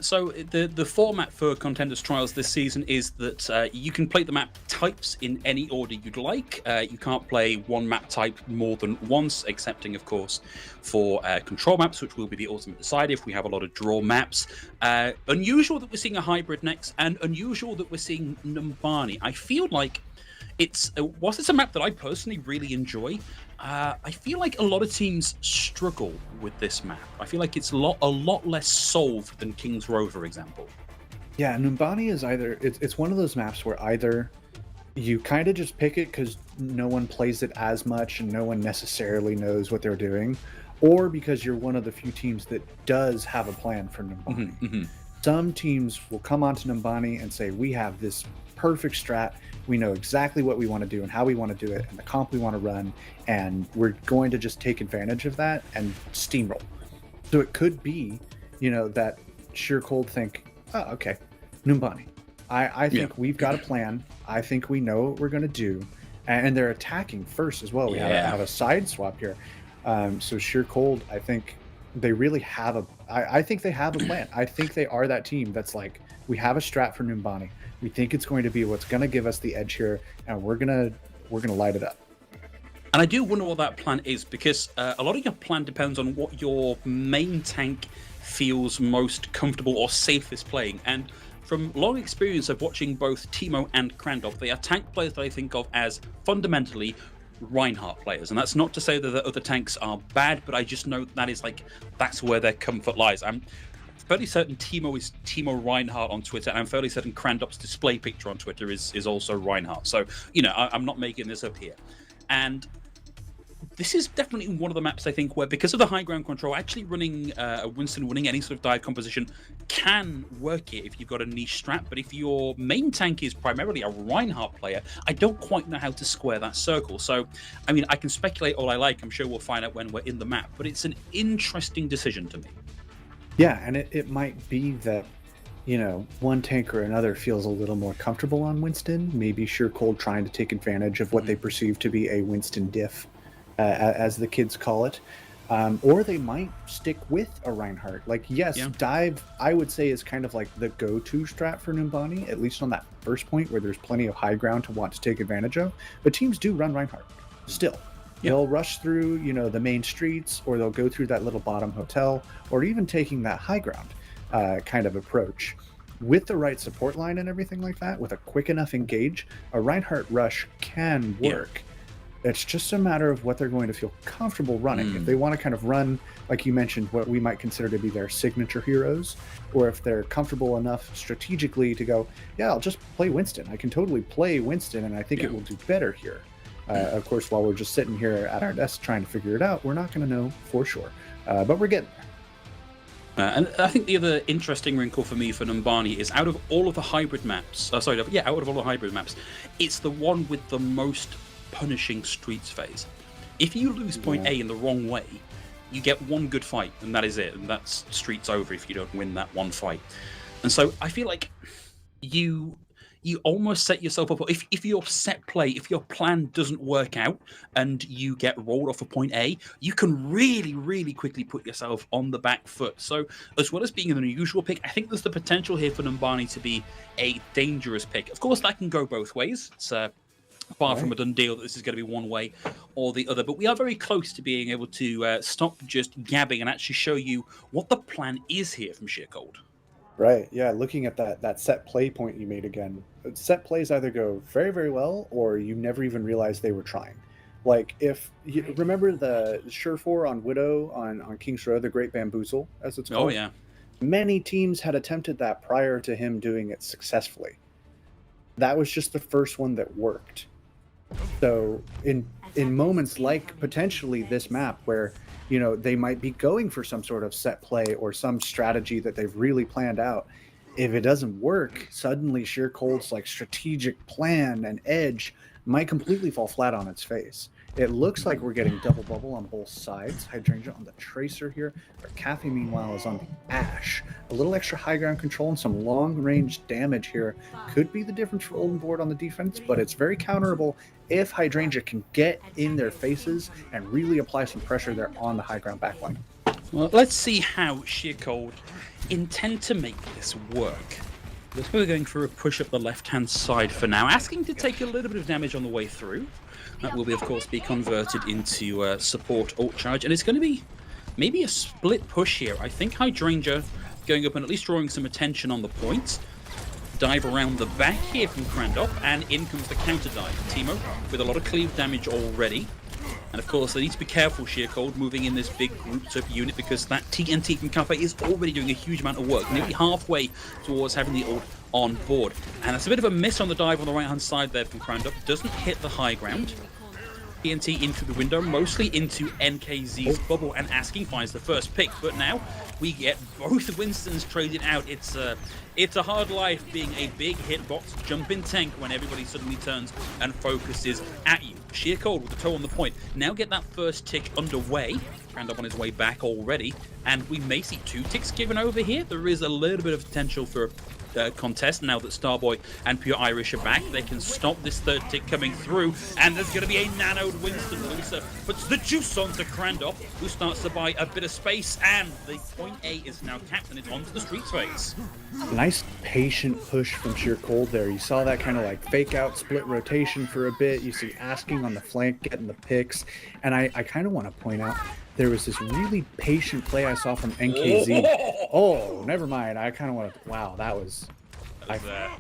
A: So the format for Contenders Trials this season is that you can play the map types in any order you'd like. You can't play one map type more than once, excepting, of course, for control maps, which will be the ultimate decider if we have a lot of draw maps. Unusual that we're seeing a hybrid next, and unusual that we're seeing Numbani. I feel like whilst it's a map that I personally really enjoy, I feel like a lot of teams struggle with this map. I feel like it's a lot less solved than King's Row, for example.
B: Yeah, Numbani is it's one of those maps where either you kind of just pick it because no one plays it as much and no one necessarily knows what they're doing, or because you're one of the few teams that does have a plan for Numbani. Mm-hmm. Some teams will come onto Numbani and say, we have this perfect strat. We know exactly what we want to do and how we want to do it and the comp we want to run, and we're going to just take advantage of that and steamroll. So it could be, that Sheercold think, oh, okay, Numbani. I think we've got a plan. I think we know what we're going to do. And they're attacking first as well. We have a side swap here. So Sheercold, I think they really have I think they have a plan. I think they are that team that's like, we have a strat for Numbani. We think it's going to be what's going to give us the edge here, and we're gonna light it up.
A: And I do wonder what that plan is, because a lot of your plan depends on what your main tank feels most comfortable or safest playing. And from long experience of watching both Teemo and Crandall, they are tank players that I think of as fundamentally Reinhardt players. And that's not to say that the other tanks are bad, but I just know that's where their comfort lies. I'm fairly certain Teemo is Teemo Reinhardt on Twitter, and I'm fairly certain Crandop's display picture on Twitter is also Reinhardt. So, I'm not making this up here. And this is definitely one of the maps, I think, where, because of the high ground control, actually running a Winston, winning any sort of dive composition can work it if you've got a niche strat. But if your main tank is primarily a Reinhardt player, I don't quite know how to square that circle. So, I can speculate all I like. I'm sure we'll find out when we're in the map. But it's an interesting decision to me.
B: Yeah, and it might be that, one tank or another feels a little more comfortable on Winston. Maybe Sheercold trying to take advantage of what they perceive to be a Winston diff, as the kids call it. Or they might stick with a Reinhardt. Dive, I would say, is kind of like the go-to strat for Numbani, at least on that first point where there's plenty of high ground to want to take advantage of. But teams do run Reinhardt still. Yep. They'll rush through, the main streets, or they'll go through that little bottom hotel, or even taking that high ground kind of approach. With the right support line and everything like that, with a quick enough engage, a Reinhardt rush can work. Yeah. It's just a matter of what they're going to feel comfortable running. If they want to kind of run, like you mentioned, what we might consider to be their signature heroes, or if they're comfortable enough strategically to go, I'll just play Winston. I can totally play Winston, and I think it will do better here. Of course, while we're just sitting here at our desk trying to figure it out, we're not going to know for sure. But we're getting there.
A: And I think the other interesting wrinkle for me for Numbani is, out of all of the hybrid maps, out of all the hybrid maps, it's the one with the most punishing streets phase. If you lose point A in the wrong way, you get one good fight, and that is it. And that's streets over if you don't win that one fight. And so I feel like you almost set yourself up. If your set play, if your plan doesn't work out and you get rolled off of point A, you can really, really quickly put yourself on the back foot. So as well as being an unusual pick, I think there's the potential here for Numbani to be a dangerous pick. Of course, that can go both ways. It's far from a done deal that this is going to be one way or the other. But we are very close to being able to stop just gabbing and actually show you what the plan is here from Sheer Cold.
B: Right. Yeah. Looking at that set play point you made again, set plays either go very, very well or you never even realize they were trying. Like if you remember the Surefour on Widow on King's Row, the Great Bamboozle, as it's called.
A: Oh, yeah.
B: Many teams had attempted that prior to him doing it successfully. That was just the first one that worked. So in moments like potentially this map where they might be going for some sort of set play or some strategy that they've really planned out. If it doesn't work, suddenly Sheer Cold's like strategic plan and edge might completely fall flat on its face. It looks like we're getting double bubble on both sides. Hydrangea on the Tracer here. But Kathy, meanwhile, is on the Ash. A little extra high ground control and some long-range damage here could be the difference for Olden Board on the defense, but it's very counterable if Hydrangea can get in their faces and really apply some pressure there on the high ground backline.
A: Well, let's see how Sheer Cold intend to make this work. We're going for a push up the left-hand side for now, asking to take a little bit of damage on the way through. That will, of course, be converted into support ult charge, and it's going to be maybe a split push here. I think Hydrangea going up and at least drawing some attention on the point. Dive around the back here from Krandop, and in comes the counter dive. Teemo with a lot of cleave damage already. And of course, they need to be careful, Sheer Cold, moving in this big grouped up unit because that TNT from Cafe is already doing a huge amount of work, nearly halfway towards having the ult on board. And that's a bit of a miss on the dive on the right-hand side there from Krandop. Doesn't hit the high ground. TNT into the window, mostly into NKZ's bubble, and Asking finds the first pick. But now we get both Winstons traded out. It's a hard life being a big hitbox jumping tank when everybody suddenly turns and focuses at you. Sheer Cold with the toe on the point. Now get that first tick underway. Krandop on his way back already, and we may see 2 ticks given over here. There is a little bit of potential for contest now that Starboy and Pure Irish are back. They can stop this third tick coming through, and there's going to be a nanoed Winston. Lucer puts the juice onto Krandop, who starts to buy a bit of space, and the point A is now capped, and it's onto the streets phase.
B: Nice patient push from Sheer Cold there. You saw that kind of like fake out split rotation for a bit. You see Asking on the flank getting the picks, and I kind of want to point out there was this really patient play I saw from NKZ. Oh, never mind. I kind of want to. Wow, that was.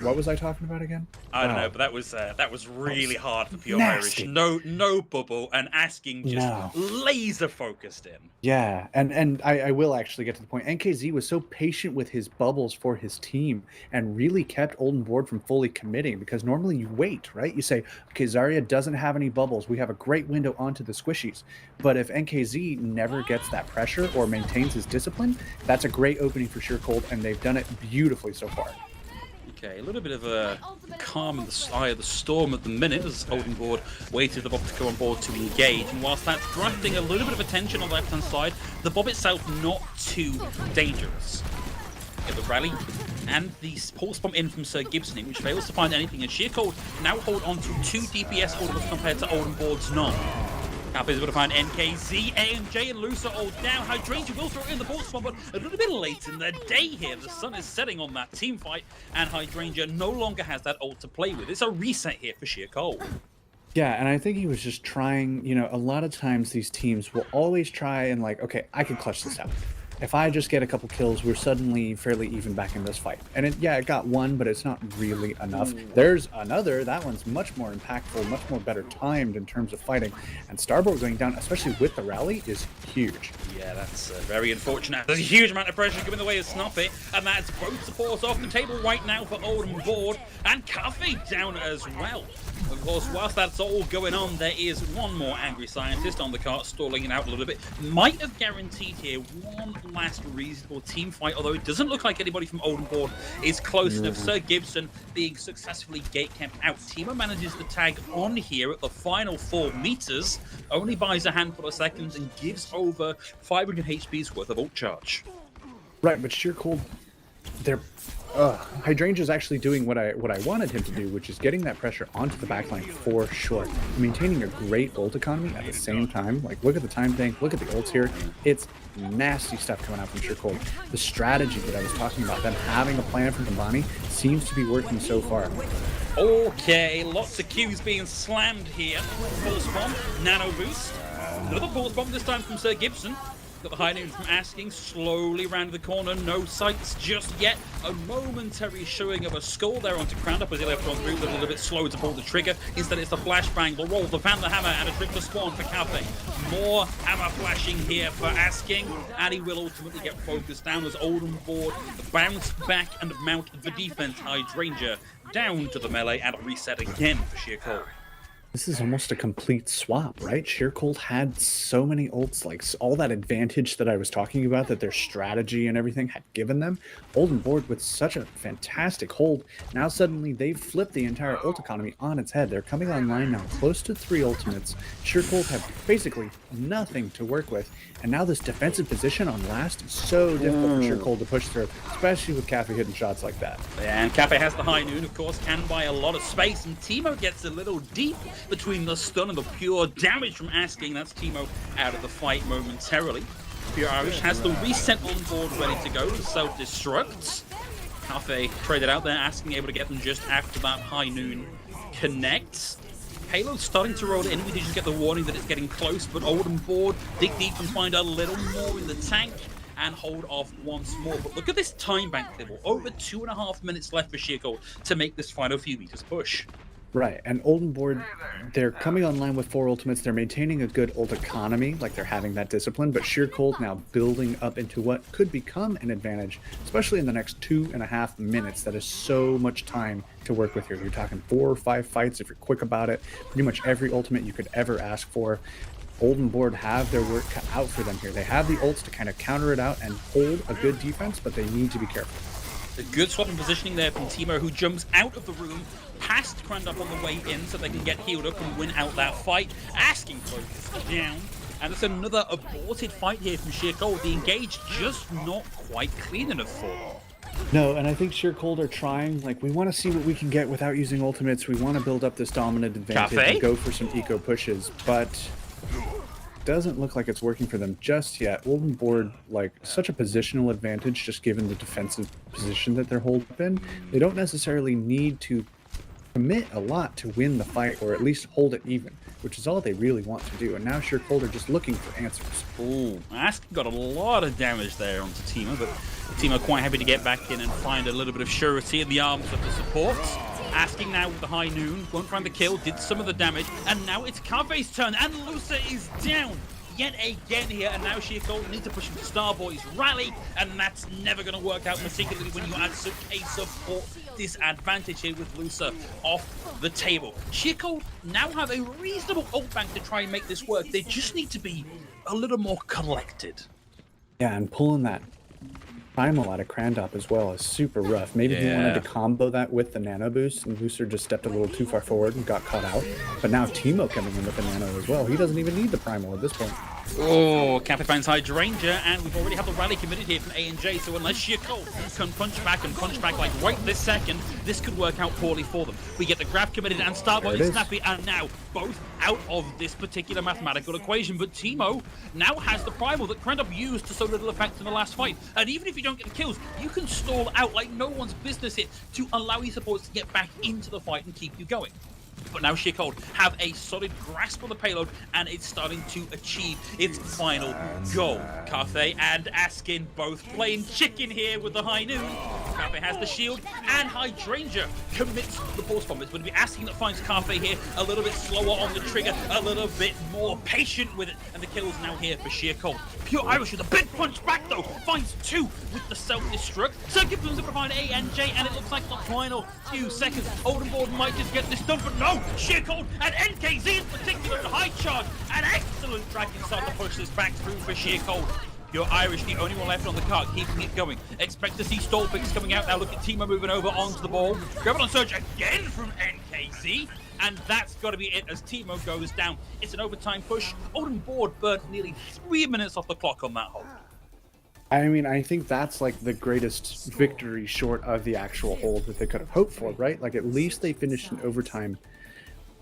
B: What was I talking about again?
A: I don't know, but that was really hard for Pure Irish. No bubble, and Asking just laser focused in.
B: Yeah, and I will actually get to the point. NKZ was so patient with his bubbles for his team and really kept Olden Board from fully committing, because normally you wait, right? You say, okay, Zarya doesn't have any bubbles. We have a great window onto the squishies. But if NKZ never gets that pressure or maintains his discipline, that's a great opening for Sheer Cold, and they've done it beautifully so far.
A: Okay, a little bit of a calm in the eye of the storm at the minute as Olden Board waited the Bob to come on board to engage. And whilst that's drafting a little bit of attention on the left-hand side, the Bob itself not too dangerous. Get the rally and the pulse bomb in from Sir Gibson, which fails to find anything. And Sheer Cold now hold on to 2 DPS ultimates compared to Olden Board's none. Cap is able to find NKZ, AMJ, and Lucer all down. Hydrangea will throw in the pulse bomb, but a little bit late in the day here. The sun is setting on that team fight, and Hydrangea no longer has that ult to play with. It's a reset here for Sheer Cold.
B: Yeah, and I think he was just trying, a lot of times these teams will always try and like, okay, I can clutch this out. If I just get a couple kills, we're suddenly fairly even back in this fight. And it got 1, but it's not really enough. There's another. That one's much more impactful, much more better timed in terms of fighting. And Starboard going down, especially with the rally, is huge.
A: Yeah, that's very unfortunate. There's a huge amount of pressure coming the way of Snuffy, and that's both supports off the table right now for Olden Board, and Cafe down as well. Of course, whilst that's all going on, there is one more angry scientist on the cart, stalling it out a little bit. Might have guaranteed here one last reasonable team fight, although it doesn't look like anybody from Olden Board is close enough. Sir Gibson being successfully gate camped out. Teemo manages the tag on here at the final 4 meters, only buys a handful of seconds and gives over 500 HP's worth of ult charge.
B: Right, but Sheer Cold, they're Hydrangea's actually doing what I wanted him to do, which is getting that pressure onto the backline for sure, maintaining a great ult economy at the same time. Like, look at the time thing, look at the ults here. It's nasty stuff coming out from Sheercold. The strategy that I was talking about, them having a plan for Numbani, seems to be working so far.
A: Okay, lots of Qs being slammed here. Pulse bomb, nano boost. Another pulse bomb, this time from Sir Gibson. Got the high noon from Asking, slowly round the corner, no sights just yet. A momentary showing of a skull there onto Crandup as he left on through, a little bit slow to pull the trigger. Instead it's the flashbang, the roll, the Panther Hammer, and a tripper spawn for Cafe. More hammer flashing here for Asking, and he will ultimately get focused down as Oldenboard bounce back and mount the defense. Hydrangea down to the melee and reset again for Sheercold.
B: This is almost a complete swap, right? Sheercold had so many ults, like all that advantage that I was talking about, that their strategy and everything had given them. Oldenboard with such a fantastic hold. Now suddenly they've flipped the entire ult economy on its head. They're coming online now, close to 3 ultimates. Sheercold have basically nothing to work with. And now this defensive position on last is so difficult for Sheercold to push through, especially with Cafe hitting shots like that.
A: Yeah, and Cafe has the high noon, of course, can buy a lot of space, and Teemo gets a little deep between the stun and the pure damage from Asking. That's Teemo out of the fight momentarily. Pure Irish has the reset on board ready to go to self-destruct. Cafe traded out there, Asking able to get them just after that high noon connects. Payload's starting to roll in. We did just get the warning that it's getting close, but Oldenboard dig deep and find a little more in the tank and hold off once more. But look at this time bank level. Over 2.5 minutes left for Sheercold to make this final few meters push.
B: Right, and Oldenboard, they're coming online with 4 ultimates. They're maintaining a good ult economy, like they're having that discipline, but Sheercold now building up into what could become an advantage, especially in the next 2.5 minutes. That is so much time to work with here. You're talking 4 or 5 fights if you're quick about it. Pretty much every ultimate you could ever ask for. Oldenboard have their work cut out for them here. They have the ults to kind of counter it out and hold a good defense, but they need to be careful.
A: A good swap and positioning there from Teemo, who jumps out of the room past Crandup on the way in so they can get healed up and win out that fight. Asking focus down. And it's another aborted fight here from Sheercold. The engage just not quite clean enough for.
B: No, and I think Sheercold are trying, like, we want to see what we can get without using ultimates. We want to build up this dominant advantage and go for some eco pushes, but doesn't look like it's working for them just yet. Oldenboard, like, such a positional advantage just given the defensive position that they're holding in. They don't necessarily need to commit a lot to win the fight, or at least hold it even, which is all they really want to do. And now Sheercold are just looking for answers.
A: Ooh, Asking got a lot of damage there onto Teemo, but Teemo quite happy to get back in and find a little bit of surety in the arms of the supports. Asking now with the high noon, won't find the kill, did some of the damage, and now it's Cafe's turn, and Lusa is down yet again here, and now Sheercold need to push into Starboy's rally, and that's never going to work out, particularly when you add some a support disadvantage here with Lusa off the table. Sheercold now have a reasonable ult bank to try and make this work. They just need to be a little more collected.
B: Yeah, and pulling that primal out of Crandup as well is super rough. Maybe he wanted to combo that with the nano boost, and Booster just stepped a little too far forward and got caught out. But now Teemo coming in with the nano as well. He doesn't even need the primal at this point.
A: Oh, Cafe finds Hydrangea, and we've already had the rally committed here from A&J, so unless Sheercold can punch back like right this second, this could work out poorly for them. We get the grab committed and Starboy and Snappy, and now both out of this particular mathematical equation, but Teemo now has the primal that Crandup used to so little effect in the last fight, and even if you don't get the kills, you can stall out like no one's business here to allow your supports to get back into the fight and keep you going. But now Sheercold have a solid grasp on the payload, and it's starting to achieve its final goal. Cafe and Askin both playing chicken here with the high noon. Cafe has the shield, and Hydrangea commits the pulse bomb. It's going to be Asking that finds Cafe here a little bit slower on the trigger, a little bit more patient with it, and the kill is now here for Sheercold. Pure Irish with a big punch back though, finds 2 with the self-destruct. So Gibson's to provide A&J, and it looks like the final few seconds. Oldenboard might just get this done, but no! Sheercold and NKZ in particular, high charge, an excellent drag inside the push this back through for Sheercold. Pure Irish, the only one left on the cart, keeping it going. Expect to see stall picks coming out now. Look at Teemo moving over onto the ball. Grab on surge again from NKZ, and that's got to be it as Teemo goes down. It's an overtime push. Oldenboard burnt nearly 3 minutes off the clock on that hold.
B: I mean, I think that's like the greatest victory short of the actual hold that they could have hoped for, right? Like at least they finished in overtime.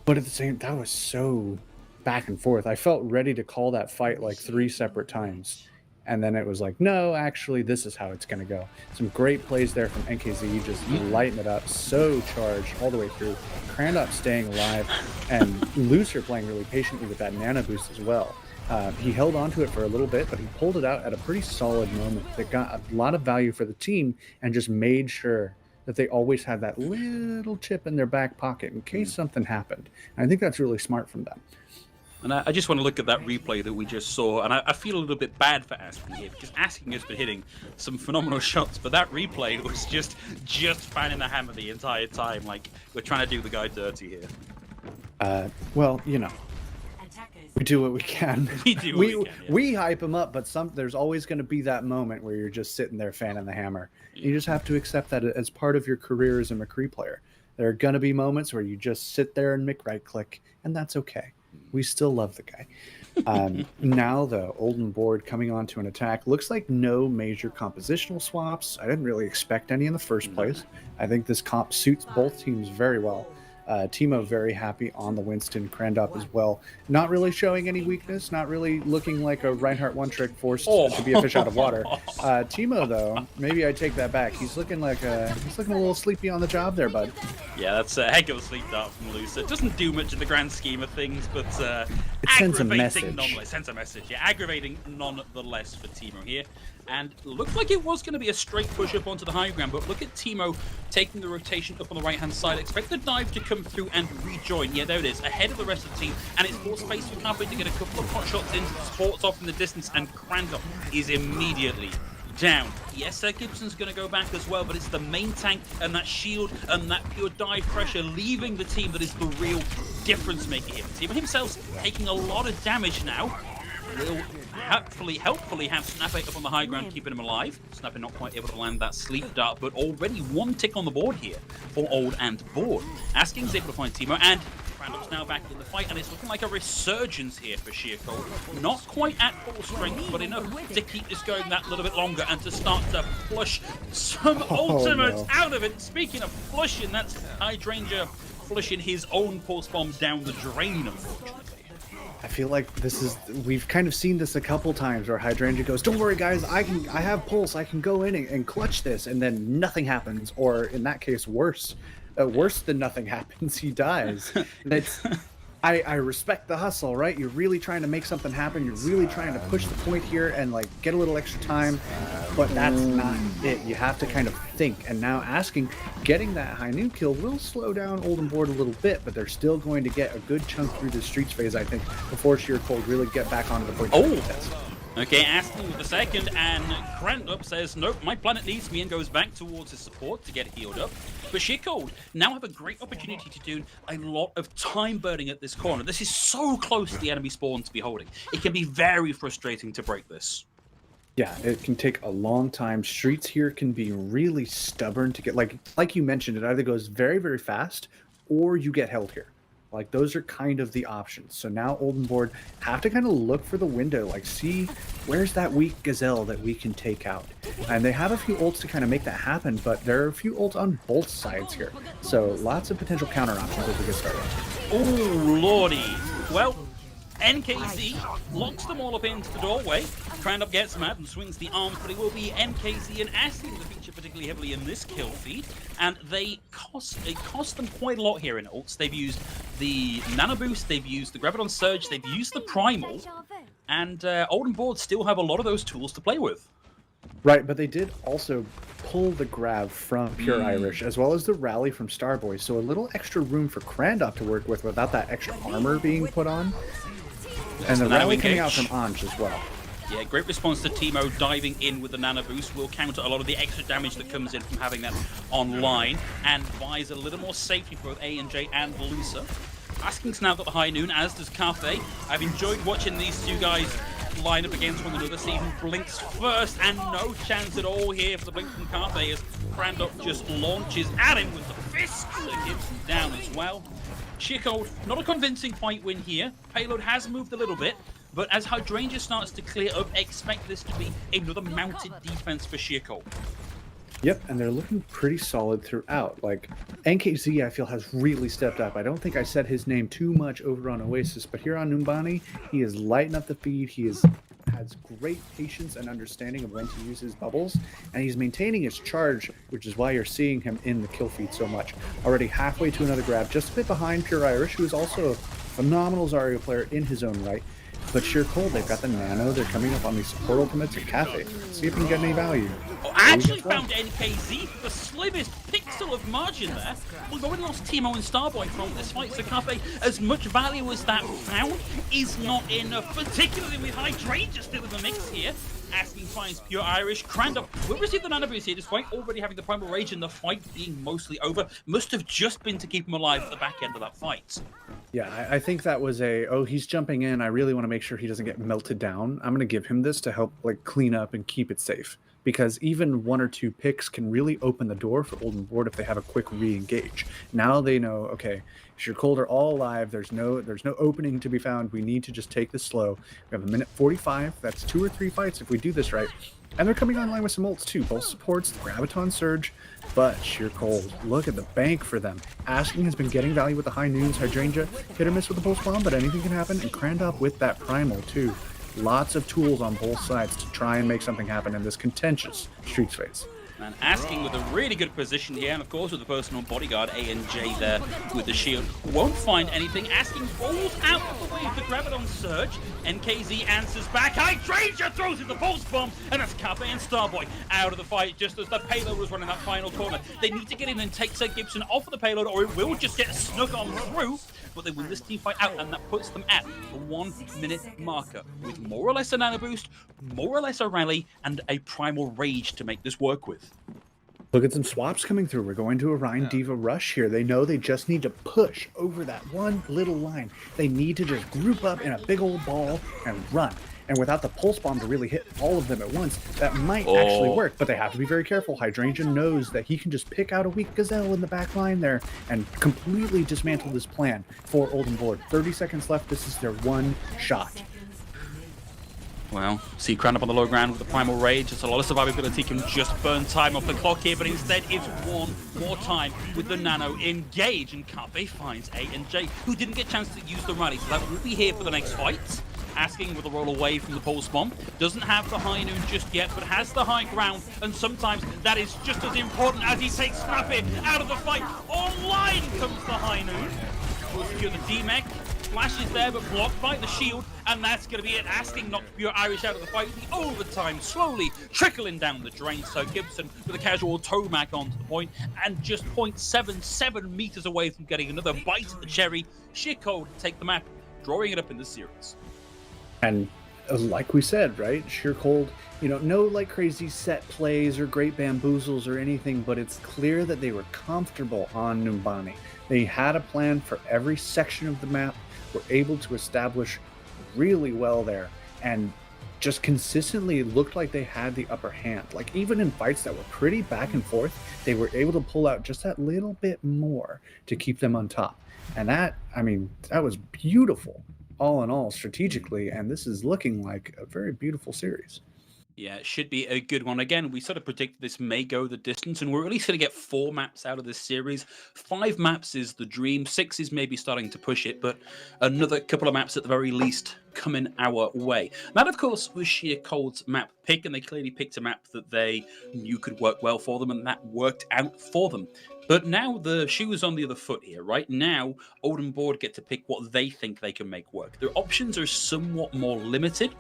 B: But at the same, that was so back and forth. I felt ready to call that fight like 3 separate times. And then it was like, no, actually, this is how it's going to go. Some great plays there from NKZ, just lighting it up, so charged all the way through. Crandop staying alive, and Lucer playing really patiently with that nano boost as well. He held on to it for a little bit, but he pulled it out at a pretty solid moment that got a lot of value for the team and just made sure that they always had that little chip in their back pocket in case something happened. And I think that's really smart from them.
A: And I just want to look at that replay that we just saw, and I feel a little bit bad for Asking here, because Asking has been hitting some phenomenal shots, but that replay was just fanning the hammer the entire time, like we're trying to do the guy dirty here.
B: Well, you know, we do what we can.
A: We do what we can, yeah.
B: We hype him up, but there's always going to be that moment where you're just sitting there fanning the hammer. Yeah. You just have to accept that as part of your career as a McCree player. There are going to be moments where you just sit there and right-click, and that's okay. We still love the guy. Now the Olden board coming onto an attack. Looks like no major compositional swaps. I didn't really expect any in the first place. I think this comp suits both teams very well. Timo very happy on the Winston. Crandop as well. Not really showing any weakness. Not really looking like a Reinhardt one-trick forced to be a fish out of water. Timo, though, maybe I take that back. He's looking like he's looking a little sleepy on the job there, bud.
A: Yeah, that's a heck of a sleep dart from Lucer. It doesn't do much in the grand scheme of things, but
B: it sends a message.
A: Nonetheless. Sends a message. Yeah, aggravating nonetheless for Timo here. And looked like it was going to be a straight push up onto the high ground, but look at Timo taking the rotation up on the right-hand side. Expect the dive to come through and rejoin. Yeah, there it is, ahead of the rest of the team. And it's more space for Carpe to get a couple of hot shots in, supports off in the distance, and Crandop is immediately down. Yes, Gibson's going to go back as well, but it's the main tank and that shield and that pure dive pressure leaving the team that is the real difference maker here. Timo himself taking a lot of damage now. Will helpfully have Snapper up on the high ground, keeping him alive. Snapper not quite able to land that sleep dart, but already 1 tick on the board here for Old and Board. Asking's able to find Timo, and Crandop's now back in the fight, and it's looking like a resurgence here for Sheer Cold. Not quite at full strength, but enough to keep this going that little bit longer and to start to flush some ultimates out of it. Speaking of flushing, that's Hydrangea flushing his own pulse bomb down the drain, unfortunately.
B: I feel like we've kind of seen this a couple times where Hydrangea goes, don't worry guys, I have pulse, I can go in and clutch this, and then nothing happens, or in that case worse than nothing happens, he dies. I respect the hustle, right? You're really trying to make something happen, you're really trying to push the point here and like get a little extra time, but that's not it. You have to kind of think, and now getting that high noon kill will slow down Olden Board a little bit, but they're still going to get a good chunk through the streets phase, I think, before Sheer Cold really get back onto the point test.
A: Okay, Asking with the second, and Crandop says, nope, my planet needs me, and goes back towards his support to get healed up. But Sheer Cold now have a great opportunity to do a lot of time burning at this corner. This is so close to the enemy spawn to be holding. It can be very frustrating to break this.
B: Yeah, it can take a long time. Streets here can be really stubborn to get, like you mentioned, it either goes very, very fast or you get held here. Like, those are kind of the options. So now Olden Board have to kind of look for the window, like see where's that weak gazelle that we can take out. And they have a few ults to kind of make that happen, but there are a few ults on both sides here. So lots of potential counter options as we get started.
A: Oh, lordy. Well, NKZ locks them all up into the doorway. Crandop gets mad and swings the arms, but it will be NKZ and Asking that feature particularly heavily in this kill feed, and they cost them quite a lot here in ults. They've used the Nano Boost, they've used the Graviton Surge, they've used the Primal, and Olden Board still have a lot of those tools to play with.
B: Right, but they did also pull the grab from Pure Irish, as well as the rally from Starboy, so a little extra room for Crandop to work with without that extra armor being put on. And the rally coming out from Anj as well.
A: Yeah, great response to Timo diving in with the Nano Boost. Will counter a lot of the extra damage that comes in from having that online, and buys a little more safety for both A and J and Lucer. Asking's now got the high noon, as does Carpe. I've enjoyed watching these two guys line up against one another, see who blinks first, and no chance at all here for the blink from Carpe as Crandop just launches at him with the fist that gives him down as well. Sheer Cold, not a convincing fight win here. Payload has moved a little bit, But as Hydrangea starts to clear up, expect this to be another mounted defense for Sheer Cold.
B: Yep, and they're looking pretty solid throughout. Like, NKZ, I feel, has really stepped up. I don't think I said his name too much over on Oasis, but here on Numbani, he is lighting up the feed. He has great patience and understanding of when to use his bubbles, and he's maintaining his charge, which is why you're seeing him in the kill feed so much. Already halfway to another grab, just a bit behind Pure Irish, who is also a phenomenal Zarya player in his own right. But Sheer Cold, they've got the Nano, they're coming up on these support ultimates at Cafe. See if we can get any value.
A: Oh, I actually found NKZ for the slimmest pixel of margin there. Although we lost Timo and Starboy from this fight, so Cafe, as much value as that found, is not enough, particularly with Hydrangea still in the mix here. Asking finds Pure Irish. Crandall will receive the Anubis here, despite already having the Primal Rage and the fight being mostly over. Must have just been to keep him alive at the back end of that fight.
B: Yeah, I think that was he's jumping in. I really want to make sure he doesn't get melted down. I'm going to give him this to help like clean up and keep it safe. Because even 1 or 2 picks can really open the door for Olden Board if they have a quick re-engage. Now they know, okay, Sheer Cold are all alive. There's no opening to be found. We need to just take this slow. We have a minute 45. That's 2 or 3 fights if we do this right. And they're coming online with some ults too. Both supports, the Graviton Surge, but Sheer Cold. Look at the bank for them. Asking has been getting value with the high noons. Hydrangea hit or miss with the pulse bomb, but anything can happen. And Crandop with that primal too. Lots of tools on both sides to try and make something happen in this contentious Streets phase.
A: And Asking with a really good position here, and of course with the personal bodyguard A&J there with the shield. Won't find anything. Asking rolls out of the way of the Graviton Surge. NKZ answers back. Hydrangea throws in the pulse bomb, and that's Cafe and Starboy out of the fight just as the payload was running that final corner. They need to get in and take Sir Gibson off of the payload, or it will just get snuck on through. But they win this team fight out, and that puts them at the 1 minute marker with more or less a nano boost, more or less a rally, and a primal rage to make this work with.
B: Look at some swaps coming through. We're going to a Rhine Diva rush here. They know they just need to push over that one little line. They need to just group up in a big old ball and run. And without the pulse bomb to really hit all of them at once, that might actually work. But they have to be very careful. Hydrangea knows that he can just pick out a weak Gazelle in the back line there and completely dismantle this plan for Olden Board. 30 seconds left. This is their one shot.
A: Well, see Crandall on the low ground with the Primal Rage. It's a lot of survivability, can just burn time off the clock here, but instead it's one more time with the Nano engage, and Cafe finds A&J, who didn't get a chance to use the rally, so that will be here for the next fight. Asking with a roll away from the pulse bomb. Doesn't have the high noon just yet, but has the high ground, and sometimes that is just as important as he takes Snappy out of the fight. Online comes the high noon. Will secure the D-Mech. Flash is there, but blocked by the shield, and that's going to be it. Asking knocked Pure Irish out of the fight. The overtime slowly trickling down the drain. So Gibson with a casual Tomac onto the point, and just 0.77 meters away from getting another bite of the cherry. Sheer Cold take the map, drawing it up in the series.
B: And like we said, right? Sheer Cold, no like crazy set plays or great bamboozles or anything, but it's clear that they were comfortable on Numbani. They had a plan for every section of the map, were able to establish really well there, and just consistently looked like they had the upper hand. Like even in fights that were pretty back and forth, they were able to pull out just that little bit more to keep them on top. And that was beautiful all in all strategically, and this is looking like a very beautiful series.
A: Yeah, it should be a good one. Again, we sort of predicted this may go the distance, and we're at least going to get 4 maps out of this series. 5 maps is the dream. 6 is maybe starting to push it, but another couple of maps at the very least coming our way. That, of course, was Sheer Cold's map pick, and they clearly picked a map that they knew could work well for them, and that worked out for them. But now the shoe is on the other foot here, right? Now, Olden Board get to pick what they think they can make work. Their options are somewhat more limited,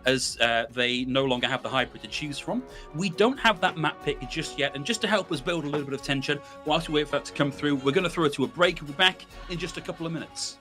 A: as they no longer have the hybrid to choose from. We don't have that map pick just yet, and just to help us build a little bit of tension, whilst we wait for that to come through, we're going to throw it to a break. We'll be back in just a couple of minutes.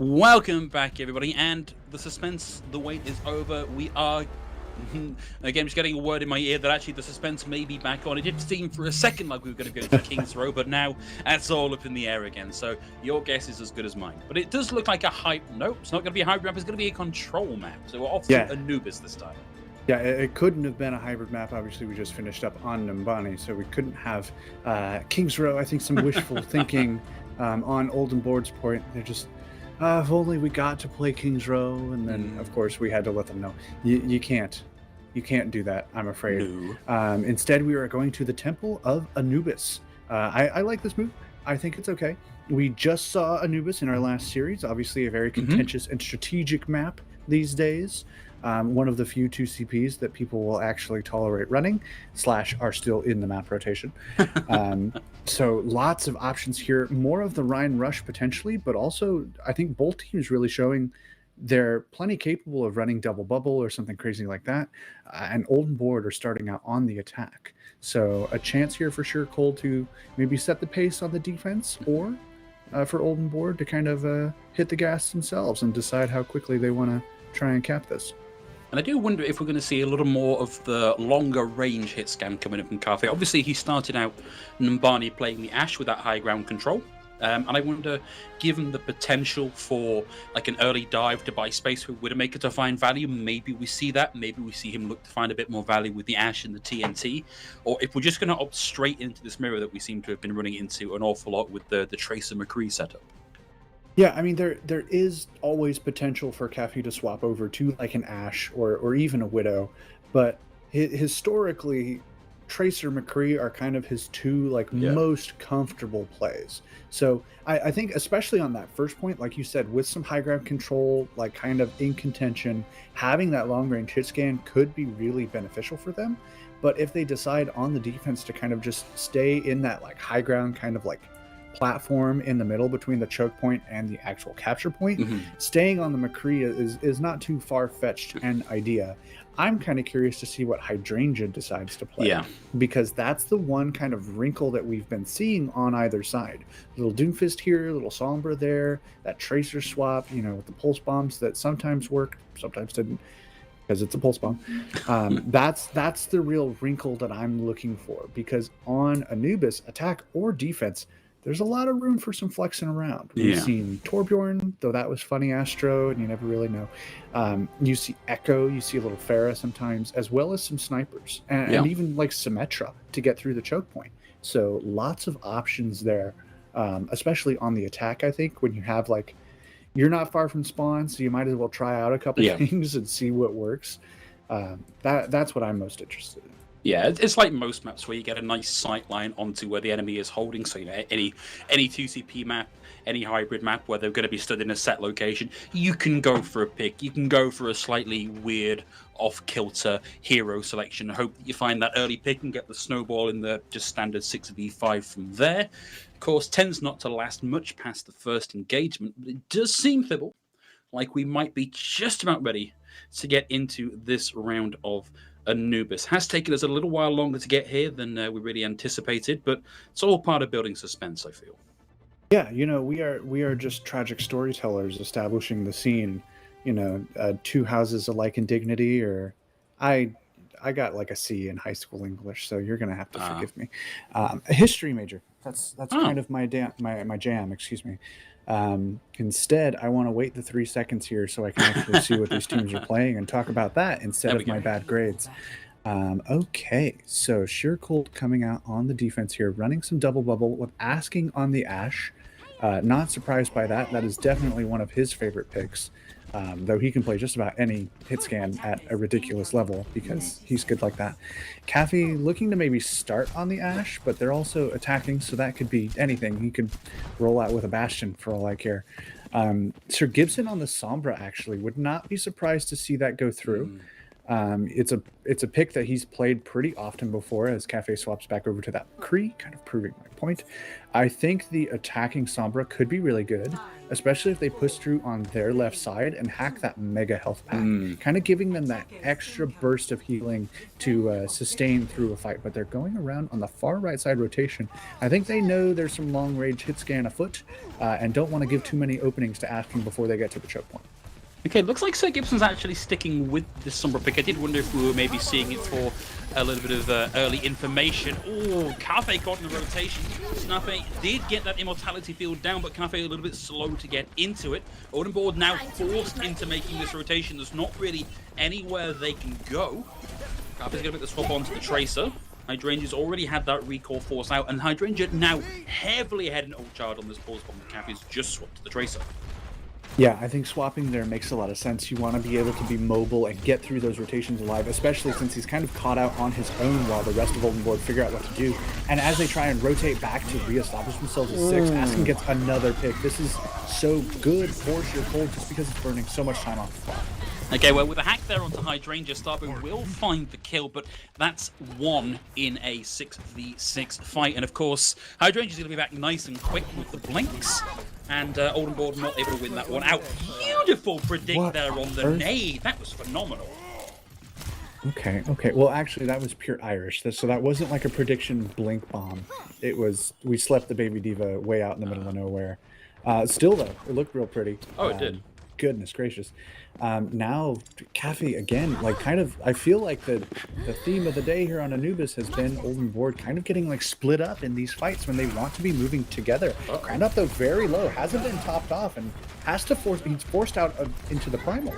A: Welcome back, everybody, and the suspense, the wait is over. We are, again, just getting a word in my ear that actually the suspense may be back on. It did seem for a second like we were going to go to King's Row, but now that's all up in the air again, so your guess is as good as mine. But it does look like a hype, nope, it's not going to be a hybrid map, it's going to be a control map, so we're off to Anubis this time.
B: Yeah, it couldn't have been a hybrid map. Obviously, we just finished up on Numbani, so we couldn't have King's Row. I think some wishful thinking on Olden Board's point. They're just, if only we got to play King's Row, and then of course we had to let them know you can't do that. I'm afraid. No. Instead, we are going to the Temple of Anubis. I like this move. I think it's okay. We just saw Anubis in our last series. Obviously, a very contentious and strategic map these days. One of the few 2CPs that people will actually tolerate running / are still in the map rotation. So lots of options here. More of the Rhine rush potentially, but also I think both teams really showing they're plenty capable of running double bubble or something crazy like that. And Olden Board are starting out on the attack. So a chance here for sure, Cole, to maybe set the pace on the defense, or for Olden Board to kind of hit the gas themselves and decide how quickly they want to try and cap this.
A: And I do wonder if we're going to see a little more of the longer range hit scan coming up from Cafe. Obviously, he started out Numbani playing the Ash with that high ground control. And I wonder, given the potential for like an early dive to buy space for Widowmaker to find value, maybe we see that. Maybe we see him look to find a bit more value with the Ash and the TNT. Or if we're just going to opt straight into this mirror that we seem to have been running into an awful lot with the Tracer McCree setup.
B: Yeah, I mean, there is always potential for Cafe to swap over to like an Ash or even a Widow, but historically, Tracer McCree are kind of his two most comfortable plays. So I think especially on that first point, like you said, with some high ground control, like kind of in contention, having that long range hit scan could be really beneficial for them. But if they decide on the defense to kind of just stay in that like high ground kind of like platform in the middle between the choke point and the actual capture point, staying on the McCree is not too far-fetched an idea. I'm kind of curious to see what Hydrangea decides to play, because that's the one kind of wrinkle that we've been seeing on either side. Little Doomfist here, little Sombra there, that Tracer swap, with the pulse bombs that sometimes work, sometimes didn't, because it's a pulse bomb. That's the real wrinkle that I'm looking for, because on Anubis, attack or defense, there's a lot of room for some flexing around. We've seen Torbjorn, though that was funny Astro, and you never really know. You see Echo, you see a little Pharah sometimes, as well as some snipers, and even like Symmetra to get through the choke point. So lots of options there, especially on the attack, I think, when you have you're not far from spawn, so you might as well try out a couple things and see what works. That's what I'm most interested in.
A: Yeah, it's like most maps where you get a nice sight line onto where the enemy is holding. So, any 2CP map, any hybrid map where they're going to be stood in a set location, you can go for a pick. You can go for a slightly weird, off-kilter hero selection. Hope that you find that early pick and get the snowball in the just standard 6v5 from there. Of course, tends not to last much past the first engagement, but it does seem, Thibble, like we might be just about ready to get into this round of Anubis. Has taken us a little while longer to get here than we really anticipated, but it's all part of building suspense, I feel.
B: Yeah, we are just tragic storytellers establishing the scene. Two houses alike in dignity, or I got like a C in high school English, so you're gonna have to forgive me. A history major. That's kind of my jam. Excuse me. Instead, I want to wait the 3 seconds here so I can actually see what these teams are playing and talk about that instead of my bad grades. Okay, so Sheercold coming out on the defense here, running some double bubble with asking on the Ash. Not surprised by that. That is definitely one of his favorite picks. Though he can play just about any hit scan at a ridiculous level because he's good like that. Cafe looking to maybe start on the Ash, but they're also attacking, so that could be anything. He could roll out with a Bastion for all I care. Sir Gibson on the Sombra, actually, would not be surprised to see that go through. It's a pick that he's played pretty often before as Cafe swaps back over to that McCree, kind of proving my point. I think the attacking Sombra could be really good, especially if they push through on their left side and hack that mega health pack, kind of giving them that extra burst of healing to sustain through a fight. But they're going around on the far right side rotation. I think they know there's some long range hit scan afoot and don't want to give too many openings to Asking before they get to the choke point.
A: Okay, looks like Sir Gibson's actually sticking with the Sombra pick. I did wonder if we were maybe seeing it for a little bit of early information. Oh, Cafe caught in the rotation. Snape did get that immortality field down, but Cafe a little bit slow to get into it. Oldenborg now forced into making this rotation. There's not really anywhere they can go. Cafe's going to make the swap onto the Tracer. Hydrangea's already had that recall force out, and Hydrangea now heavily ahead in ult charge on this pulse bomb. Cafe's just swapped to the Tracer.
B: Yeah, I think swapping there makes a lot of sense. You want to be able to be mobile and get through those rotations alive, especially since he's kind of caught out on his own while the rest of Oldenborg figure out what to do. And as they try and rotate back to reestablish themselves at 6, Asking gets another pick. This is so good for Sheer Cold just because it's burning so much time off the clock.
A: Okay, well, with a hack there onto Hydrangea, Starboy will find the kill, but that's 1 in a 6v6 fight. And of course, Hydrangea's going to be back nice and quick with the blinks. And Oldenborg not able to win that one out. Beautiful predict there on the nade. That was phenomenal.
B: Okay. Well, actually, that was pure Irish. So that wasn't like a prediction blink bomb. It was, we slept the Baby Diva way out in the middle of nowhere. Still, though, it looked real pretty.
A: Oh, it did.
B: Goodness gracious. Now, Cafe, again, like kind of, I feel like the theme of the day here on Anubis has been Oldenborg kind of getting like split up in these fights when they want to be moving together. Grand up though very low, hasn't been topped off and has to he's forced out into the primal.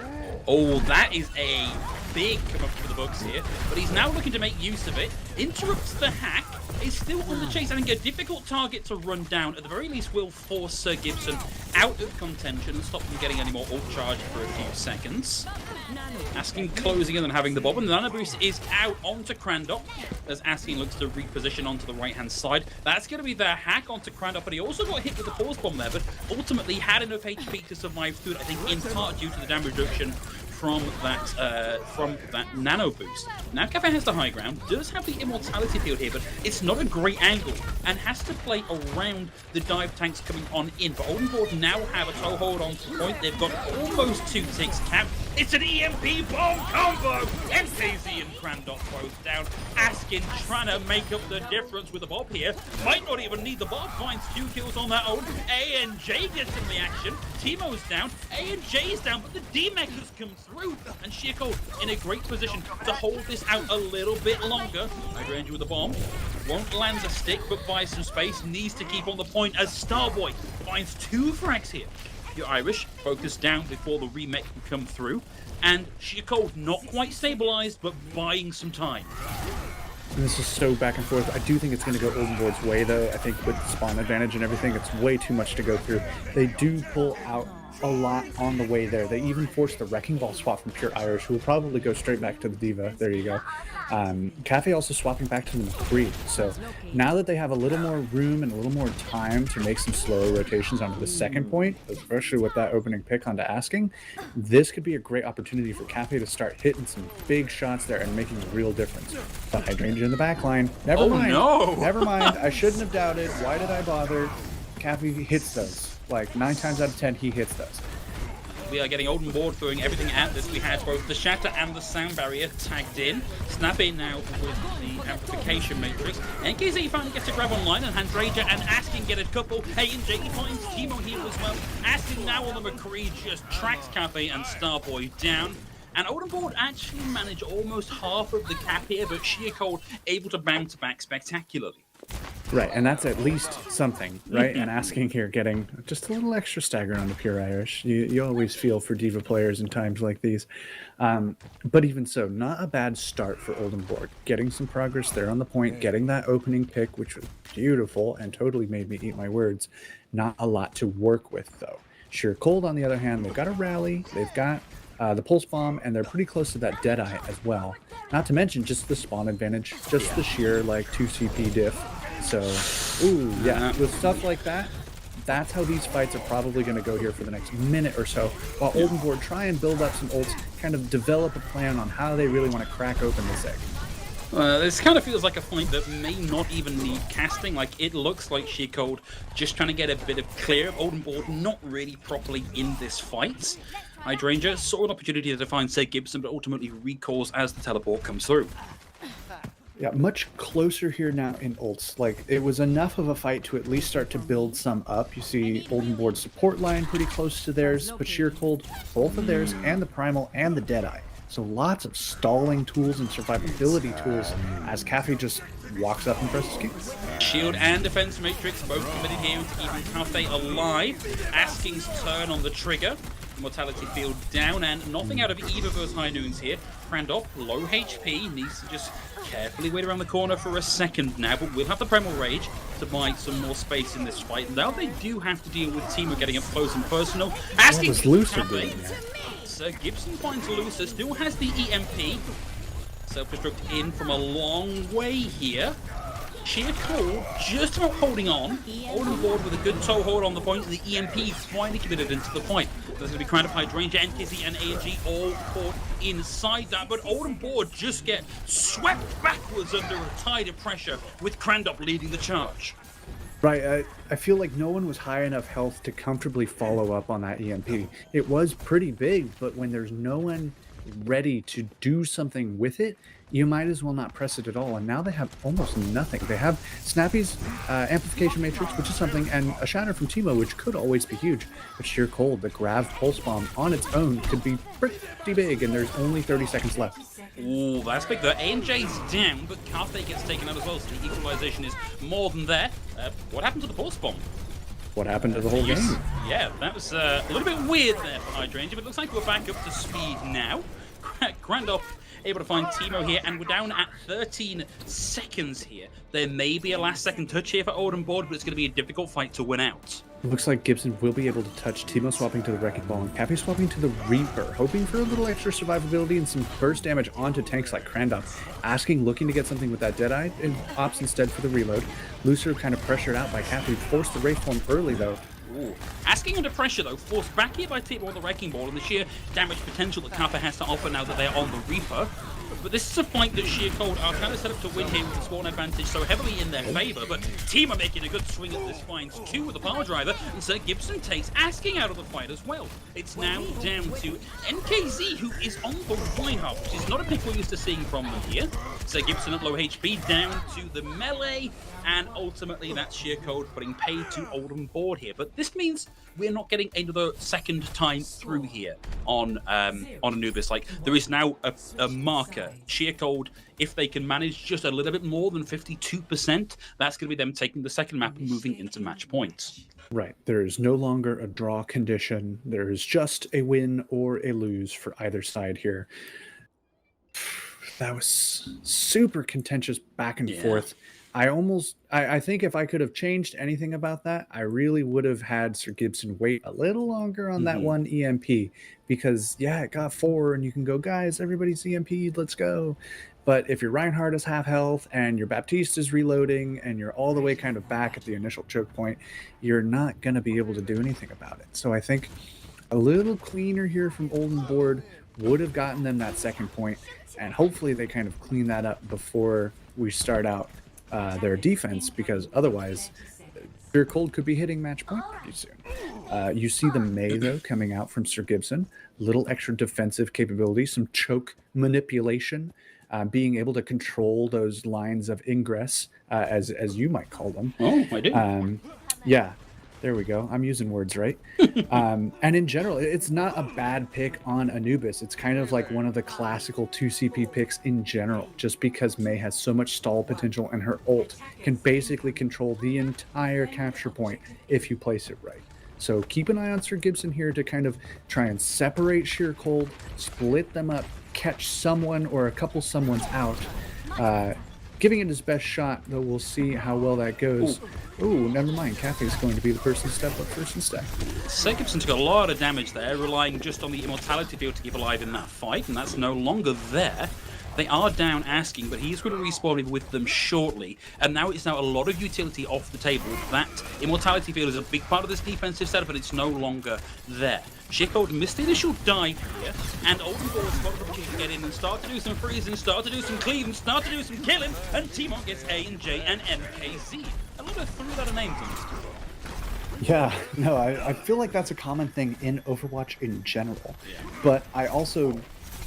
A: Oh, that is a big come up for the books here, but he's now looking to make use of it. Interrupts the hack, is still on the chase. I think a difficult target to run down. At the very least, will force Sir Gibson out of contention and stop him getting any more ult charge for a few seconds. Asking closing in and having the bob, and the Anubis is out onto Crandop as Asking looks to reposition onto the right-hand side. That's going to be their hack onto Crandop, but he also got hit with the pause bomb there, but ultimately had enough HP to survive through it, I think in part due to the damage reduction from that nano boost. Now Cafe has the high ground, does have the immortality field here, but it's not a great angle and has to play around the dive tanks coming on in. But Oldenborg now have a toehold on to point. They've got almost 2 ticks capped. It's an EMP bomb combo! MKZ and Crandop both down. Asking trying to make up the difference with the Bob here. Might not even need the Bob. Finds 2 kills on that own. A&J gets in the action. Teemo's down. A&J is down, but the D-Mech has come through. And Shiko in a great position to hold this out a little bit longer. Hydrangea with the bomb. Won't land a stick, but buys some space. Needs to keep on the point as Starboy finds 2 frags here. You're Irish, focus down before the remake can come through. And Shiko not quite stabilized, but buying some time.
B: And this is so back and forth. I do think it's going to go Oldenborg's way, though. I think with spawn advantage and everything, it's way too much to go through. They do pull out a lot on the way there. They even forced the Wrecking Ball swap from Pure Irish, who will probably go straight back to the Diva. There you go. Cafe also swapping back to the McCree. So now that they have a little more room and a little more time to make some slower rotations onto the second point, especially with that opening pick onto Asking, this could be a great opportunity for Cafe to start hitting some big shots there and making a real difference. But Hydrangea in the back line. Never mind.
A: No!
B: Never mind. I shouldn't have doubted. Why did I bother? Cafe hits those. Like 9 times out of 10, he hits those.
A: We are getting Oldenborg throwing everything at this. We had both the shatter and the sound barrier tagged in. Snap in now with the amplification matrix. NKZ finally gets a grab online, and Hydrangea and Asking get a couple. A&J finds Teemo here as well. Asking now on the McCree just tracks Cafe and Starboy down. And Oldenborg actually managed almost half of the cap here, but Sheer Cold able to bounce back spectacularly.
B: Right, and that's at least something, right? And Asking here getting just a little extra stagger on the Pure Irish. You always feel for Diva players in times like these. But even so, not a bad start for Oldenborg. Getting some progress there on the point, getting that opening pick, which was beautiful and totally made me eat my words. Not a lot to work with, though. Sheer Cold, on the other hand, they've got a rally, they've got the pulse bomb, and they're pretty close to that Deadeye as well. Not to mention just the spawn advantage, just the sheer like 2 CP diff. So, ooh, yeah, with stuff like that, that's how these fights are probably going to go here for the next minute or so, while Oldenboard try and build up some ults, kind of develop a plan on how they really want to crack open this egg.
A: This kind of feels like a fight that may not even need casting. Like, it looks like Sheer Cold just trying to get a bit of clear of Oldenboard, not really properly in this fight. Hydrangea saw an opportunity to define Sir Gibson, but ultimately recalls as the teleport comes through.
B: Yeah, much closer here now in ults. Like, it was enough of a fight to at least start to build some up. You see Oldenboard's support line pretty close to theirs, but Sheer Cold, both of theirs, and the Primal and the Deadeye. So lots of stalling tools and survivability tools as Cafe just walks up and presses Q.
A: Shield and Defense Matrix both committed here to keeping Cafe alive. Asking's turn on the trigger. Mortality field down, and nothing out of either of those high noons here. Crandop, low HP, needs to just carefully wait around the corner for a second now, but we'll have the Primal Rage to buy some more space in this fight. Now they do have to deal with Teemo getting up close and personal. Asking Cafe. Sir Gibson finds Lucer, still has the EMP. Self-destruct in from a long way here. Sheer Cold just about holding on. Oldenboard with a good toe hold on the point. The EMP finally committed into the point. There's going to be Crandop, Hydrangea, and Kizzy and ANG all caught inside that. But Oldenboard just get swept backwards under a tide of pressure with Crandop leading the charge.
B: Right, I feel like no one was high enough health to comfortably follow up on that EMP. It was pretty big, but when there's no one ready to do something with it, you might as well not press it at all. And now they have almost nothing. They have Snappy's Amplification Matrix, which is something, and a Shatter from Teemo, which could always be huge. But Sheer Cold, the Grav Pulse Bomb on its own could be pretty big, and there's only 30 seconds left.
A: Ooh, that's big. The ANJ's down, but Cafe gets taken out as well, so the equalization is more than there. What happened to the Pulse Bomb?
B: What happened to the whole game?
A: Yeah, that was a little bit weird there for Hydrangea, but it looks like we're back up to speed now. Grandop able to find Teemo here, and we're down at 13 seconds here. There may be a last second touch here for Oldenboard, but it's going to be a difficult fight to win out.
B: It looks like Gibson will be able to touch Teemo swapping to the Wrecking Ball and Cafe swapping to the Reaper, hoping for a little extra survivability and some burst damage onto tanks like Crandop. Asking, looking to get something with that Deadeye, and opts instead for the reload. Lucer kind of pressured out by Cafe, forced the Wraith form early though.
A: Ooh. Asking under pressure though, forced back here by Teemo on the Wrecking Ball, and the sheer damage potential that Kappa has to offer now that they're on the Reaper. But this is a fight that Sheer Cold are kind of set up to win here with the spawn advantage so heavily in their favour, but Teemo making a good swing at this finds two with the power driver, and Sir Gibson takes Asking out of the fight as well. It's now down to NKZ, who is on the Reinhardt, which is not a pick we're used to seeing from them here. Sir Gibson at low HP down to the melee, and ultimately that's Sheer Cold putting pay to Oldenboard here. But this means we're not getting another second time through here on Anubis. Like, there is now a marker. Sheer Cold, if they can manage just a little bit more than 52%, that's going to be them taking the second map and moving into match points.
B: Right. There is no longer a draw condition. There is just a win or a lose for either side here. That was super contentious back and forth. I think if I could have changed anything about that, I really would have had Sir Gibson wait a little longer on that one EMP, because it got 4 and you can go, guys, everybody's EMP'd, let's go. But if your Reinhardt is half health and your Baptiste is reloading and you're all the way kind of back at the initial choke point, you're not going to be able to do anything about it. So I think a little cleaner here from Oldenboard would have gotten them that second point, and hopefully they kind of clean that up before we start out their defense, because otherwise Sheer Cold could be hitting match point pretty soon. You see the Mei though coming out from Sir Gibson, little extra defensive capability, some choke manipulation, being able to control those lines of ingress, as you might call them.
A: Oh, I do.
B: Yeah. There we go. I'm using words right. And in general, it's not a bad pick on Anubis. It's kind of like one of the classical 2CP picks in general, just because Mei has so much stall potential and her ult can basically control the entire capture point if you place it right. So keep an eye on Sir Gibson here to kind of try and separate Sheer Cold, split them up, catch someone or a couple someones out. Giving it his best shot, though we'll see how well that goes. Ooh, never mind. Cafe's going to be the person to step up first and stack.
A: Sir Gibson took a lot of damage there, relying just on the immortality field to keep alive in that fight, and that's no longer there. They are down asking, but he's going to respawn with them shortly. And now it's a lot of utility off the table. That Immortality Field is a big part of this defensive setup, but it's no longer there. Sheercold missed the initial dive here, and Oldenborg spotted the opportunity to get in and start to do some freezing, start to do some cleaving, start to do some killing, and Teamon gets A&J and MKZ. A little bit of three-letter names on this team.
B: Yeah, no, I feel like that's a common thing in Overwatch in general. Yeah. But I also,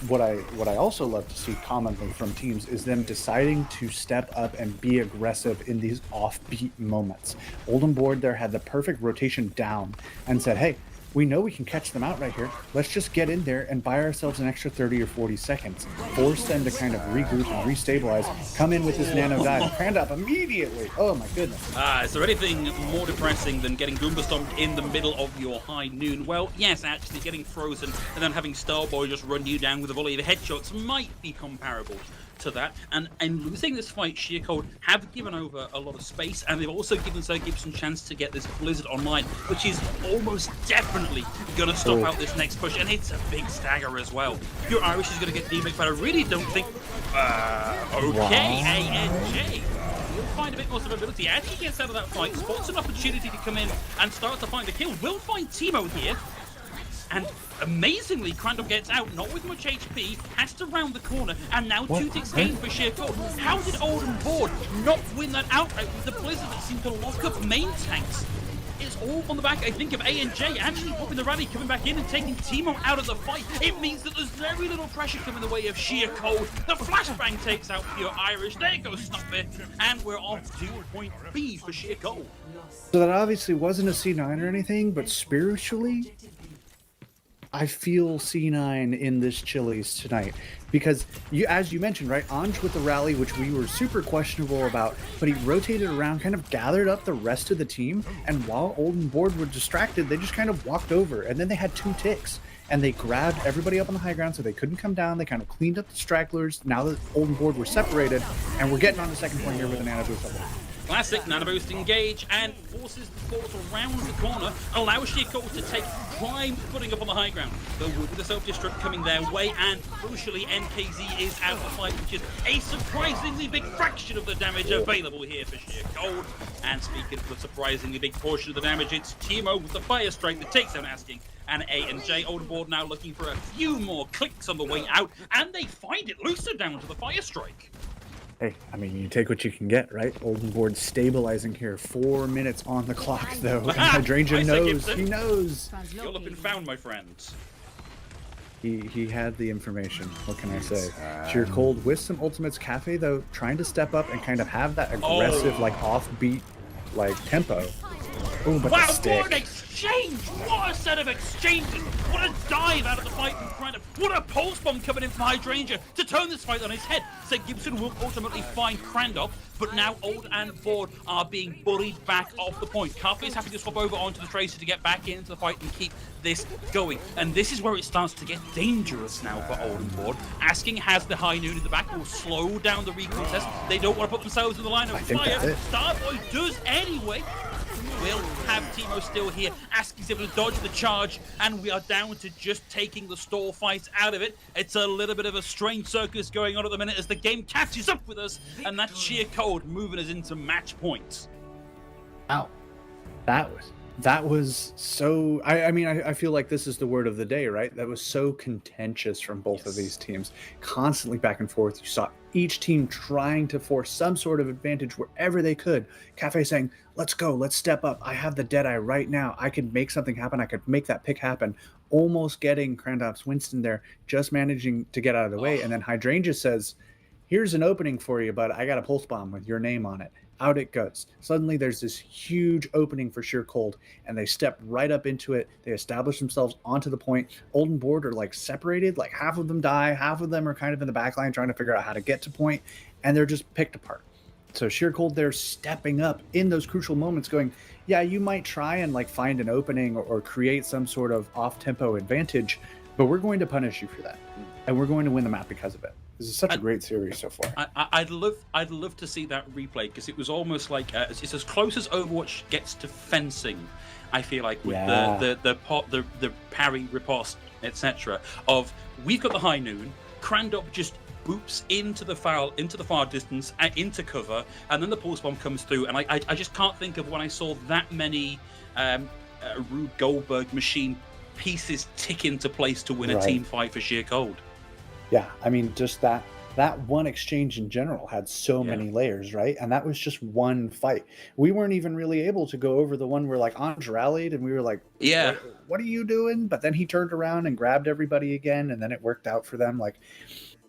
B: what I also love to see commonly from teams is them deciding to step up and be aggressive in these offbeat moments. Oldenborg there had the perfect rotation down and said, hey, we know we can catch them out right here. Let's just get in there and buy ourselves an extra 30 or 40 seconds. Force them to kind of regroup and restabilize. Come in with this nano dive. Hand up immediately. Oh my goodness.
A: Is there anything more depressing than getting Goomba stomped in the middle of your high noon? Well, yes, actually getting frozen and then having Starboy just run you down with a volley of headshots might be comparable to that. And losing this fight, Sheercold have given over a lot of space, and they've also given Sir Gibson a chance to get this Blizzard online, which is almost definitely going to stop out this next push, and it's a big stagger as well. Your Irish is going to get demixed, but I really don't think... okay, A&J. We'll find a bit more survivability. As he gets out of that fight, spots an opportunity to come in and start to find a kill. We'll find Teemo here. And amazingly, Crandall gets out, not with much HP, has to round the corner, and now 2 ticks gained for Sheercold. How did Oldenborg not win that outright with the Blizzard that seemed to lock up main tanks? It's all on the back, I think, of A&J actually popping the rally, coming back in and taking Teemo out of the fight. It means that there's very little pressure coming the way of Sheercold. The flashbang takes out Pure Irish. There goes Snuffer, and we're off to point B for Sheercold.
B: So that obviously wasn't a C9 or anything, but spiritually, I feel C9 in this Chili's tonight because, as you mentioned, right, Anj with the rally, which we were super questionable about, but he rotated around, kind of gathered up the rest of the team, and while Oldenborg were distracted, they just kind of walked over, and then they had 2 ticks, and they grabbed everybody up on the high ground so they couldn't come down. They kind of cleaned up the stragglers. Now that Oldenborg were separated, and we're getting on the second point here with an Anubis.
A: Classic Nano Boost engage and forces the force around the corner, allows Sheercold to take prime footing up on the high ground. Though with the self-destruct coming their way, and crucially NKZ is out of the fight, which is a surprisingly big fraction of the damage available here for Sheercold. And speaking of the surprisingly big portion of the damage, it's Teemo with the fire strike that takes out Asking. And A&J Oldenborg now looking for a few more clicks on the way out, and they find it. Lucer down to the fire strike.
B: Hey, I mean, you take what you can get, right? Oldenborg stabilizing here. 4 minutes on the clock, though. And Hydrangea knows. He knows.
A: You're looking found, my friends.
B: He had the information. What can I say? Sheercold with some ultimates. Cafe, though, trying to step up and kind of have that aggressive, like, offbeat, like, tempo. Ooh, but
A: wow,
B: the stick.
A: what an exchange! What a set of exchanges! What a dive out of the fight from Crandall! What a pulse bomb coming in from Hydrangea to turn this fight on his head! So Gibson will ultimately find Crandall, but now Old and Board are being bullied back off the point. Cafe is happy to swap over onto the Tracer to get back into the fight and keep this going. And this is where it starts to get dangerous now for Old and Board. Asking has the high noon in the back, will slow down the recontest. They don't want to put themselves in the line of fire. Starboy does anyway. We'll have Teemo still here. Asking's able to dodge the charge, and we are down to just taking the stall fight out of it. It's a little bit of a strange circus going on at the minute as the game catches up with us, and that's Sheercold moving us into match points.
B: Wow. That was so... I mean, I feel like this is the word of the day, right? That was so contentious from both of these teams. Constantly back and forth. You saw each team trying to force some sort of advantage wherever they could. Cafe saying, let's go, let's step up. I have the Deadeye right now. I can make something happen. I could make that pick happen. Almost getting Krandop's Winston there, just managing to get out of the way. And then Hydrangea says, here's an opening for you, but I got a pulse bomb with your name on it. Out it goes. Suddenly there's this huge opening for Sheercold, and they step right up into it. They establish themselves onto the point. Oldenborg are like separated, like half of them die, half of them are kind of in the back line trying to figure out how to get to point, and they're just picked apart. So Sheercold, they're stepping up in those crucial moments going, yeah, you might try and like find an opening or create some sort of off-tempo advantage, but we're going to punish you for that. And we're going to win the map because of it. This is such a great series so far.
A: I'd love to see that replay because it was almost like it's as close as Overwatch gets to fencing. I feel like with the parry riposte, etc. Of we've got the high noon, Crandop just boops into the far distance, into cover, and then the pulse bomb comes through. And I just can't think of when I saw that many Rube Goldberg machine pieces tick into place to win a team fight for Sheer Cold.
B: Yeah, I mean, just that one exchange in general had so many layers, right? And that was just one fight. We weren't even really able to go over the one where like Andre rallied and we were like, what are you doing? But then he turned around and grabbed everybody again, and then it worked out for them. Like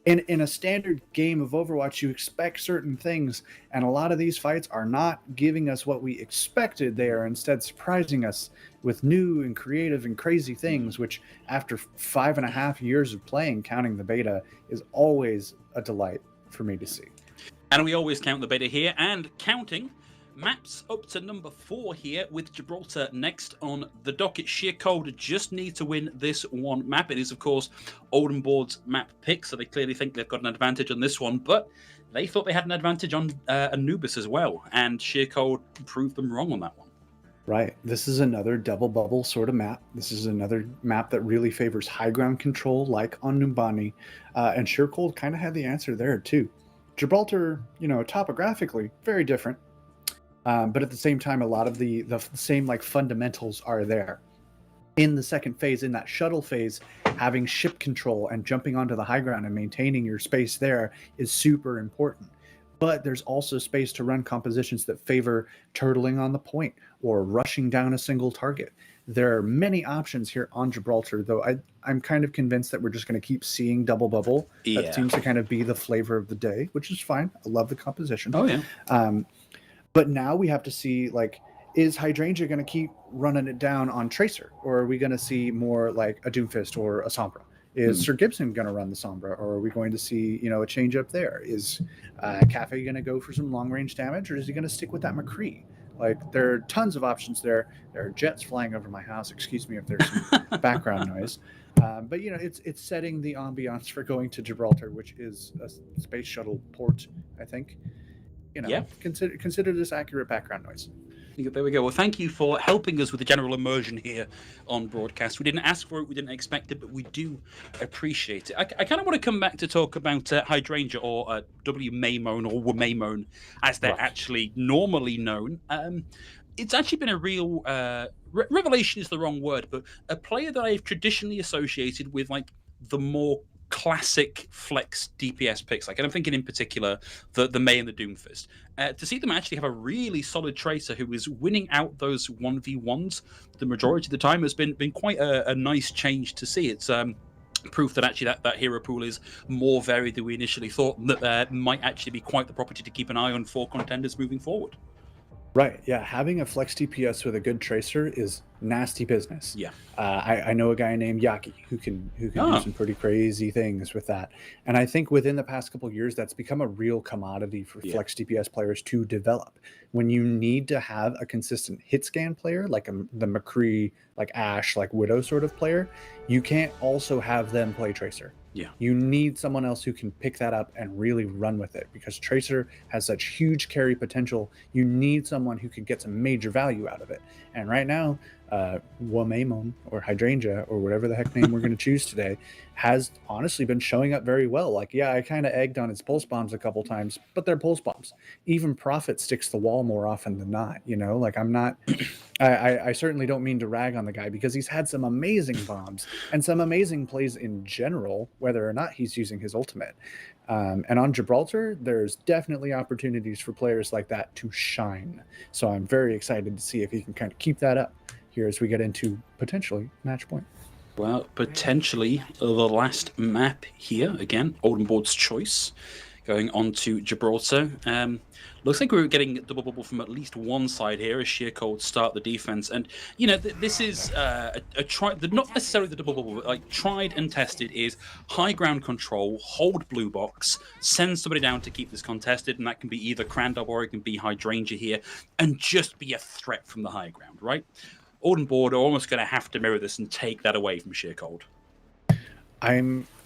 B: in a standard game of Overwatch, you expect certain things, and a lot of these fights are not giving us what we expected. They are instead surprising us with new and creative and crazy things, which after 5.5 years of playing, counting the beta, is always a delight for me to see.
A: And we always count the beta here, and counting maps up to number 4 here, with Gibraltar next on the docket. Sheer Cold just need to win this one map. It is, of course, Olden Board's map pick, so they clearly think they've got an advantage on this one, but they thought they had an advantage on Anubis as well, and Sheer Cold proved them wrong on that one.
B: Right. This is another double bubble sort of map. This is another map that really favors high ground control, like on Numbani, and Sheer Cold kind of had the answer there too. Gibraltar, topographically, very different. But at the same time, a lot of the same like fundamentals are there. In the second phase, in that shuttle phase, having ship control and jumping onto the high ground and maintaining your space there is super important. But there's also space to run compositions that favor turtling on the point or rushing down a single target. There are many options here on Gibraltar, though I'm kind of convinced that we're just going to keep seeing double bubble.
A: Yeah.
B: That seems to kind of be the flavor of the day, which is fine. I love the composition.
A: Oh, yeah.
B: But now we have to see, like, is Hydrangea going to keep running it down on Tracer? Or are we going to see more like a Doomfist or a Sombra? Is Sir Gibson going to run the Sombra? Or are we going to see, a change up there? Is Cafe going to go for some long-range damage? Or is he going to stick with that McCree? Like, there are tons of options there. There are jets flying over my house. Excuse me if there's some background noise. But, it's setting the ambiance for going to Gibraltar, which is a space shuttle port, I think. Consider this accurate background noise.
A: There we go. Well, thank you for helping us with the general immersion here on broadcast. We didn't ask for it, we didn't expect it, but we do appreciate it. I kind of want to come back to talk about Hydrangea, or W. Maymone, or Maymone, as they're actually normally known. It's actually been a real revelation is the wrong word, but a player that I've traditionally associated with like the more classic flex DPS picks, and I'm thinking in particular the May and the Doomfist. To see them actually have a really solid Tracer who is winning out those 1v1s the majority of the time has been quite a nice change to see. It's proof that actually that hero pool is more varied than we initially thought, and that might actually be quite the property to keep an eye on for Contenders moving forward.
B: Right, yeah. Having a flex DPS with a good Tracer is nasty business.
A: Yeah.
B: I know a guy named Yaki who can do some pretty crazy things with that. And I think within the past couple of years, that's become a real commodity for flex DPS players to develop. When you need to have a consistent hit scan player, like the McCree, like Ashe, like Widow sort of player, you can't also have them play Tracer.
A: Yeah.
B: You need someone else who can pick that up and really run with it, because Tracer has such huge carry potential. You need someone who can get some major value out of it. And right now, Wamaimon or Hydrangea or whatever the heck name we're going to choose today has honestly been showing up very well. Like, yeah, I kind of egged on his pulse bombs a couple times, but they're pulse bombs. Even Prophet sticks the wall more often than not, like I'm not, I certainly don't mean to rag on the guy, because he's had some amazing bombs and some amazing plays in general, whether or not he's using his ultimate. And on Gibraltar, there's definitely opportunities for players like that to shine. So I'm very excited to see if he can kind of keep that up here as we get into potentially match point.
A: Well, potentially the last map here. Again, Olden Board's choice. Going on to Gibraltar. Looks like we're getting double bubble from at least one side here as Sheer Cold start the defense. And, this is a not necessarily the double bubble, but like tried and tested is high ground control, hold blue box, send somebody down to keep this contested. And that can be either Crandall or it can be Hydrangea here, and just be a threat from the high ground, right? Olden Board are almost going to have to mirror this and take that away from Sheer Cold.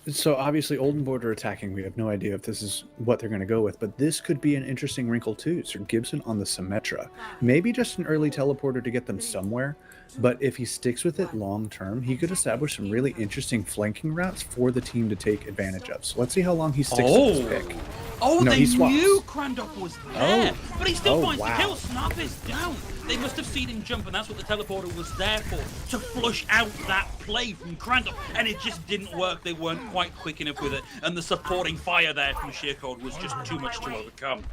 B: So obviously Olden Board are attacking. We have no idea if this is what they're going to go with, but this could be an interesting wrinkle too. Sir Gibson on the Symmetra. Maybe just an early teleporter to get them somewhere. But if he sticks with it long term, he could establish some really interesting flanking routes for the team to take advantage of. So let's see how long he sticks with this pick.
A: Oh,
B: No,
A: they
B: he swaps.
A: knew Crandop was there, but he still finds
B: wow.
A: the kill. Snap is down. They must have seen him jump, and that's what the teleporter was there for, to flush out that play from Crandop, and it just didn't work. They weren't quite quick enough with it, and the supporting fire there from Sheer Cold was just too much to overcome.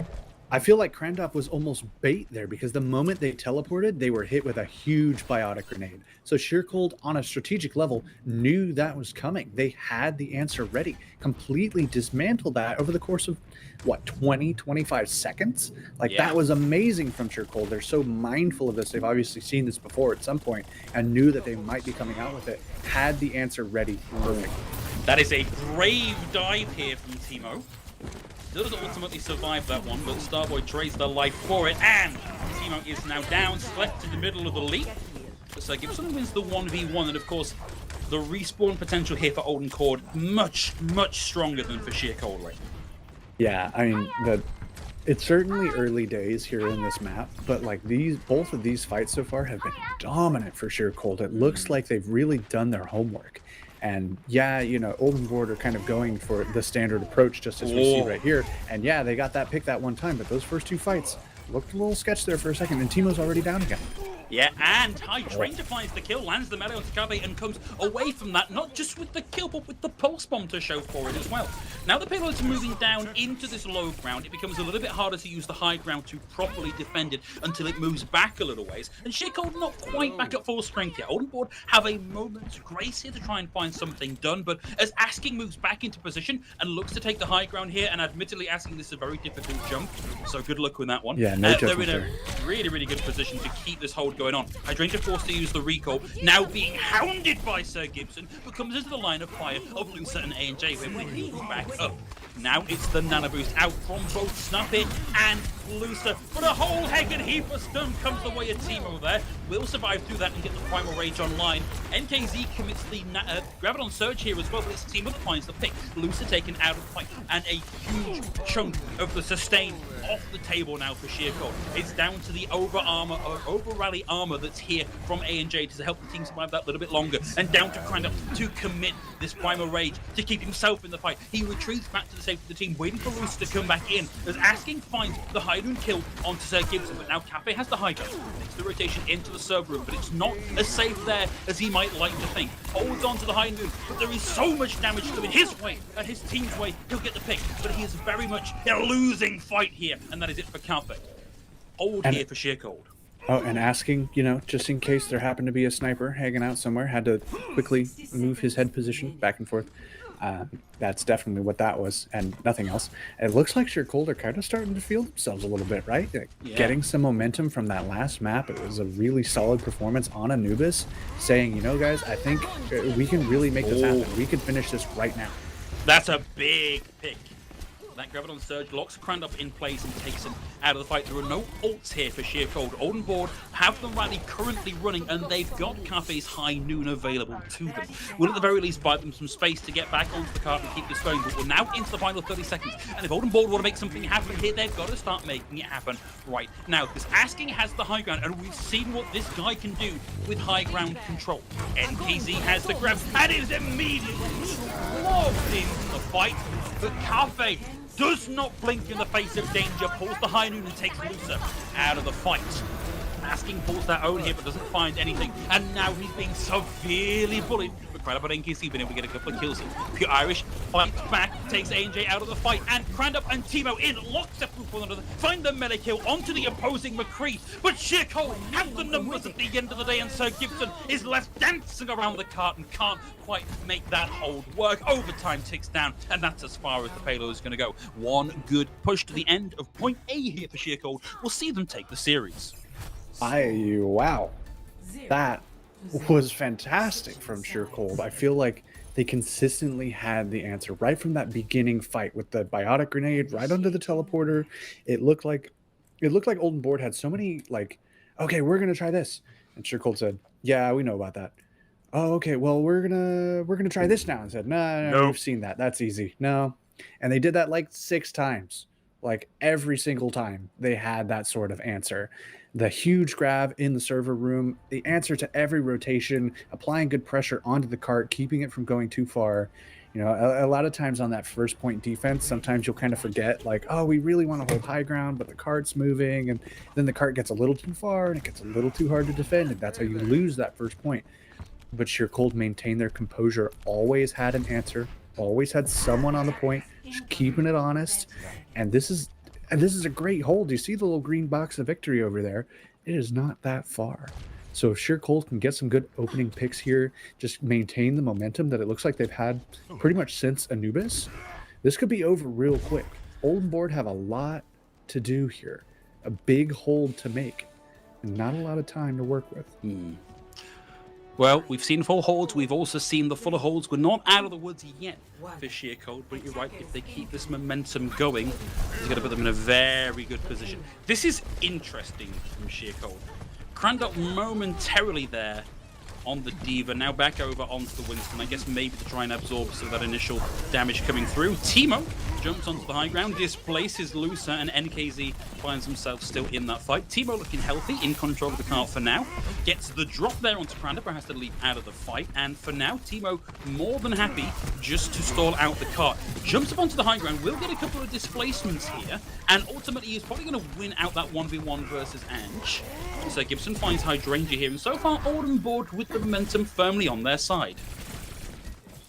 B: I feel like Crandop was almost bait there because the moment they teleported, they were hit with a huge biotic grenade. So Sheer Cold, on a strategic level, knew that was coming. They had the answer ready, completely dismantled that over the course of, 20, 25 seconds? Like, that was amazing from Sheer Cold. They're so mindful of this. They've obviously seen this before at some point and knew that they might be coming out with it. Had the answer ready. Perfect.
A: That is a brave dive here from Teemo. Still doesn't ultimately survive that one, but Starboy trades their life for it, and Teemo is now down, slept in the middle of the leap. So Gibson wins the 1v1, and of course, the respawn potential here for Olden Cord much, much stronger than for Sheer Cold right now.
B: Yeah, I mean, it's certainly early days here in this map, but like both of these fights so far have been dominant for Sheer Cold. It looks like they've really done their homework. And yeah, Oldenboard are kind of going for the standard approach, just as we see right here. And yeah, they got that pick that one time, but those first two fights looked a little sketch there for a second, and Teemo's already down again.
A: Yeah, and Hydrangea finds the kill, lands the melee onto Cafe, and comes away from that, not just with the kill, but with the pulse bomb to show for it as well. Now the payload's moving down into this low ground. It becomes a little bit harder to use the high ground to properly defend it until it moves back a little ways. And Sheer Cold not quite back at full strength yet. Oldenboard have a moment's grace here to try and find something done, but as Asking moves back into position and looks to take the high ground here, and admittedly Asking this is a very difficult jump, so good luck with that one.
B: Yeah, no
A: they're in a really, really good position to keep this hold going on. Hydrangea forced to use the recall, now being hounded by Sir Gibson, but comes into the line of fire of Lucer and A&J, when he's back up. Now it's the nano boost out from both Snappy and Lucer, but a whole heck and heap of stun comes the way of Teemo there. Will survive through that and get the Primal Rage online. NKZ commits the Graviton Surge here as well, but it's Teemo that finds the pick. Lucer taken out of fight, and a huge chunk of the sustain off the table now for Sheer Cold. It's down to the over rally armor that's here from A&J to help the team survive that little bit longer, and down to Crandop to commit this Primal Rage to keep himself in the fight. He retreats back to the safety of the team, waiting for Lucer to come back in, as Asking finds the high noon kill onto Sir Gibson, but now Cafe has the high ground, makes the rotation into the server room, but it's not as safe there as he might like to think. Holds on to the high noon, but there is so much damage coming his way and his team's way. He'll get the pick, but he is very much in a losing fight here, and that is it for Cafe. Hold here for Sheer Cold.
B: Oh, and Asking, just in case there happened to be a sniper hanging out somewhere, had to quickly move his head position back and forth. That's definitely what that was, and nothing else. It looks like Sheer Cold are kind of starting to feel themselves a little bit, right? Getting some momentum from that last map. It was a really solid performance on Anubis, saying, guys, I think we can really make this happen. We can finish this right now.
A: That's a big pick. That Graviton Surge locks Crandop in place and takes him out of the fight. There are no ults here for Sheer Cold. Oldenboard have the rally currently running, and they've got Cafe's high noon available to them. Will at the very least buy them some space to get back onto the cart and keep this going, but we're now into the final 30 seconds. And if Oldenboard want to make something happen here, they've got to start making it happen right now, because Asking has the high ground, and we've seen what this guy can do with high ground control. NKZ has the grab, and is immediately locked into the fight, but Cafe does not blink in the face of danger, pulls the high noon and takes Lucer out of the fight. Asking pulls that own here, but doesn't find anything, and now he's being severely bullied. But Crandop and NKC been able to get a couple of kills. Pure Irish fights back, takes A&J out of the fight, and Crandop and Teemo in lockstep with one another, find the melee kill onto the opposing McCree. But Sheer Cold have the numbers at the end of the day, and Sir Gibson is left dancing around the cart and can't quite make that hold work. Overtime ticks down, and that's as far as the payload is going to go. One good push to the end of point A here for Sheer Cold will see them take the series.
B: Wow. That was fantastic from Sheer Cold. I feel like they consistently had the answer right from that beginning fight with the biotic grenade right under the teleporter. It looked like Oldenboard had so many okay, we're gonna try this, and Sheer Cold said, yeah, we know about that. Oh, okay, well we're gonna try this now, and said, no, we've seen that. That's easy. No. And they did that 6 times. Like every single time they had that sort of answer. The huge grab in the server room, the answer to every rotation, applying good pressure onto the cart, keeping it from going too far. You know, a lot of times on that first point defense, sometimes you'll kind of forget, like, oh, we really want to hold high ground, but the cart's moving, and then the cart gets a little too far, and it gets a little too hard to defend, and that's how you lose that first point. But Sheer Cold maintained their composure, always had an answer, always had someone on the point, just keeping it honest. And this is a great hold. You see the little green box of victory over there? It is not that far. So if Sheer Cold can get some good opening picks here, just maintain the momentum that it looks like they've had pretty much since Anubis, this could be over real quick. Old and Board have a lot to do here, a big hold to make, and not a lot of time to work with.
A: Well, we've seen full holds. We've also seen the fuller holds. We're not out of the woods yet for Sheer Cold, but you're right. If they keep this momentum going, it's going to put them in a very good position. This is interesting from Sheer Cold. Crandall momentarily there on the Diva, now back over onto the Winston, I guess maybe to try and absorb some of that initial damage coming through. Teemo jumps onto the high ground, displaces Lusa, and NKZ finds himself still in that fight. Teemo looking healthy, in control of the cart for now. Gets the drop there onto Crandall, but has to leap out of the fight. And for now, Teemo more than happy just to stall out the cart. Jumps up onto the high ground, will get a couple of displacements here, and ultimately he's probably going to win out that 1v1 versus Ange. So Gibson finds Hydrangea here, and so far Old and Board with the momentum firmly on their side.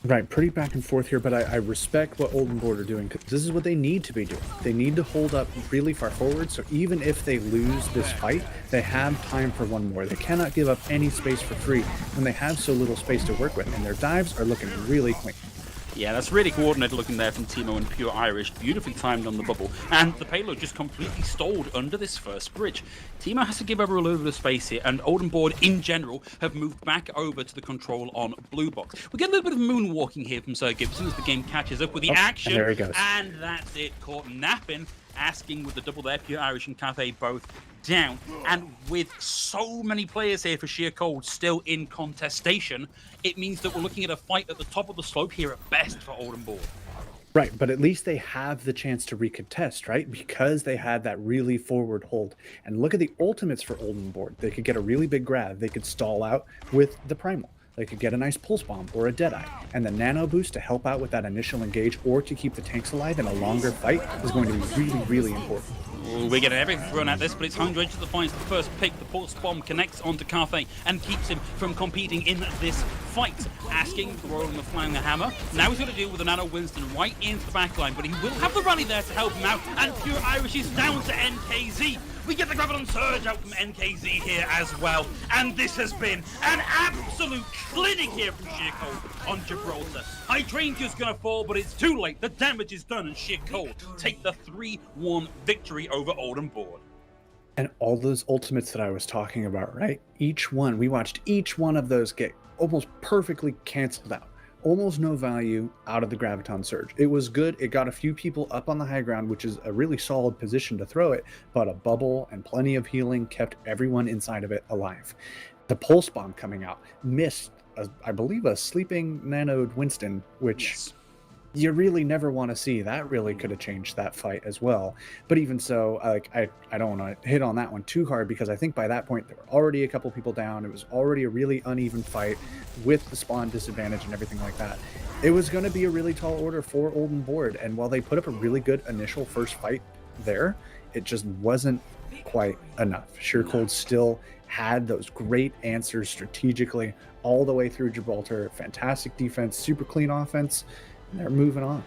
B: Right, pretty back and forth here, but I respect what Old and Board are doing, because this is what they need to be doing. They need to hold up really far forward, so even if they lose this fight, they have time for one more. They cannot give up any space for free when they have so little space to work with, and their dives are looking really clean.
A: Yeah, that's really coordinated looking there from Teemo and Pure Irish. Beautifully timed on the bubble. And the payload just completely stalled under this first bridge. Teemo has to give over a little bit of space here, and Old and Board in general have moved back over to the control on Blue Box. We get a little bit of moonwalking here from Sir Gibson as the game catches up with the action.
B: And there he goes.
A: And that's it. Caught napping, asking with the double there. Pure Irish and Cathay both down, and with so many players here for Sheer Cold still in contestation, it means that we're looking at a fight at the top of the slope here at best for Old and Board.
B: Right, but at least they have the chance to recontest, right? Because they had that really forward hold. And look at the ultimates for Old and Board. They could get a really big grab. They could stall out with the Primal. They could get a nice Pulse Bomb or a Deadeye. And the Nano Boost to help out with that initial engage or to keep the tanks alive in a longer fight is going to be really, really important.
A: We're getting everything thrown at this, but it's Hydrangea that finds the first pick. The Pulse Bomb connects onto Cathay and keeps him from competing in this fight. Asking for rolling the flying hammer. Now he's going to deal with a Nano Winston right into the backline, but he will have the rally there to help him out. And Pure Irish is down to NKZ. We get the Graviton Surge out from NKZ here as well. And this has been an absolute clinic here from Sheer Cold on Gibraltar. Hydrangea's going to fall, but it's too late. The damage is done, and Sheer Cold take the 3-1 victory over Old and Board.
B: And all those ultimates that I was talking about, right? Each one, we watched each one of those get almost perfectly canceled out. Almost no value out of the Graviton Surge. It was good. It got a few people up on the high ground, which is a really solid position to throw it, but a bubble and plenty of healing kept everyone inside of it alive. The Pulse Bomb coming out missed, I believe, a sleeping nanoed Winston, which you really never want to see. That really could have changed that fight as well. But even so, I don't want to hit on that one too hard, because I think by that point there were already a couple people down. It was already a really uneven fight with the spawn disadvantage and everything like that. It was going to be a really tall order for Old and Board, and while they put up a really good initial first fight there, it just wasn't quite enough. Sheer Cold still had those great answers strategically all the way through Gibraltar. Fantastic defense, super clean offense. They're moving on.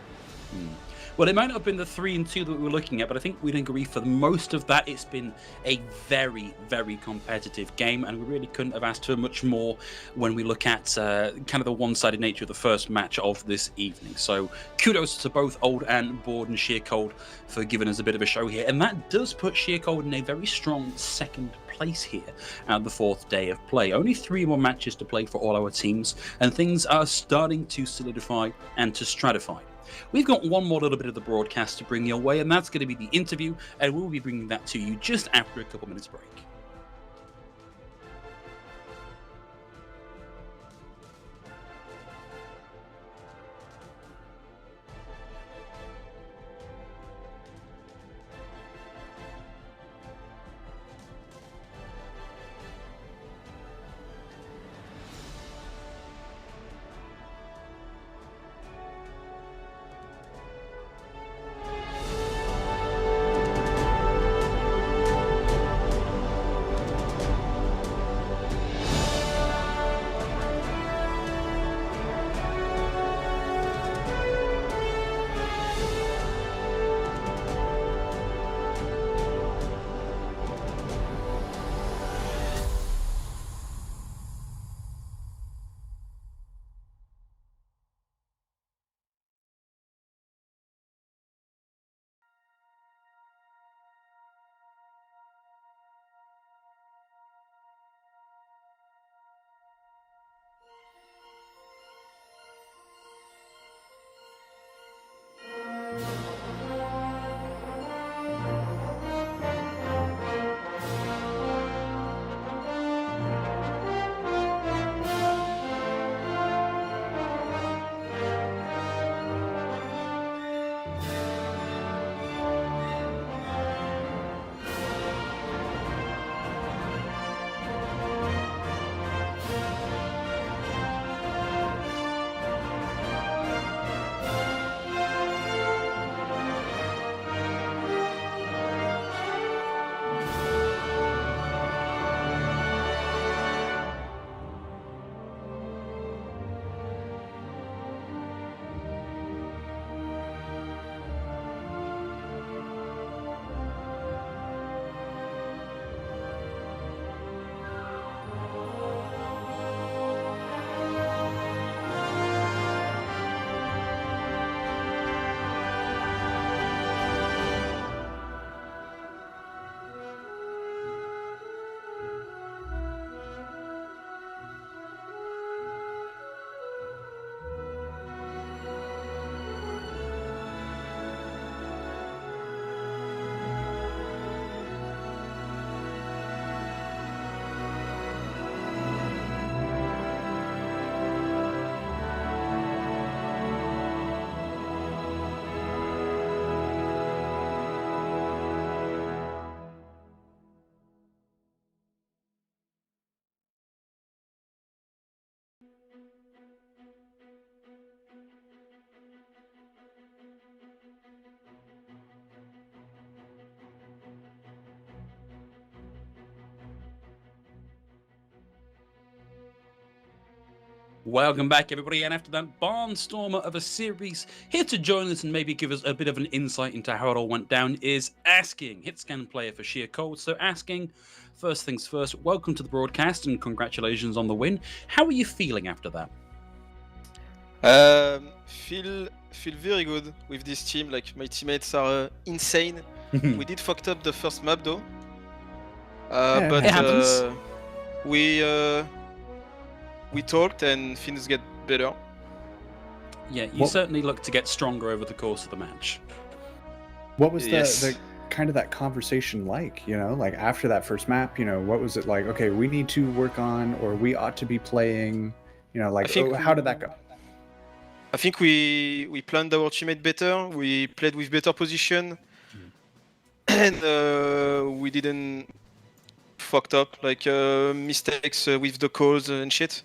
A: Well, it might not have been the 3-2 that we were looking at, but I think we'd agree for most of that it's been a very, very competitive game, and we really couldn't have asked for much more when we look at kind of the one-sided nature of the first match of this evening. So kudos to both Old and Board and Sheer Cold for giving us a bit of a show here, and that does put Sheer Cold in a very strong second place here at the fourth day of play. Only 3 more matches to play for all our teams, and things are starting to solidify and to stratify. We've got one more little bit of the broadcast to bring your way, and that's going to be the interview, and we'll be bringing that to you just after a couple minutes break. Welcome back, everybody, and after that barnstormer of a series, here to join us and maybe give us a bit of an insight into how it all went down is Asking, hitscan player for Sheer Cold. So Asking, first things first, welcome to the broadcast and congratulations on the win. How are you feeling after that?
E: Feel very good with this team. Like, my teammates are insane. We did fucked up the first map though, but
A: it happens.
E: We talked and things get better.
A: Yeah, you certainly look to get stronger over the course of the match.
B: What was the kind of that conversation like, you know, like after that first map, you know, what was it like? Okay, we need to work on, or we ought to be playing, you know, like, how did that go?
E: I think we planned our teammate better, we played with better position, and we didn't fucked up, like mistakes with the calls and shit.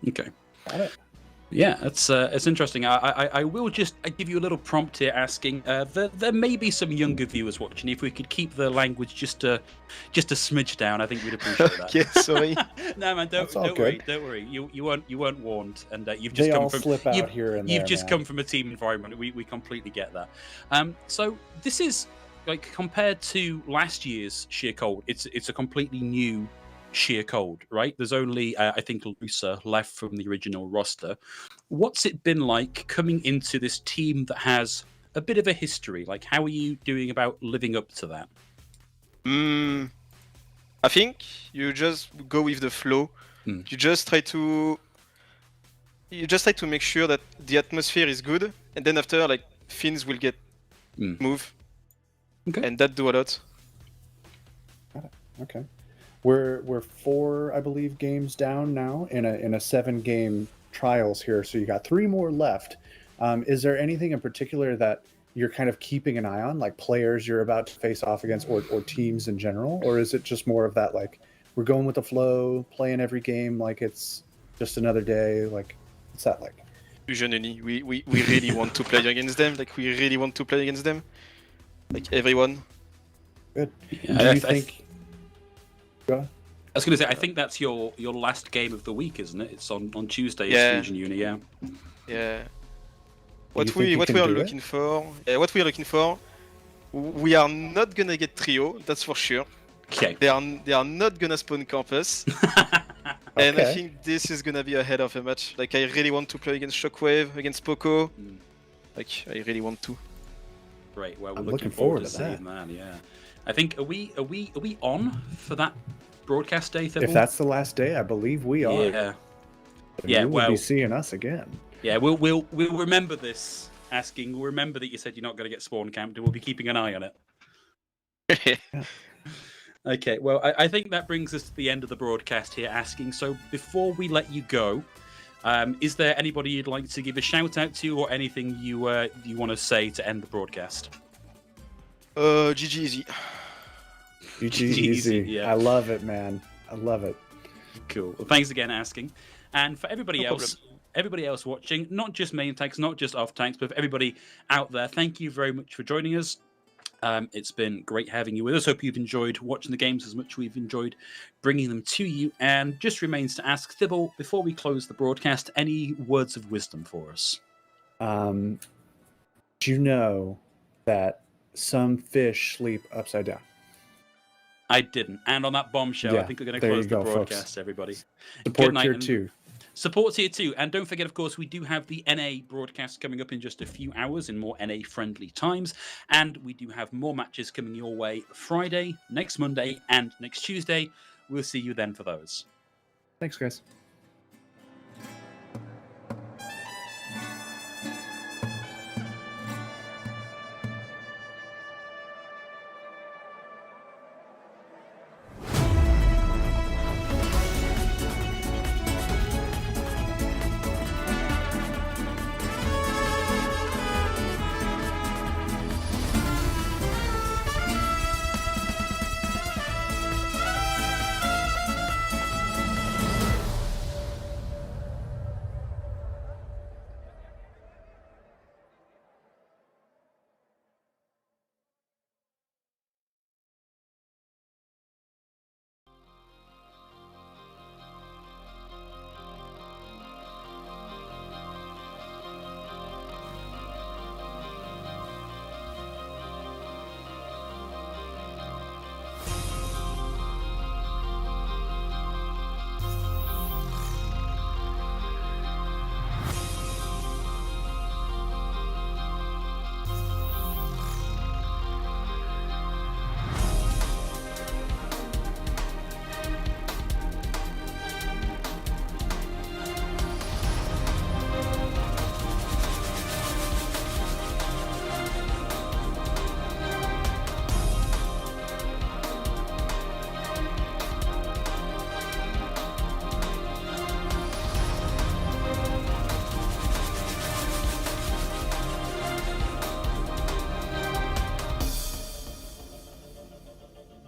A: Okay. Got it. Yeah, it's interesting. I will just give you a little prompt here, Asking. There may be some younger viewers watching. If we could keep the language just a smidge down, I think we'd appreciate that.
E: Yeah, sorry.
A: No, man, don't worry. You weren't warned, and you've just
B: they
A: come
B: all
A: from
B: slip out here and
A: you've
B: there,
A: just
B: man.
A: come from a team environment. We completely get that. So this is like compared to last year's Sheer Cold. It's a completely new Sheer Cold, right? There's only I think Lusa left from the original roster. What's it been like coming into this team that has a bit of a history? Like, how are you doing about living up to that?
E: I think you just go with the flow. You just try to make sure that the atmosphere is good, and then after, like, things will get move.
A: Okay.
E: And that do a lot.
B: Got it. Okay. We're 4, I believe, games down now in a 7-game trials here, so you got 3 more left. Is there anything in particular that you're kind of keeping an eye on, like players you're about to face off against, or teams in general, or is it just more of that, like, we're going with the flow, playing every game like it's just another day? Like, what's that like?
E: Usually, we really want to play against them. Like, we really want to play against them. Like, everyone.
B: Good.
A: Yeah,
B: Do you think? Go ahead.
A: I was going to say, I think that's your last game of the week, isn't it? It's on Tuesday.
E: Yeah.
A: Fusion Uni, yeah.
E: Yeah.
B: What we are looking
E: for, we are not gonna get trio, that's for sure.
A: Okay.
E: They are not gonna spawn campus. And I think this is gonna be a hell of a match. Like, I really want to play against Shockwave, against Poco. Like, I really want to.
A: Great. Well, we're
B: I'm
A: looking forward to seeing that. Yeah. I think are we on for that broadcast day?
B: If that's the last day, I believe we are.
A: Yeah.
B: You will be seeing us again.
A: Yeah, we'll remember this asking, remember that you said you're not going to get spawn camped, and we'll be keeping an eye on it. Okay, well, I think that brings us to the end of the broadcast here, asking. So before we let you go, is there anybody you'd like to give a shout out to, or anything you want to say to end the broadcast?
E: GG easy.
B: GG easy.
A: Yeah.
B: I love it, man. I love it.
A: Cool. Well, thanks again, asking. And for everybody else, watching, not just main tags, not just off tags, but for everybody out there, thank you very much for joining us. It's been great having you with us. Hope you've enjoyed watching the games as much as we've enjoyed bringing them to you. And just remains to ask, Thibault, before we close the broadcast, any words of wisdom for us?
B: Do you know that some fish sleep upside down?
A: I didn't. And on that bombshell, I think we're going to close the broadcast, folks. Everybody.
B: Support tier 2.
A: Support tier 2. And don't forget, of course, we do have the NA broadcast coming up in just a few hours in more NA-friendly times. And we do have more matches coming your way Friday, next Monday, and next Tuesday. We'll see you then for those.
B: Thanks, guys.